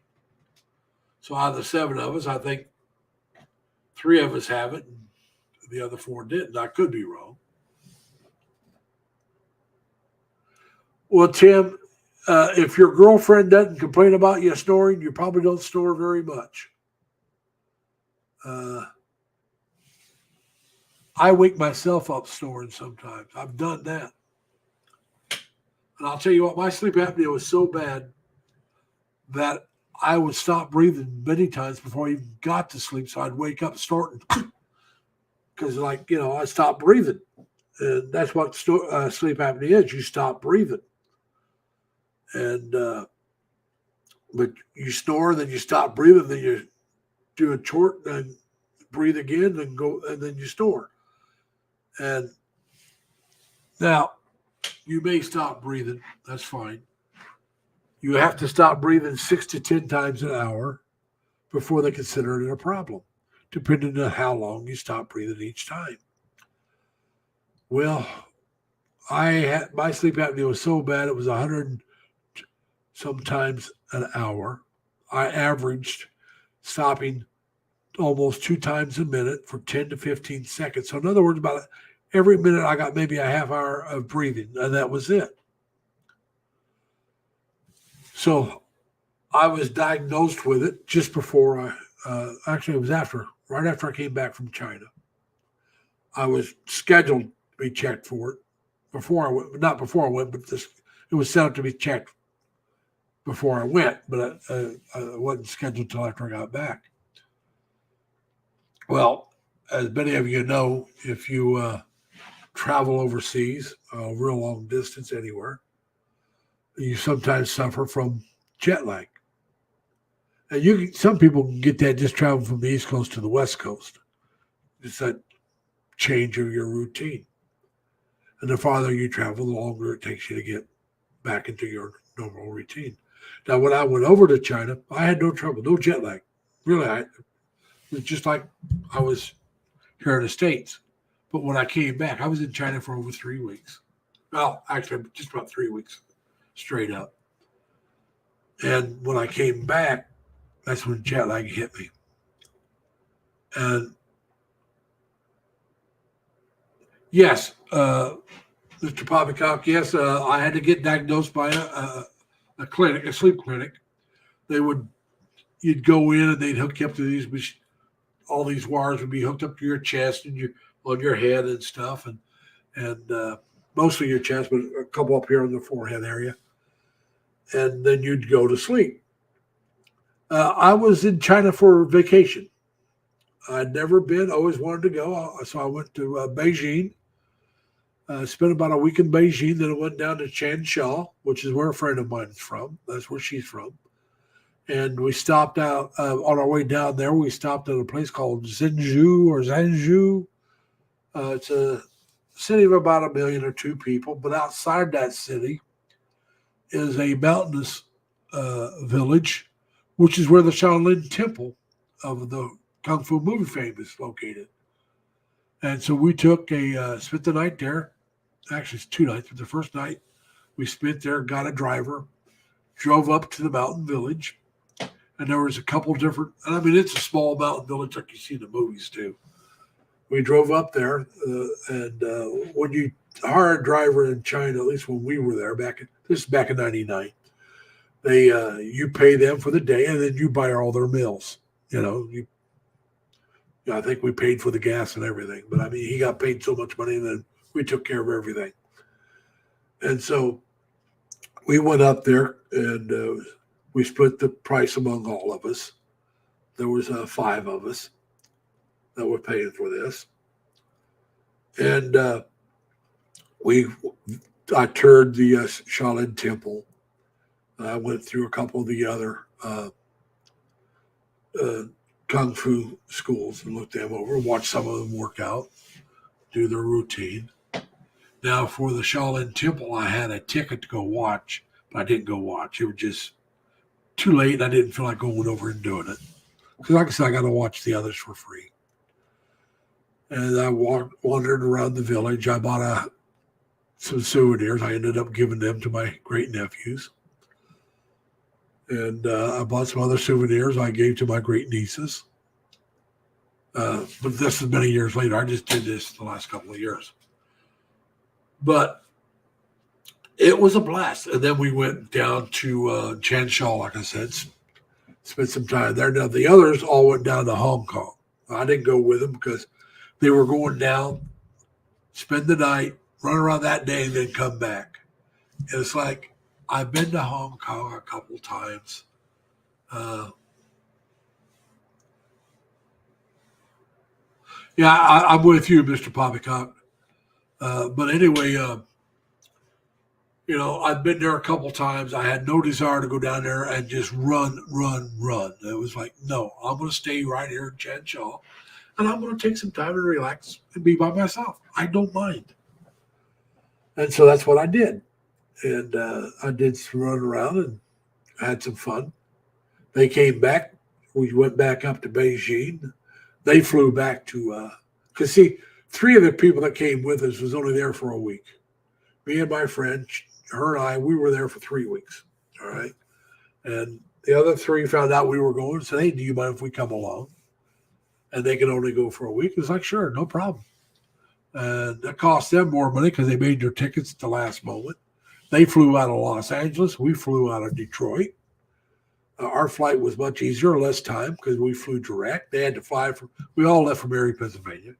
So out of the 7 of us, I think 3 of us have it, and the other 4 didn't. I could be wrong. Well, Tim, if your girlfriend doesn't complain about you snoring, you probably don't snore very much. I wake myself up snoring sometimes. I've done that. And I'll tell you what, my sleep apnea was so bad that I would stop breathing many times before I even got to sleep. So I'd wake up snorting because, I stopped breathing. And that's what sleep apnea is. You stop breathing. And, but you snore, then you stop breathing, then you do a short, then breathe again, and go, and then you snore. And now you may stop breathing. That's fine. You have to stop breathing 6 to 10 times an hour before they consider it a problem, depending on how long you stop breathing each time. Well, my sleep apnea was so bad it was 100 sometimes an hour. I averaged stopping almost 2 times a minute for 10 to 15 seconds. So in other words, about every minute I got maybe a half hour of breathing, and that was it. So I was diagnosed with it just before actually it was right after I came back from China. I was scheduled to be checked for it not before I went, but it was set up to be checked before I went, but I wasn't scheduled until after I got back. Well, as many of you know, if you travel overseas, a real long distance anywhere, you sometimes suffer from jet lag. And some people can get that just traveling from the East Coast to the West Coast. It's that change of your routine. And the farther you travel, the longer it takes you to get back into your normal routine. Now, when I went over to China, I had no trouble, no jet lag. Really, it was just like I was here in the States. But when I came back, I was in China for over 3 weeks. Well, actually, just about 3 weeks straight up. And when I came back, that's when jet lag hit me. And yes, Mr. Poppycock, yes, I had to get diagnosed by a clinic, a sleep clinic. You'd go in and they'd hook you up to these all these wires would be hooked up to your chest and on your head and stuff, and mostly your chest, but a couple up here on the forehead area. And then you'd go to sleep. I was in China for vacation. I'd never been, always wanted to go. So I went to Beijing, spent about a week in Beijing. Then I went down to Changsha, which is where a friend of mine is from. That's where she's from. And we stopped out on our way down there. We stopped at a place called Zhengzhou. It's a city of about 1 million or 2 people. But outside that city is a mountainous village, which is where the Shaolin Temple of the Kung Fu movie fame is located. And so we took spent the night there. Actually, it's 2 nights, but the first night we spent there, got a driver, drove up to the mountain village. And there was a couple different, and I mean, it's a small mountain village like you see in the movies too. We drove up there, and when you hire a driver in China, at least when we were there this is back in '99, they you pay them for the day, and then you buy all their meals. I think we paid for the gas and everything, but I mean, he got paid so much money, and then we took care of everything. And so we went up there, and we split the price among all of us. There was 5 of us that were paying for this. And I toured the Shaolin Temple. I went through a couple of the other Kung Fu schools and looked them over, watched some of them work out, do their routine. Now, for the Shaolin Temple, I had a ticket to go watch, but I didn't go watch. It was just too late, and I didn't feel like going over and doing it. Because like I said, I got to watch the others for free. And I wandered around the village. I bought some souvenirs. I ended up giving them to my great-nephews. And I bought some other souvenirs I gave to my great-nieces. But this is many years later. I just did this the last couple of years. But it was a blast. And then we went down to Changsha, like I said, spent some time there. Now, the others all went down to Hong Kong. I didn't go with them because they were going down, spend the night, run around that day, and then come back. And it's like, I've been to Hong Kong a couple times. I'm with you, Mr. Poppycock. But anyway, I've been there a couple times. I had no desire to go down there and just run. It was like, no, I'm going to stay right here in Changsha, and I'm going to take some time and relax and be by myself. I don't mind. And so that's what I did. And I did some run around and had some fun. They came back. We went back up to Beijing. They flew back to, because see, 3 of the people that came with us was only there for a week. Me and my friend, her and I, we were there for 3 weeks. All right. And the other 3 found out we were going and said, hey, do you mind if we come along? And they could only go for a week. It was like, sure, no problem. And it cost them more money because they made their tickets at the last moment. They flew out of Los Angeles. We flew out of Detroit. Our flight was much easier, less time because we flew direct. They had to fly we all left from Erie, Pennsylvania.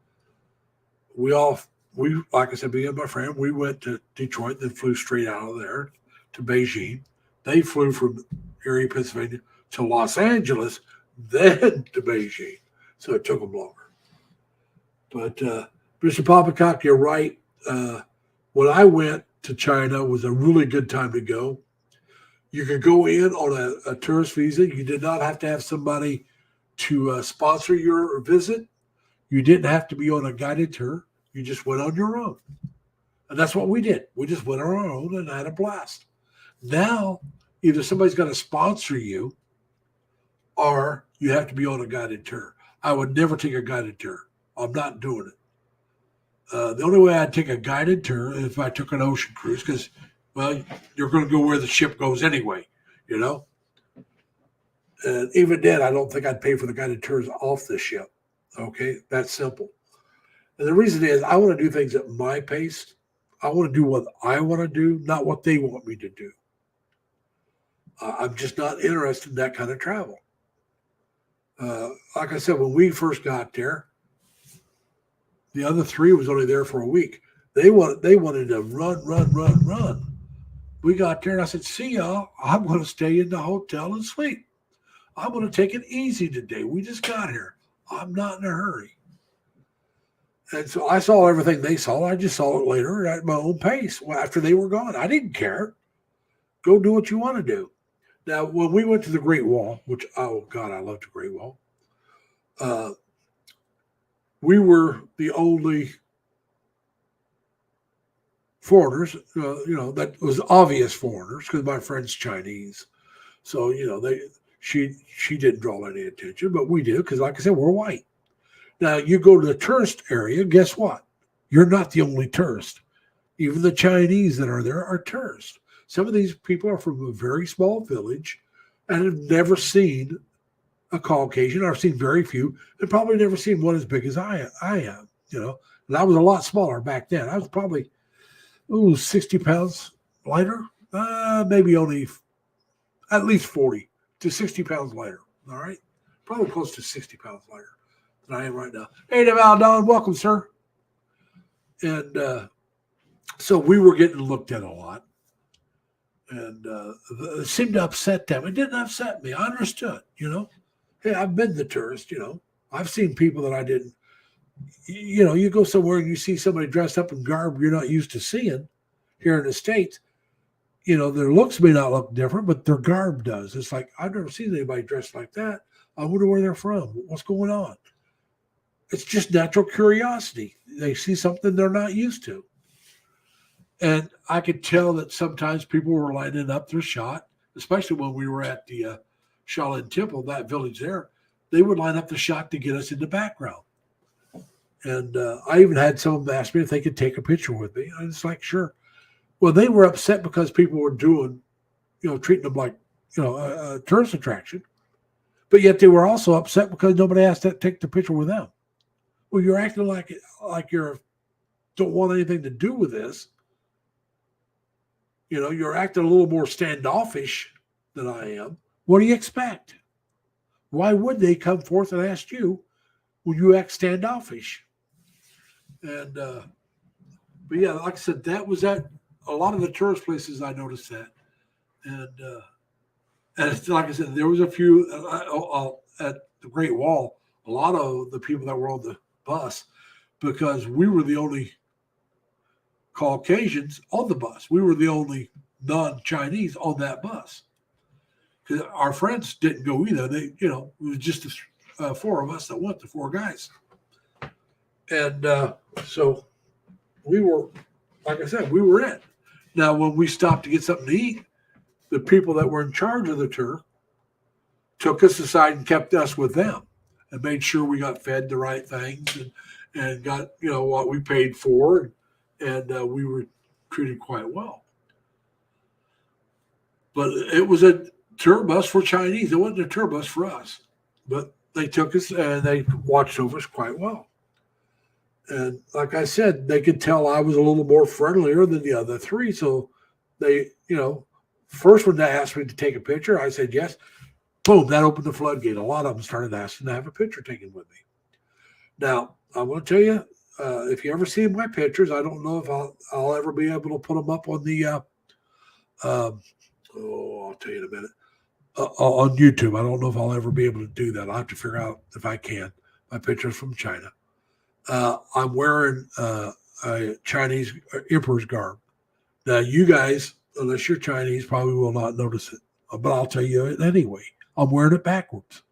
We like I said, me and my friend, we went to Detroit, then flew straight out of there to Beijing. They flew from Erie, Pennsylvania to Los Angeles, then to Beijing. So it took them longer. But Mr. Poppycock, you're right. When I went to China, it was a really good time to go. You could go in on a tourist visa. You did not have to have somebody to sponsor your visit. You didn't have to be on a guided tour. You just went on your own. And that's what we did. We just went on our own and had a blast. Now, either somebody's got to sponsor you or you have to be on a guided tour. I would never take a guided tour. I'm not doing it. The only way I'd take a guided tour is if I took an ocean cruise because, well, you're going to go where the ship goes anyway, And even then, I don't think I'd pay for the guided tours off the ship. Okay, that's simple. And the reason is I want to do things at my pace. I want to do what I want to do, not what they want me to do. I'm just not interested in that kind of travel. Like I said, when we first got there, the other three was only there for a week. They wanted to run. We got there and I said, see y'all, I'm going to stay in the hotel and sleep. I'm going to take it easy today. We just got here. I'm not in a hurry. And so I saw everything they saw. I just saw it later at my own pace after they were gone. I didn't care. Go do what you want to do. Now, when we went to the Great Wall, which, oh, God, I love the Great Wall. We were the only foreigners, that was obvious foreigners because my friend's Chinese. So, she didn't draw any attention, but we did because, like I said, we're white. Now, you go to the tourist area, guess what? You're not the only tourist. Even the Chinese that are there are tourists. Some of these people are from a very small village and have never seen a Caucasian. I've seen very few and probably never seen one as big as I am, And I was a lot smaller back then. I was probably 60 pounds lighter, maybe only at least 40 to 60 pounds lighter. All right. Probably close to 60 pounds lighter than I am right now. Hey, Naval Don, welcome, sir. And so we were getting looked at a lot. And it seemed to upset them. It didn't upset me. I understood, Hey, I've been the tourist, I've seen people that I didn't. You go somewhere and you see somebody dressed up in garb you're not used to seeing here in the States. Their looks may not look different, but their garb does. It's like, I've never seen anybody dressed like that. I wonder where they're from. What's going on? It's just natural curiosity. They see something they're not used to. And I could tell that sometimes people were lining up their shot, especially when we were at the Shaolin Temple, that village there. They would line up the shot to get us in the background. And I even had some of them ask me if they could take a picture with me. I was like, sure. Well, they were upset because people were treating them like, a tourist attraction. But yet they were also upset because nobody asked to take the picture with them. Well, you're acting like you don't want anything to do with this. You're acting a little more standoffish than I am. What do you expect? Why would they come forth and ask you when you act standoffish? And, but yeah, like I said, that was at a lot of the tourist places. I noticed that. And it's, like I said, there was a few at the Great Wall, a lot of the people that were on the bus, because we were the only Caucasians on the bus. We were the only non-Chinese on that bus. Because our friends didn't go either. They, it was just four of us that went, the four guys. And so we were, like I said, we were in. Now, when we stopped to get something to eat, the people that were in charge of the tour took us aside and kept us with them and made sure we got fed the right things and got, what we paid for. And we were treated quite well. But it was a tour bus for Chinese. It wasn't a tour bus for us. But they took us and they watched over us quite well. And like I said, they could tell I was a little more friendlier than the other three. So they, first when they asked me to take a picture, I said yes. Boom, that opened the floodgate. A lot of them started asking to have a picture taken with me. Now, I'm going to tell you, if you ever see my pictures, I don't know if I'll ever be able to put them up on the, I'll tell you in a minute, on YouTube. I don't know if I'll ever be able to do that. I'll have to figure out if I can. My pictures from China. I'm wearing a Chinese emperor's garb. Now, you guys, unless you're Chinese, probably will not notice it. But I'll tell you it anyway. I'm wearing it backwards.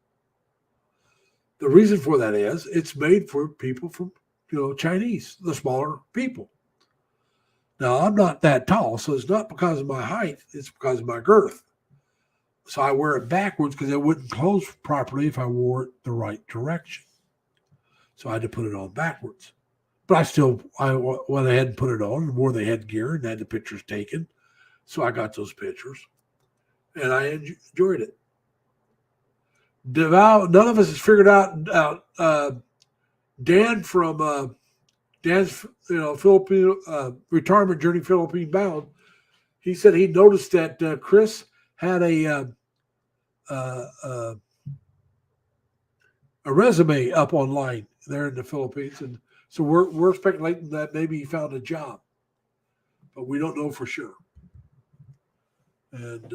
The reason for that is it's made for people from, Chinese, the smaller people. Now, I'm not that tall, so it's not because of my height. It's because of my girth. So I wear it backwards because it wouldn't close properly if I wore it the right direction. So I had to put it on backwards. But I went ahead and put it on and wore the headgear and had the pictures taken. So I got those pictures. And I enjoyed it. None of us has figured out Dan from Dan's Philippine retirement journey, Philippine bound. He said he noticed that Chris had a a resume up online there in the Philippines, and so we're speculating that maybe he found a job, but we don't know for sure. And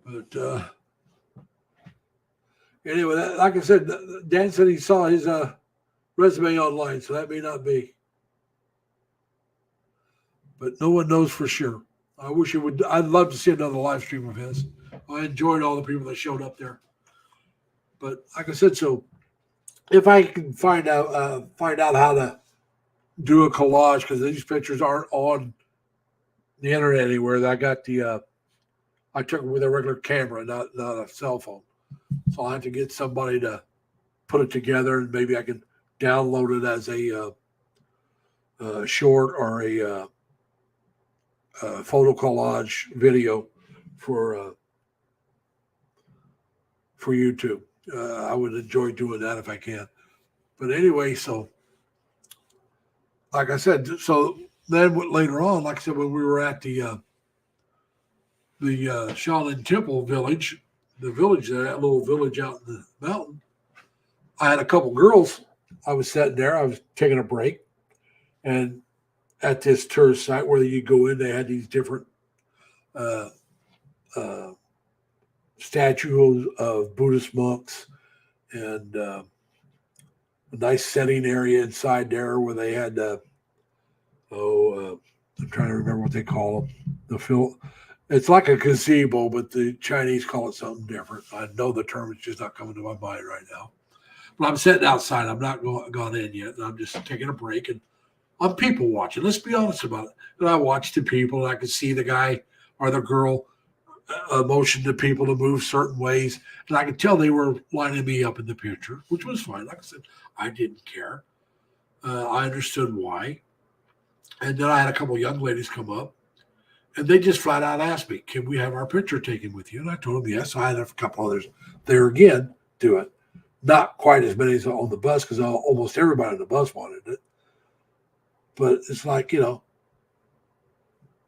but anyway, like I said, Dan said he saw his resume online, so that may not be. But no one knows for sure. I wish it would. I'd love to see another live stream of his. I enjoyed all the people that showed up there. But like I said, so if I can find out how to do a collage, because these pictures aren't on the internet anywhere. I got I took it with a regular camera, not a cell phone. So I have to get somebody to put it together, and maybe I can download it as a short or a photo collage video for YouTube. I would enjoy doing that if I can. But anyway, so like I said, so then later on, like I said, when we were at the Shaolin Temple village, the village there, that little village out in the mountain, I had a couple girls. I was sitting there. I was taking a break, and at this tourist site where you go in, they had these different statues of Buddhist monks, and a nice setting area inside there where they had I'm trying to remember what they call them. It's like a gazebo, but the Chinese call it something different. I know the term is just not coming to my mind right now. But I'm sitting outside. I'm not gone in yet. And I'm just taking a break, and I'm people watching. Let's be honest about it. And I watched the people, and I could see the guy or the girl motion to people to move certain ways. And I could tell they were lining me up in the picture, which was fine. Like I said, I didn't care. I understood why. And then I had a couple of young ladies come up, and they just flat out asked me, can we have our picture taken with you? And I told them yes. I had a couple others there again do it. Not quite as many as on the bus, because almost everybody on the bus wanted it. But it's like,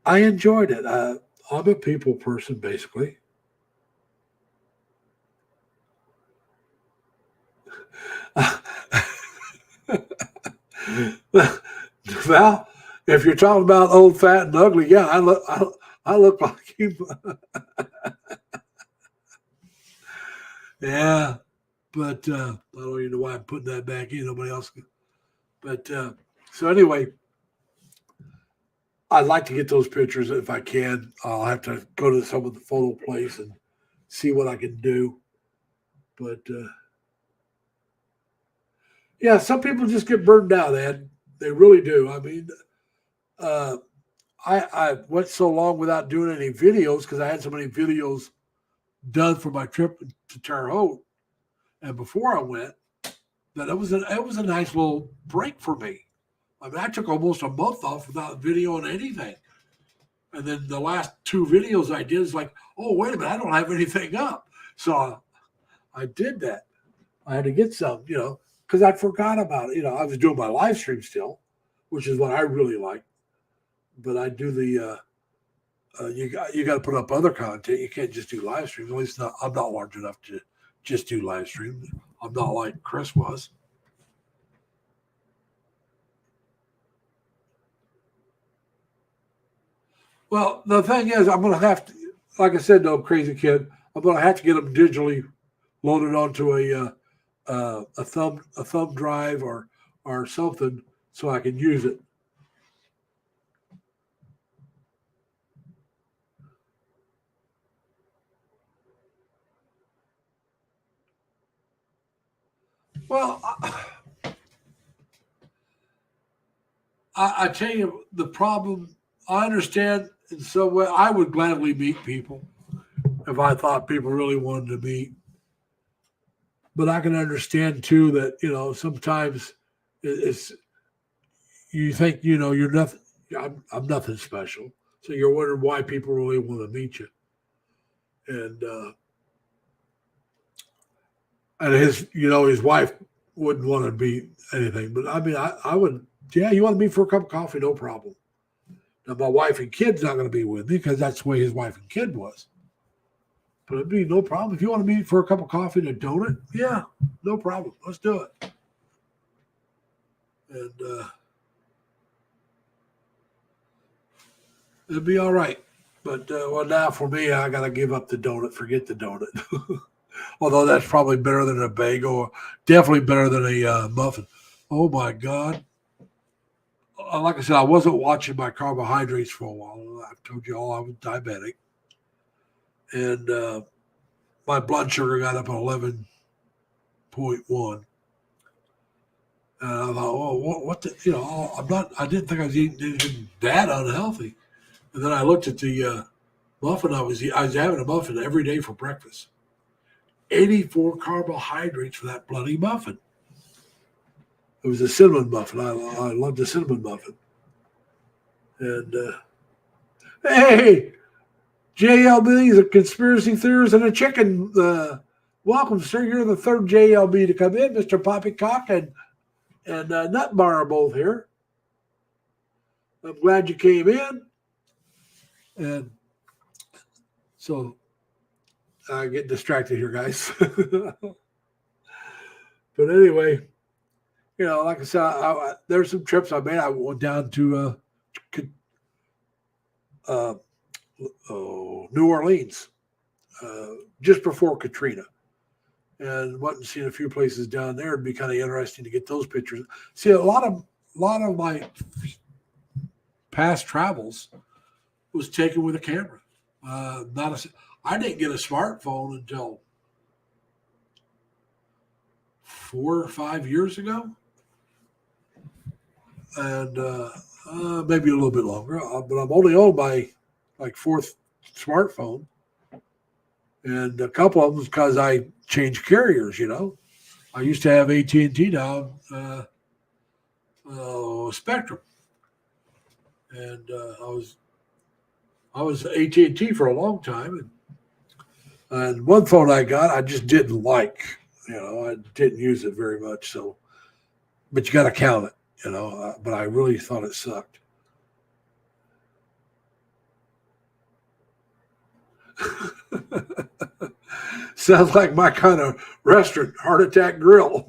I enjoyed it. I'm a people person, basically. Val, if you're talking about old, fat, and ugly, yeah, I look like him. Yeah, but I don't even know why I'm putting that back in. Nobody else can. But so anyway, I'd like to get those pictures if I can. I'll have to go to some of the photo place and see what I can do. But yeah, some people just get burned out, Ed. They really do. I mean, I went so long without doing any videos because I had so many videos done for my trip to Terre Haute, and before I went, that it was a nice little break for me. I mean, I took almost a month off without videoing anything, and then the last two videos I did is like, oh wait a minute, I don't have anything up, so I did that. I had to get some, because I forgot about it. I was doing my live stream still, which is what I really like. But I do the you got to put up other content. You can't just do live streams. At least I'm not large enough to just do live streams. I'm not like Chris was. Well, the thing is, I'm going to have to, like I said, no crazy kid. I'm going to have to get them digitally loaded onto a thumb drive or something so I can use it. Well, I tell you, the problem, I understand in some way. I would gladly meet people if I thought people really wanted to meet. But I can understand, too, that, sometimes it's, you think, you're nothing, I'm nothing special. So you're wondering why people really want to meet you. And his wife wouldn't want to be anything. But I mean, I would, yeah, you want to meet for a cup of coffee? No problem. Now, my wife and kid's not going to be with me because that's the way his wife and kid was. But it'd be no problem. If you want to meet for a cup of coffee and a donut, yeah, no problem. Let's do it. And it'd be all right. But well, now for me, I got to give up the donut. Forget the donut. Although that's probably better than a bagel, definitely better than a muffin. Oh my God. Like I said, I wasn't watching my carbohydrates for a while. I've told you all I was diabetic. And my blood sugar got up at 11.1. And I thought, oh, what the, I didn't think I was eating anything that unhealthy. And then I looked at the muffin I was having a muffin every day for breakfast. 84 carbohydrates for that bloody muffin. It was a cinnamon muffin. I loved the cinnamon muffin. And hey, JLB is a conspiracy theorist and a chicken. Welcome, sir. You're the third JLB to come in. Mr. Poppycock and Nutbar are both here. I'm glad you came in. And so I get distracted here, guys. But anyway, like I said, there's some trips I made. I went down to New Orleans just before Katrina, and went and seen a few places down there. It'd be kind of interesting to get those pictures. See, a lot of my past travels was taken with a camera. I didn't get a smartphone until 4 or 5 years ago, and maybe a little bit longer. But I'm only on my fourth smartphone, and a couple of them because I changed carriers. I used to have AT&T down Spectrum, and I was AT&T for a long time, and one phone I got I just didn't like. I didn't use it very much. So, but you got to count it. But I really thought it sucked. Sounds like my kind of restaurant, Heart Attack Grill.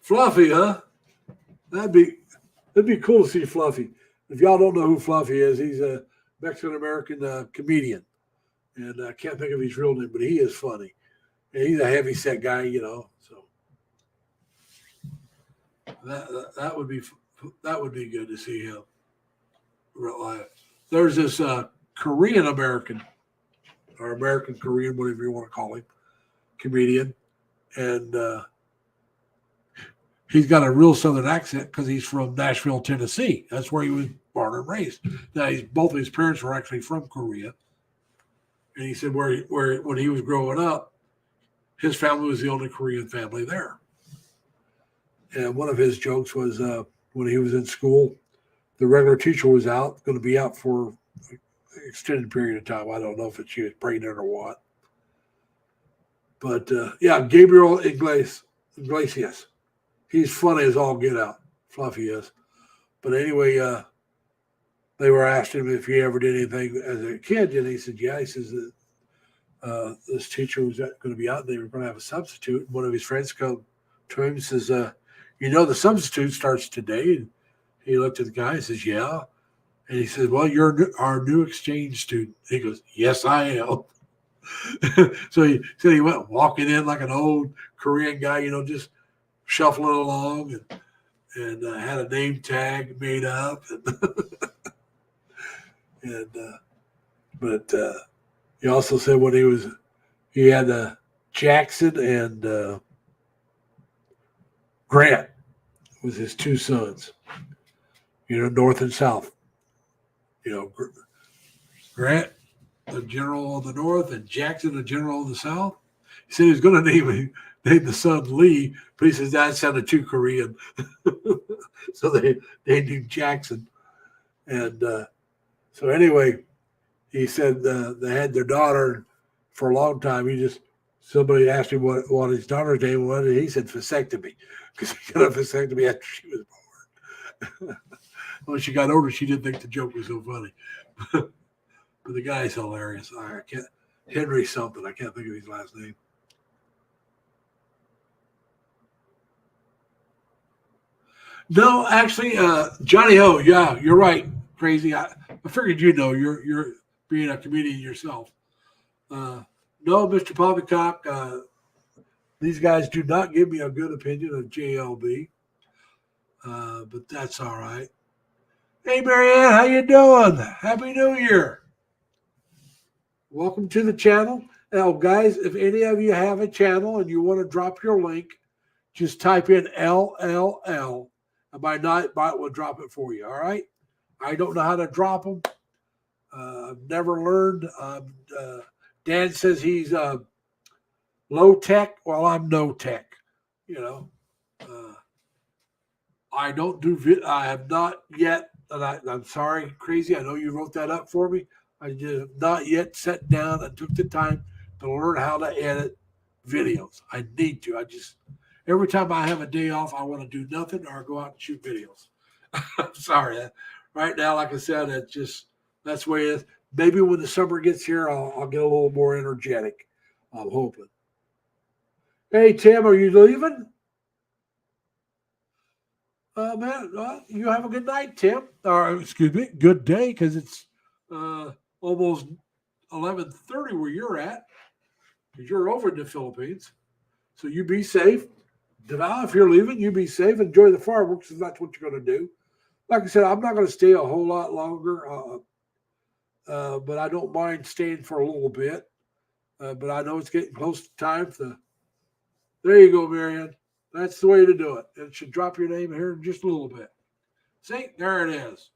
Fluffy, huh? That'd be cool to see Fluffy. If y'all don't know who Fluffy is, he's a Mexican-American comedian. And I can't think of his real name, but he is funny. And he's a heavy-set guy, so that would be good to see him real life. There's this Korean-American, or American-Korean, whatever you want to call him, comedian. And he's got a real Southern accent because he's from Nashville, Tennessee. That's where he was born and raised. Now, both of his parents were actually from Korea. And he said where when he was growing up, his family was the only Korean family there. And one of his jokes was when he was in school, the regular teacher was going to be out for an extended period of time. I don't know if she was pregnant or what. But, Gabriel Iglesias. He's funny as all get out. Fluffy is. But anyway, they were asking him if he ever did anything as a kid. And he said, yeah. He says that this teacher was going to be out. They were going to have a substitute. And one of his friends come to him and says, the substitute starts today. And he looked at the guy and says, yeah. And he said, well, you're our new exchange student. He goes, yes, I am. So he said he went walking in like an old Korean guy, just shuffling along and had a name tag made up. But he also said when he had Jackson and Grant was his two sons, North and South. Grant, the general of the North, and Jackson, the general of the South. He said he was going to name the son Lee, but he says that sounded too Korean. So they named Jackson. And so anyway, he said they had their daughter for a long time. He just somebody asked him what his daughter's name was, and he said vasectomy because he got a vasectomy after she was born. When she got older, she didn't think the joke was so funny. But the guy's hilarious. I can't Henry something. I can't think of his last name. No, actually, Johnny Ho. Yeah, you're right. Crazy. I figured you're being a comedian yourself. No, Mr. Poppycock. These guys do not give me a good opinion of JLB, but that's all right. Hey, Marianne, how you doing? Happy New Year. Welcome to the channel. Now, guys, if any of you have a channel and you want to drop your link, just type in LLL, and my Nightbot will drop it for you, all right? I don't know how to drop them. I've never learned. Dan says he's low tech. Well, I'm no tech, you know. I don't do I have not yet, and I'm sorry, Crazy. I know you wrote that up for me. I just have not yet sat down and took the time to learn how to edit videos. I need to. Every time I have a day off, I want to do nothing or go out and shoot videos. I'm sorry. Right now, like I said, that's the way it is. Maybe when the summer gets here, I'll get a little more energetic. I'm hoping. Hey, Tim, are you leaving? Man, you have a good night, Tim. Or excuse me, good day, because it's almost 11:30 where you're at, because you're over in the Philippines. So you be safe. Deval, if you're leaving, you be safe. Enjoy the fireworks if that's what you're going to do. Like I said, I'm not going to stay a whole lot longer, but I don't mind staying for a little bit. But I know it's getting close to time. There you go, Marianne. That's the way to do it. It should drop your name here in just a little bit. See, there it is.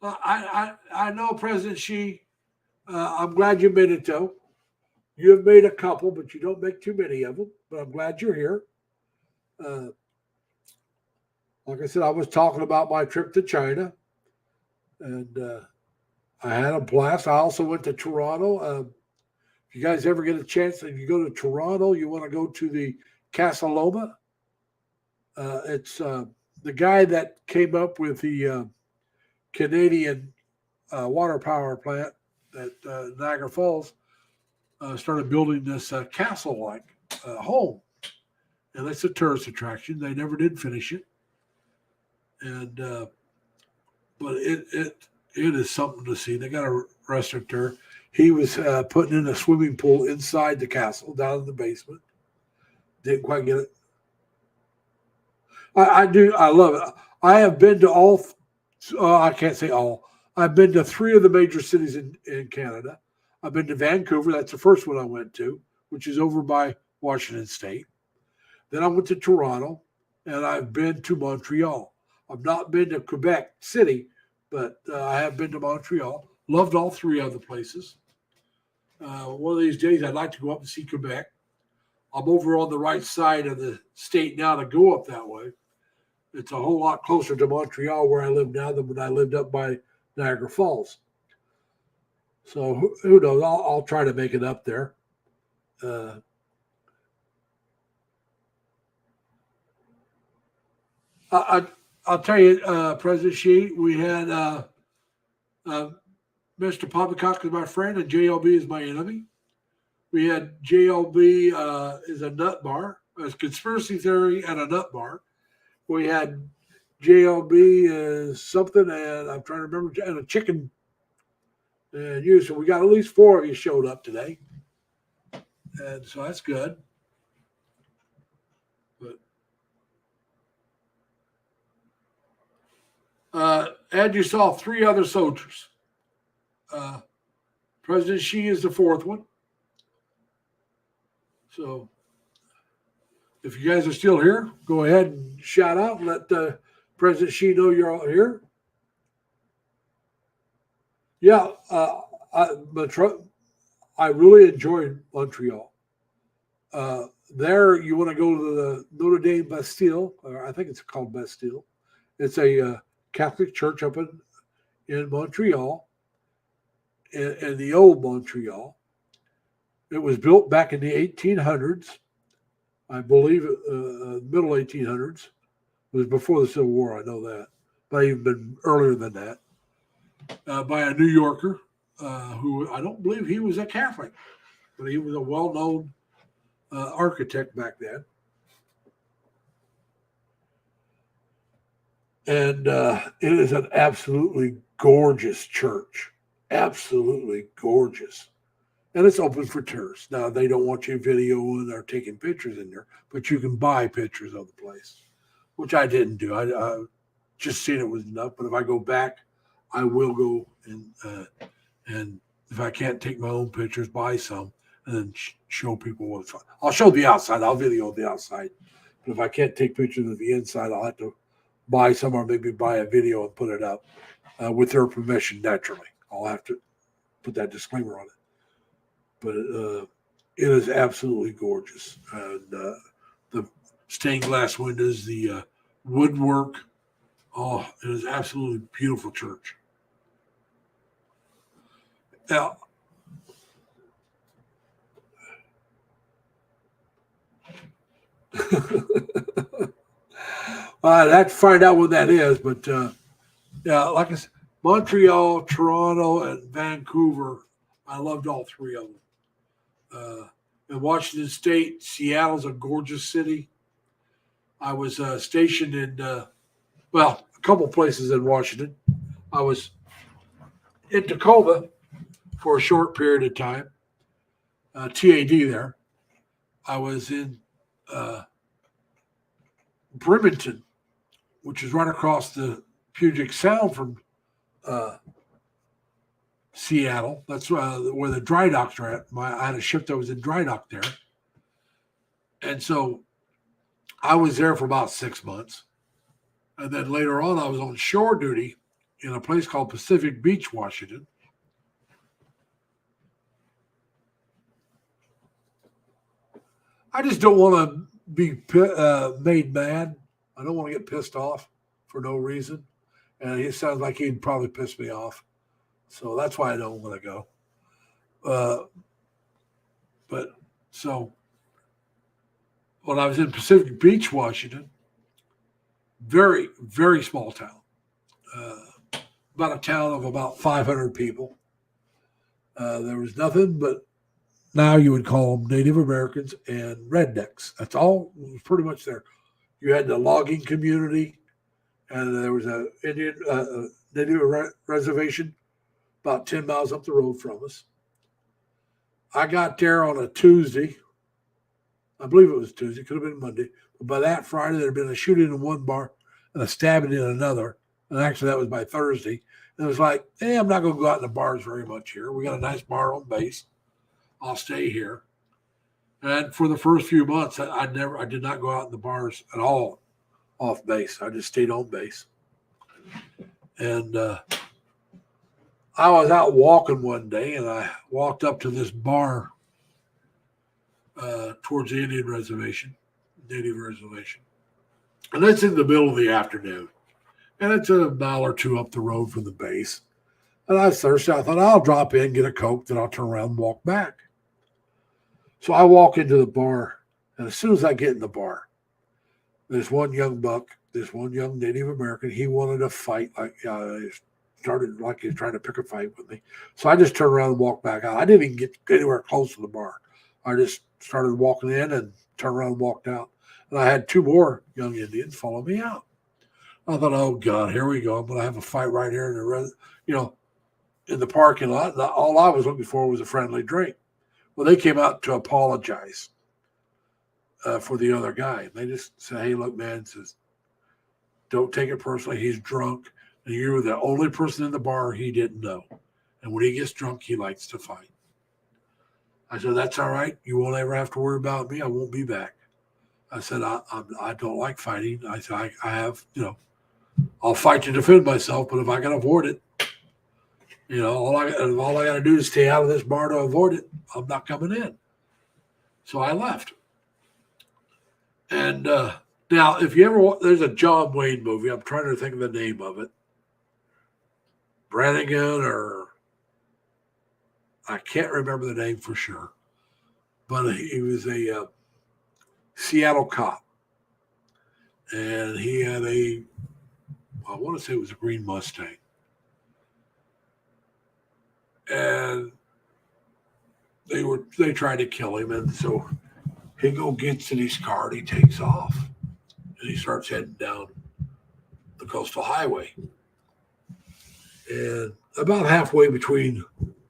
I know, President Xi. I'm glad you made it, though. You have made a couple, but you don't make too many of them. But I'm glad you're here. Like I said, I was talking about my trip to China, and I had a blast. I also went to Toronto. If you guys ever get a chance and you go to Toronto, you want to go to the Casa Loma. It's the guy that came up with the Canadian water power plant at Niagara Falls started building this castle-like home. And it's a tourist attraction. They never did finish it. And but it is something to see. They got a restaurateur. He was putting in a swimming pool inside the castle, down in the basement. Didn't quite get it. I do. I love it. I have been to all. I can't say all. I've been to 3 of the major cities in Canada. I've been to Vancouver. That's the first one I went to, which is over by Washington State. Then I went to Toronto, and I've been to Montreal. I've not been to Quebec City, but I have been to Montreal. Loved all 3 other places. One of these days, I'd like to go up and see Quebec. I'm over on the right side of the state now to go up that way. It's a whole lot closer to Montreal where I live now than when I lived up by Niagara Falls. So who knows? I'll try to make it up there. I'll tell you, President Xi, we had Mr. Poppycock is my friend and JLB is my enemy. We had JLB is a nut bar, a conspiracy theory and a nut bar. We had JLB is something, and I'm trying to remember, and a chicken. And you, so we got at least 4 of you showed up today. And so that's good. But and you saw 3 other soldiers. President Xi is the 4th one. So if you guys are still here, go ahead and shout out and let President Xi know you're all here. Yeah, I really enjoyed Montreal. There, you want to go to the Notre Dame Bastille, or I think it's called Bastille. It's a Catholic church up in Montreal. in the old Montreal. It was built back in the 1800s, I believe, middle 1800s. It was before the Civil War, I know that. But even been earlier than that, by a New Yorker who I don't believe he was a Catholic, but he was a well-known architect back then. And it is an absolutely gorgeous church. Absolutely gorgeous. And it's open for tourists. Now, they don't want you videoing or taking pictures in there, but you can buy pictures of the place, which I didn't do. I just seen it was enough. But if I go back, I will go and if I can't take my own pictures, buy some and then show people what it's like. I'll show the outside. I'll video the outside. But if I can't take pictures of the inside, I'll have to buy some or maybe buy a video and put it up with their permission, naturally. I'll have to put that disclaimer on it. But it is absolutely gorgeous. And the stained glass windows, the woodwork. Oh, it is absolutely beautiful church. Now, I'd have to find out what that is, but yeah, like I said, Montreal, Toronto, and Vancouver, I loved all three of them. In Washington State, Seattle's a gorgeous city. I was stationed in, a couple places in Washington. I was in Tacoma for a short period of time, TAD there. I was in Bremerton, which is right across the Puget Sound from Seattle. That's where the dry docks are at. I had a ship that was in dry dock there. And so I was there for about 6 months. And then later on, I was on shore duty in a place called Pacific Beach, Washington. I just don't want to be made mad. I don't want to get pissed off for no reason. And it sounds like he'd probably piss me off. So that's why I don't want to go. But so when I was in Pacific Beach, Washington, very, very small town, about a town of about 500 people. There was nothing but now you would call them Native Americans and rednecks. That's all was pretty much there. You had the logging community, and there was a Indian Native reservation about 10 miles up the road from us. I got there on a Tuesday. I believe it was Tuesday. Could have been Monday. But by that Friday, there had been a shooting in one bar and a stabbing in another. And actually, that was by Thursday. And it was like, hey, I'm not going to go out in the bars very much here. We got a nice bar on base. I'll stay here. And for the first few months, I did not go out in the bars at all off base. I just stayed on base. And I was out walking one day, and I walked up to this bar towards the Indian reservation, Native reservation. And it's in the middle of the afternoon. And it's a mile or two up the road from the base. And I was thirsty. I thought, I'll drop in, get a Coke, then I'll turn around and walk back. So I walk into the bar, and as soon as I get in the bar, there's one young buck, this one young Native American. He wanted to fight, like started like he was trying to pick a fight with me. So I just turned around and walked back out. I didn't even get anywhere close to the bar. I just started walking in and turned around and walked out. And I had two more young Indians follow me out. I thought, oh God, here we go. I'm going to have a fight right here in the parking lot. All I was looking for was a friendly drink. Well, they came out to apologize for the other guy. They just said, hey, look, man, says, don't take it personally. He's drunk. And you were the only person in the bar he didn't know. And when he gets drunk, he likes to fight. I said, that's all right. You won't ever have to worry about me. I won't be back. I said, I don't like fighting. I said, I have, I'll fight to defend myself, but if I can avoid it, all I got to do is stay out of this bar to avoid it. I'm not coming in. So I left. And now, if you ever there's a John Wayne movie. I'm trying to think of the name of it. Brannigan or I can't remember the name for sure, but he was a Seattle cop, and he had I want to say it was a green Mustang, and they tried to kill him, and so he gets in his car and he takes off, and he starts heading down the coastal highway, and about halfway between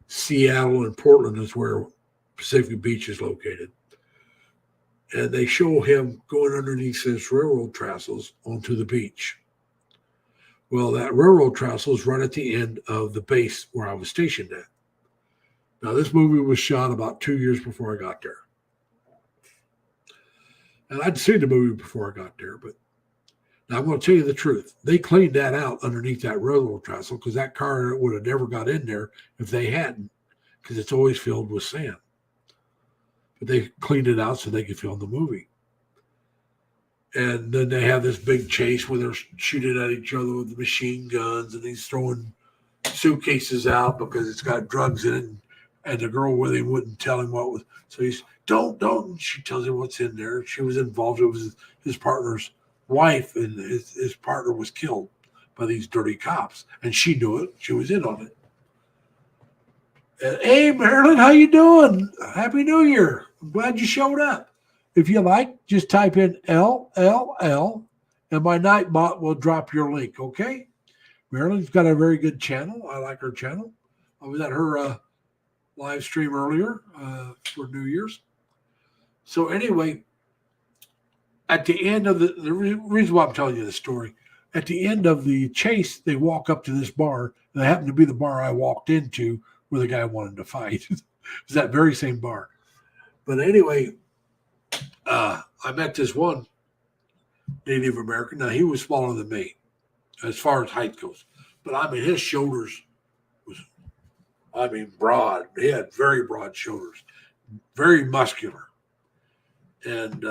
Seattle and Portland is where Pacific Beach is located. And they show him going underneath this railroad trestles onto the beach. Well, that railroad trestle is right at the end of the base where I was stationed at. Now, this movie was shot about 2 years before I got there. And I'd seen the movie before I got there, but now I'm going to tell you the truth. They cleaned that out underneath that railroad trestle because that car would have never got in there if they hadn't, because it's always filled with sand. But they cleaned it out so they could film the movie. And then they have this big chase where they're shooting at each other with machine guns, and he's throwing suitcases out because it's got drugs in it. And the girl with him wouldn't tell him what was. So he's, don't. And she tells him what's in there. She was involved. It was his partner's wife, and his partner was killed by these dirty cops. And she knew it. She was in on it. And, hey, Marilyn, how you doing? Happy New Year. I'm glad you showed up. If you like, just type in LLL, and my Nightbot will drop your link, okay? Marilyn's got a very good channel. I like her channel. I was at her live stream earlier for New Year's. So anyway, at the end of the reason why I'm telling you this story, at the end of the chase, they walk up to this bar. And it happened to be the bar I walked into where the guy wanted to fight. It was that very same bar. But anyway, I met this one Native American. Now, he was smaller than me as far as height goes. But, I mean, his shoulders was, broad. He had very broad shoulders, very muscular. And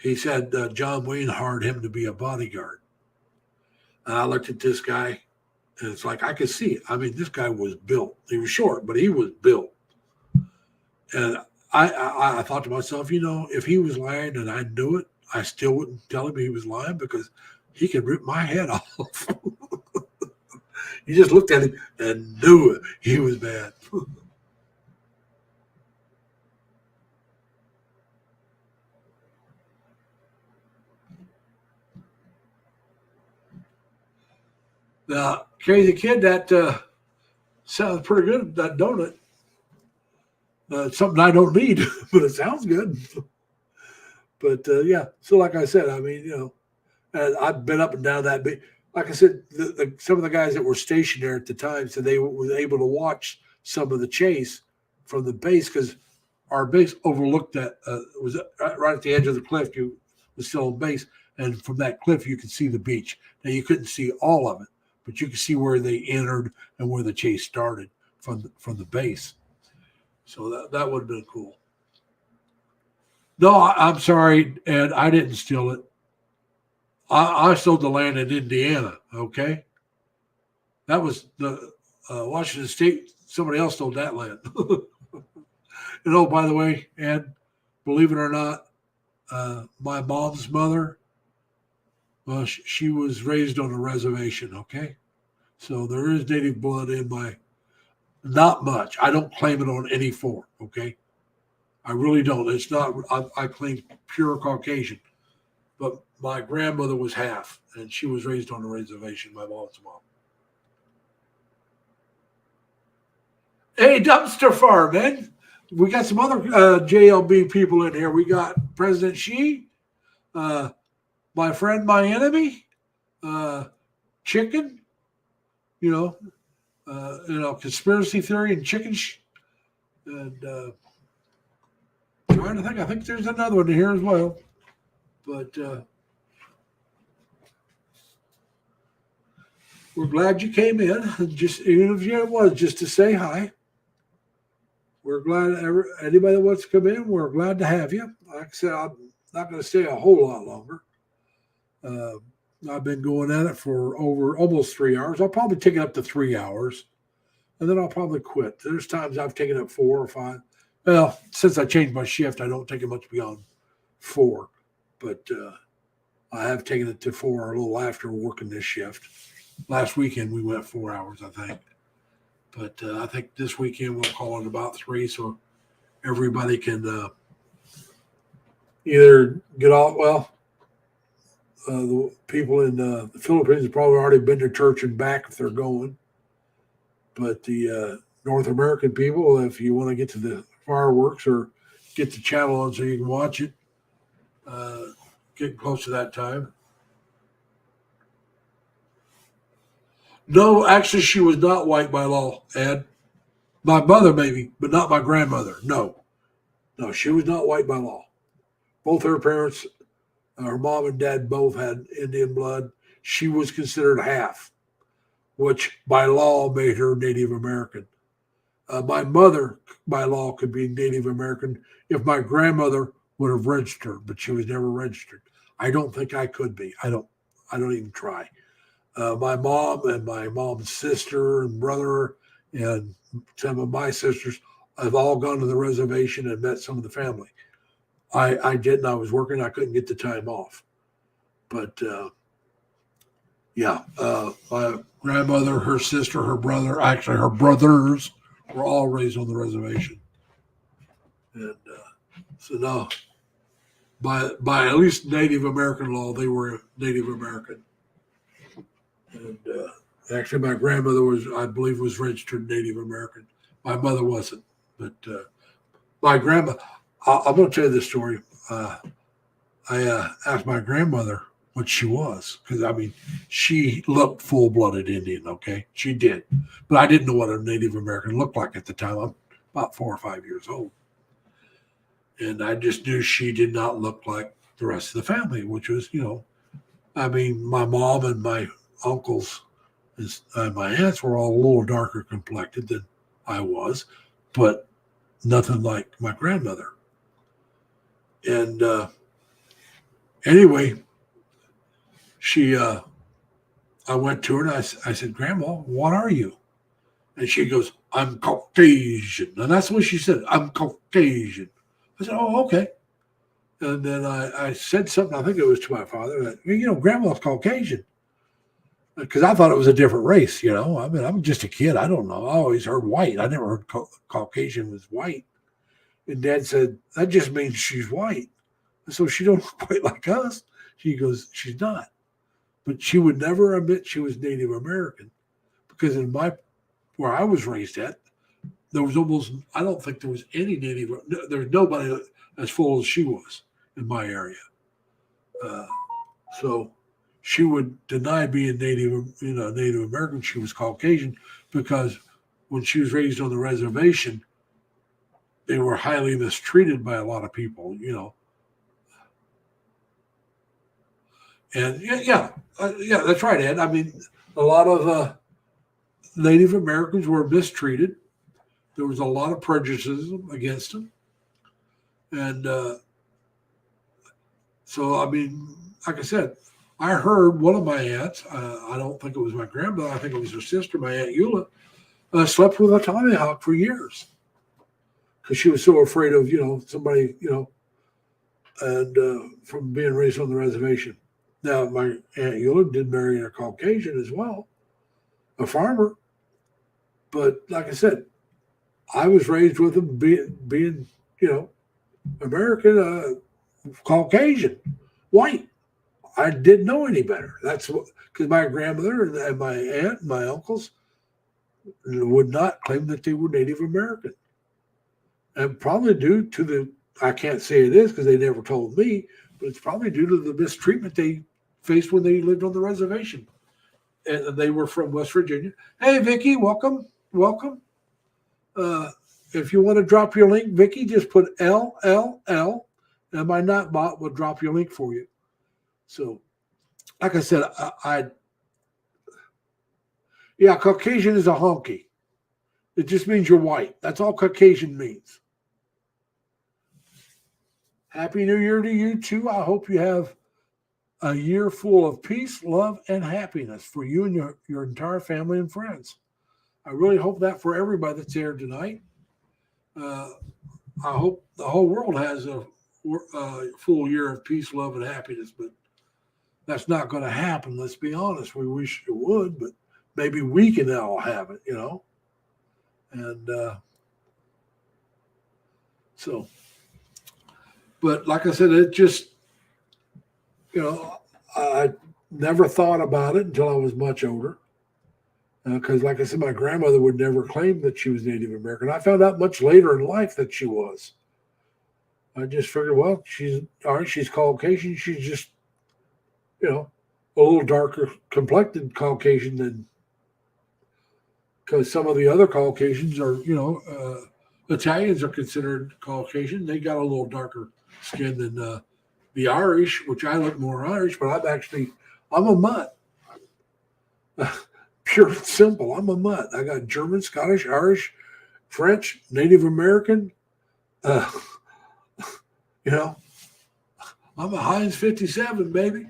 he said John Wayne hired him to be a bodyguard. And I looked at this guy, and it's like I could see it. I mean, this guy was built. He was short, but he was built. And I thought to myself, if he was lying and I knew it, I still wouldn't tell him he was lying because he could rip my head off. He just looked at him and knew it. He was bad. Now, Crazy Kid, that sounds pretty good, that donut. It's something I don't need, but it sounds good. But yeah, so like I said, I mean, I've been up and down that. Like I said, some of the guys that were stationed there at the time said they were able to watch some of the chase from the base because our base overlooked that. Was right at the edge of the cliff. You was still on base, and from that cliff you could see the beach. Now you couldn't see all of it, but you could see where they entered and where the chase started from the base. So that would have been cool. No, I'm sorry, Ed. I didn't steal it. I sold the land in Indiana, okay? That was the Washington State. Somebody else sold that land. By the way, Ed, believe it or not, my mom's mother, she was raised on a reservation, okay? So there is native blood in my, not much. I don't claim it on any form, okay? I really don't. It's not, I claim pure Caucasian. But my grandmother was half, and she was raised on a reservation, my mom's mom. Hey, Dumpster Farm, man. We got some other JLB people in here. We got President Xi, my friend, my enemy, chicken, conspiracy theory and chicken. And trying to think. I think there's another one here as well. But we're glad you came in. Just even if it was just to say hi. We're glad anybody that wants to come in. We're glad to have you. Like I said, I'm not going to stay a whole lot longer. I've been going at it for over almost 3 hours. I'll probably take it up to 3 hours. and then I'll probably quit. There's times I've taken up 4 or 5. Well, since I changed my shift, I don't take it much beyond 4, but I have taken it to 4 a little after working this shift. Last weekend we went 4 hours, I think, but I think this weekend we'll call it about 3, so everybody can either get off. Well, the people in the Philippines have probably already been to church and back if they're going. But the North American people, if you want to get to the fireworks or get the channel on so you can watch it, getting close to that time. No, actually, she was not white by law, Ed. My mother, maybe, but not my grandmother. No, she was not white by law. Both her parents, her mom and dad, both had Indian blood. She was considered half, which by law made her Native American. My mother, by law, could be Native American if my grandmother would have registered, but she was never registered. I don't think I could be. I don't even try. My mom and my mom's sister and brother and some of my sisters have all gone to the reservation and met some of the family. I didn't. I was working. I couldn't get the time off. But my grandmother, her sister, her brother, actually her brothers were all raised on the reservation. And so no, by at least Native American law, they were Native American. And actually, my grandmother I believe, was registered Native American. My mother wasn't. But my grandma, I'm going to tell you this story. I asked my grandmother what she was, because I mean, she looked full-blooded Indian. Okay, she did, but I didn't know what a Native American looked like at the time. I'm about 4 or 5 years old, and I just knew she did not look like the rest of the family, which was, I mean, my mom and my uncles and my aunts were all a little darker complected than I was, but nothing like my grandmother. And anyway, I went to her and I said, "Grandma, what are you?" And she goes, "I'm Caucasian." And that's what she said, "I'm Caucasian." I said, "Oh, okay." And then I said something, I think it was to my father, that, Grandma's Caucasian. Because I thought it was a different race, I mean, I'm just a kid. I don't know. I always heard white. I never heard Caucasian was white. And Dad said, "That just means she's white. So she don't look quite like us." She goes, "She's not." But she would never admit she was Native American, because where I was raised at, there was I don't think there was any there was nobody as full as she was in my area. So she would deny being Native American. She was Caucasian, because when she was raised on the reservation, they were highly mistreated by a lot of people, And yeah, that's right, Ed. I mean, a lot of Native Americans were mistreated. There was a lot of prejudice against them. And so, I mean, like I said, I heard one of my aunts, I don't think it was my grandmother, I think it was her sister, my Aunt Eula, slept with a Tomahawk for years, because she was so afraid of, somebody, and from being raised on the reservation. Now, my Aunt Eula did marry a Caucasian as well, a farmer. But like I said, I was raised with them being American, Caucasian, white. I didn't know any better. That's because my grandmother and my aunt and my uncles would not claim that they were Native American. And probably due to I can't say it is because they never told me, but it's probably due to the mistreatment they faced when they lived on the reservation. And they were from West Virginia. Hey, Vicky, welcome. If you want to drop your link, Vicky, just put LLL, and my Notbot will drop your link for you. So, like I said, Caucasian is a honky. It just means you're white. That's all Caucasian means. Happy New Year to you too. I hope you have a year full of peace, love, and happiness for you and your entire family and friends. I really hope that for everybody that's here tonight. I hope the whole world has a full year of peace, love, and happiness, but that's not going to happen. Let's be honest. We wish it would, but maybe we can all have it, you know? And so, but like I said, it just, you know, I never thought about it until I was much older. Because, like I said, my grandmother would never claim that she was Native American. I found out much later in life that she was. I just figured, well, she's all right. She's Caucasian. She's just, you know, a little darker complected Caucasian than, because some of the other Caucasians are, you know, Italians are considered Caucasian. They got a little darker skin than the Irish, which I look more Irish, but I'm a mutt. Pure and simple. I'm a mutt. I got German, Scottish, Irish, French, Native American. You know, I'm a Heinz 57, baby.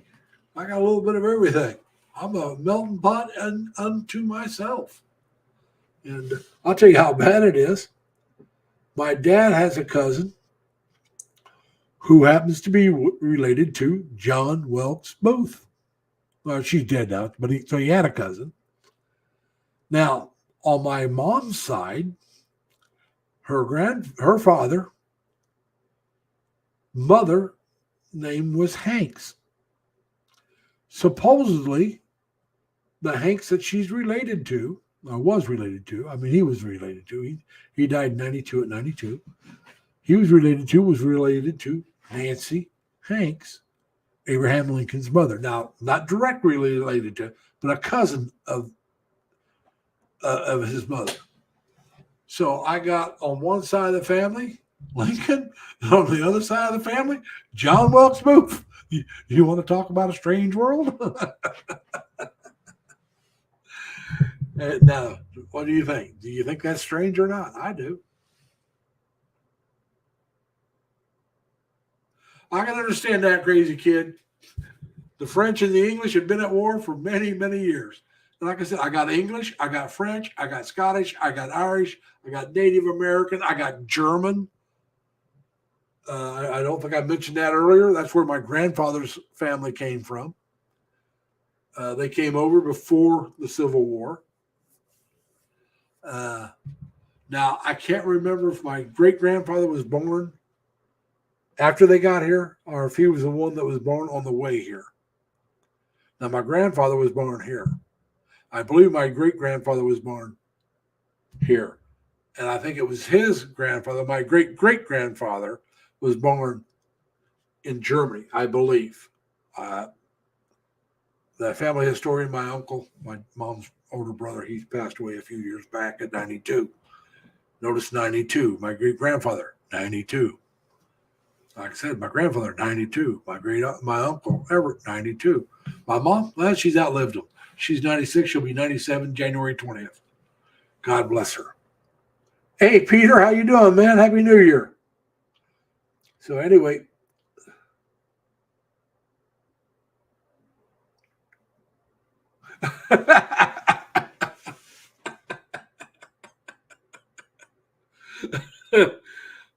I got a little bit of everything. I'm a melting pot and unto myself. And I'll tell you how bad it is. My dad has a cousin who happens to be related to John Wilkes Booth. Well, she's dead now, but so he had a cousin. Now, on my mom's side, her father, mother name was Hanks. Supposedly, the Hanks that she's related to, or was related to, I mean, he was related to, he died in 92 at 92. Was related to Nancy Hanks, Abraham Lincoln's mother. Now, not directly related to, but a cousin of his mother. So I got on one side of the family, Lincoln, and on the other side of the family, John Wilkes Booth. You want to talk about a strange world? Now, what do you think? Do you think that's strange or not? I do. I can understand that, crazy kid. The French and the English have been at war for many, many years. And like I said, I got English, I got French, I got Scottish, I got Irish, I got Native American, I got German. I don't think I mentioned that earlier. That's where my grandfather's family came from. They came over before the Civil War. Now, I can't remember if my great-grandfather was born after they got here or if he was the one that was born on the way here. Now, my grandfather was born here. I believe my great-grandfather was born here. And I think it was his grandfather, my great-great-grandfather, was born in Germany, I believe. The family historian, my uncle, my mom's older brother, he passed away a few years back at 92. Notice 92. My great-grandfather, 92. Like I said, my grandfather, 92. My uncle, Everett, 92. My mom, well, she's outlived him. She's 96. She'll be 97 January 20th. God bless her. Hey, Peter, how you doing, man? Happy New Year. So anyway,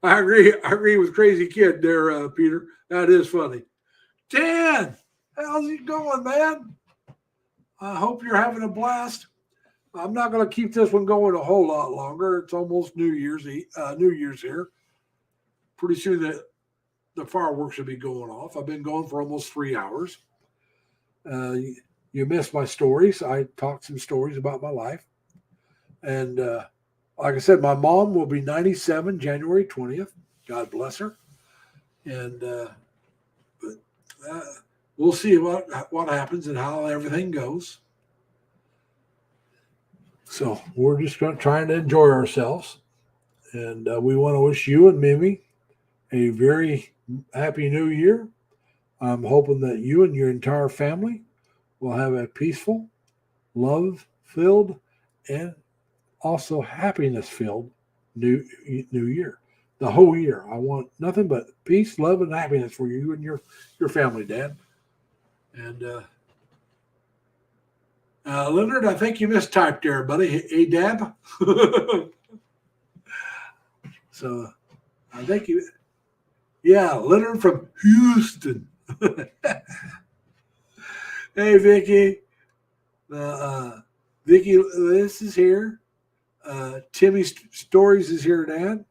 I agree with Crazy Kid there, Peter. That is funny. Dan, how's it going, man? I hope you're having a blast. I'm not going to keep this one going a whole lot longer. It's almost New Year's here. Pretty soon the fireworks will be going off. I've been going for almost 3 hours. You missed my stories. I talked some stories about my life. And like I said, my mom will be 97 January 20th. God bless her. And we'll see what happens and how everything goes. So we're just trying to enjoy ourselves. And we want to wish you and Mimi a very happy New Year. I'm hoping that you and your entire family will have a peaceful, love-filled, and also happiness-filled new year. The whole year. I want nothing but peace, love, and happiness for you and your family, Dad. And Leonard, I think you mistyped there, buddy. Hey, Dab. So I think you, yeah, Leonard from Houston. Hey, Vicky. Vicky, this is here. Timmy Stories is here, Dad.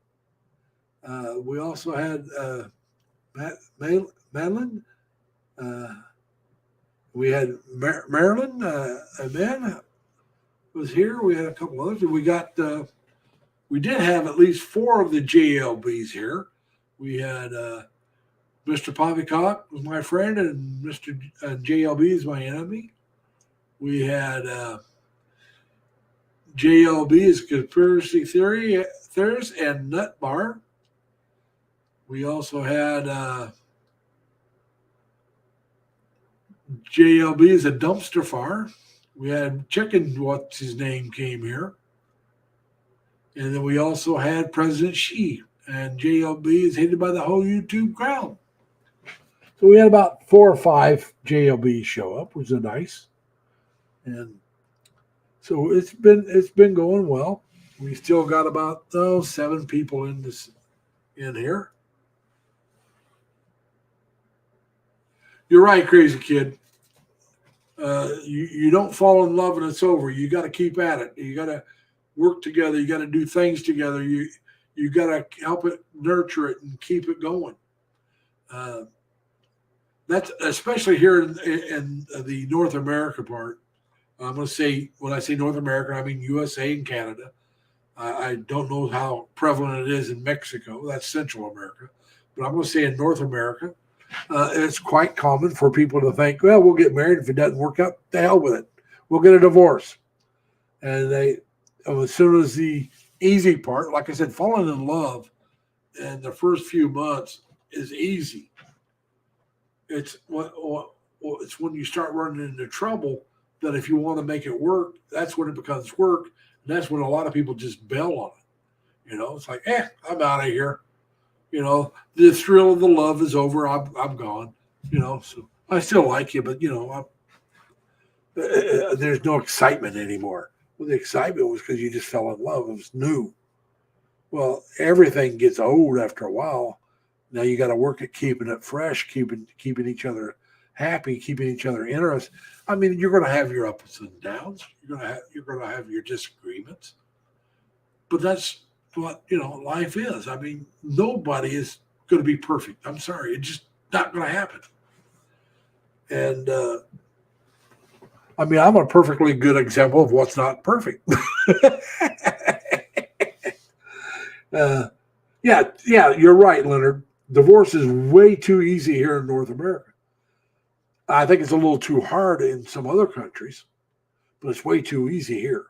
We also had Madeline. We had Marilyn. Amen was here. We had a couple others. We got. We did have at least 4 of the JLBs here. We had Mr. Poppycock was my friend, and Mr. JLB is my enemy. We had JLB is conspiracy theorist and nut bar. We also had JLB is a dumpster fire. We had Chicken, what's his name, came here. And then we also had President Xi, and JLB is hated by the whole YouTube crowd. So we had about 4 or 5 JLBs show up, which is nice. And so it's been going well. We still got about 7 people in here. You're right, crazy kid. You don't fall in love and it's over. You got to keep at it. You got to work together. You got to do things together. You got to help it, nurture it, and keep it going. That's especially here in the North America part. I'm going to say, when I say North America, I mean USA and Canada. I don't know how prevalent it is in Mexico. That's Central America. But I'm going to say in North America, it's quite common for people to think, well, we'll get married. If it doesn't work out, the hell with it. We'll get a divorce. And as soon as the easy part, like I said, falling in love in the first few months is easy. It's when you start running into trouble that if you want to make it work, that's when it becomes work. And that's when a lot of people just bail on it. It's like, I'm out of here. The thrill of the love is over. I'm gone. So I still like you, but there's no excitement anymore. Well, the excitement was because you just fell in love. It was new. Well, everything gets old after a while. Now you got to work at keeping it fresh, keeping each other happy, keeping each other interested. I mean, you're going to have your ups and downs. You're going to have your disagreements. But that's what life is. I mean, nobody is going to be perfect. I'm sorry, it's just not going to happen. And I mean, I'm a perfectly good example of what's not perfect. Yeah, you're right, Leonard. Divorce is way too easy here in North America. I think it's a little too hard in some other countries, but it's way too easy here.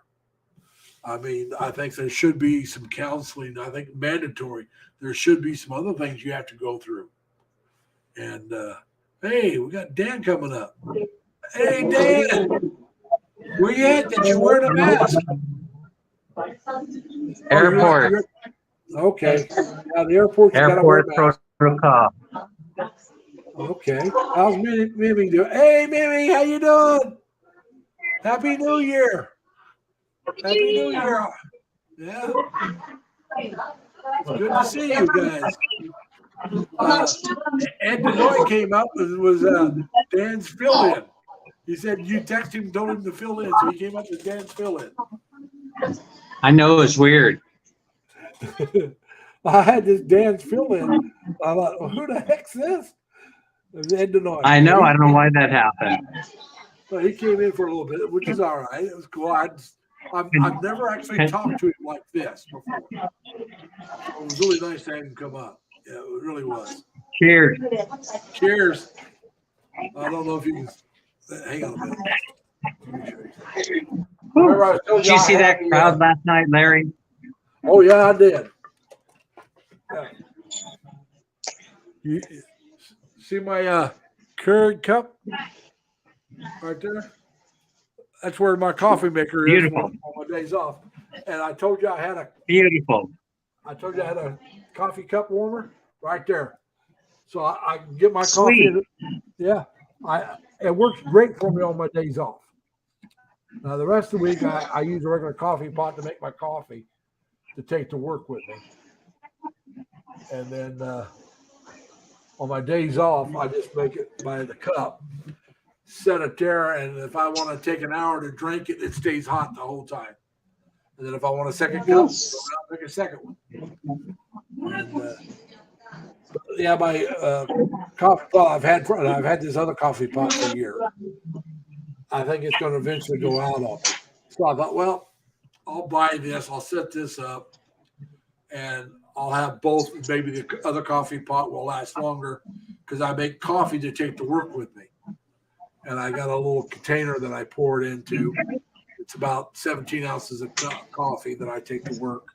I mean, I think there should be some counseling. I think mandatory. There should be some other things you have to go through. And hey, we got Dan coming up. Hey, Dan, where you at? Did you wear the mask? Airport. Okay. Yeah, the airport. Airport protocol. Okay. How's Mimi doing? Hey, Mimi, how you doing? Happy New Year. Happy New Year. Yeah. It's good to see you guys. Ed Benoit came up and was Dan's fill-in. He said you text him, told him to fill in, so he came up with Dan's fill-in. I know it's weird. I had this Dan's fill-in. I thought, well, who the heck's this? It was Ed Benoit. I know. I don't know why that happened. Well, he came in for a little bit, which is all right. It was cool. I've never actually talked to him like this before. It was really nice to have him come up. Yeah, it really was. Cheers. Cheers. I don't know if you can hang on a minute. Did you see that crowd last night, Larry? Oh yeah, I did. Yeah. You see my Keurig cup right there? That's where my coffee maker is Beautiful. on my days off. And I told you I had a coffee cup warmer right there. So I can get my coffee. Sweet. Yeah. It works great for me on my days off. Now the rest of the week, I use a regular coffee pot to make my coffee to take to work with me. And then on my days off, I just make it by the cup, set it there, and if I want to take an hour to drink it, it stays hot the whole time. And then if I want a second cup, I'll make a second one. And, yeah, my coffee pot I've had this other coffee pot for a year. I think it's going to eventually go out on me. So I thought, well, I'll buy this. I'll set this up, and I'll have both. Maybe the other coffee pot will last longer because I make coffee to take to work with me. And I got a little container that I pour it into. It's about 17 ounces of coffee that I take to work.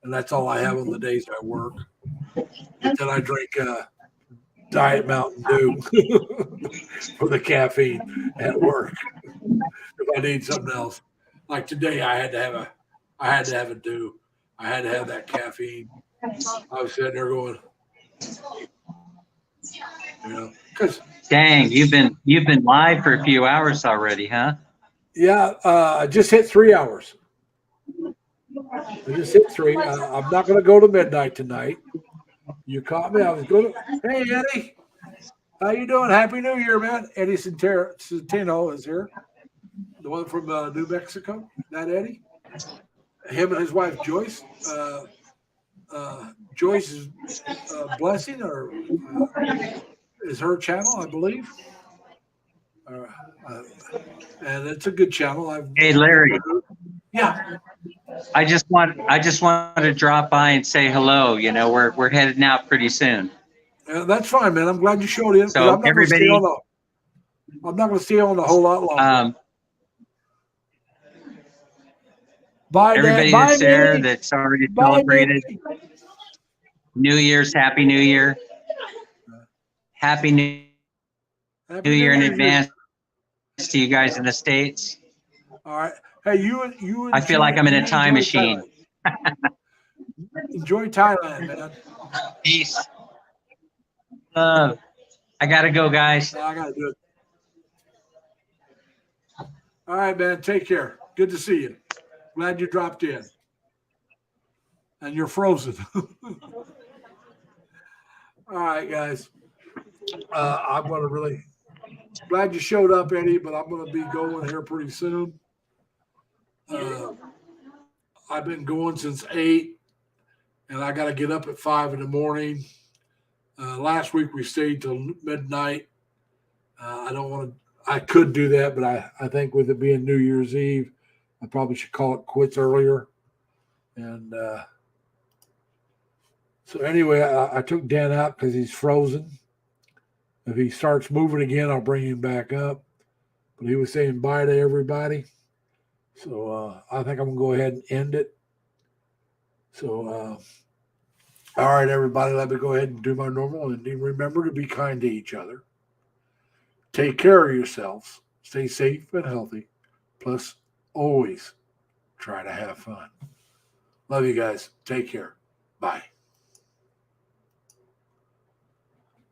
And that's all I have on the days I work. And then I drink Diet Mountain Dew for the caffeine at work if I need something else. Like today, I had to have a Dew. I had to have that caffeine. I was sitting there going, because Dang, you've been live for a few hours already, huh? yeah, I just hit 3 hours. I just hit 3. I'm not going to go to midnight tonight. You caught me. I was going to. Hey, Eddie. How you doing? Happy New Year, man. Eddie Centeno is here. The one from New Mexico. That Eddie? Him and his wife, Joyce. Joyce's Blessing or is her channel, I believe. And it's a good channel. Hey, Larry. Yeah. I just wanted to drop by and say hello. You know, we're heading out pretty soon. That's fine, man. I'm glad you showed in. So I'm not going to stay on a whole lot longer. Bye, everybody Dad. that's Bye, there Minnie. that's already Bye, celebrated Minnie. New Year's, Happy New Year. Happy New Year in advance to you guys in the States. All right. Hey, you. I feel like I'm in a time machine. Enjoy Thailand, man. Peace. I gotta go, guys. I gotta do it. All right, man. Take care. Good to see you. Glad you dropped in. And you're frozen. All right, guys. I'm gonna really glad you showed up, Eddie, but I'm gonna be going here pretty soon. I've been going since 8, and I got to get up at 5 in the morning. Last week we stayed till midnight. I could do that, but I think with it being New Year's Eve, I probably should call it quits earlier. And so anyway, I took Dan out because he's frozen. If he starts moving again, I'll bring him back up. But he was saying bye to everybody. So I think I'm going to go ahead and end it. So, all right, everybody, let me go ahead and do my normal ending. Remember to be kind to each other. Take care of yourselves. Stay safe and healthy. Plus, always try to have fun. Love you guys. Take care. Bye.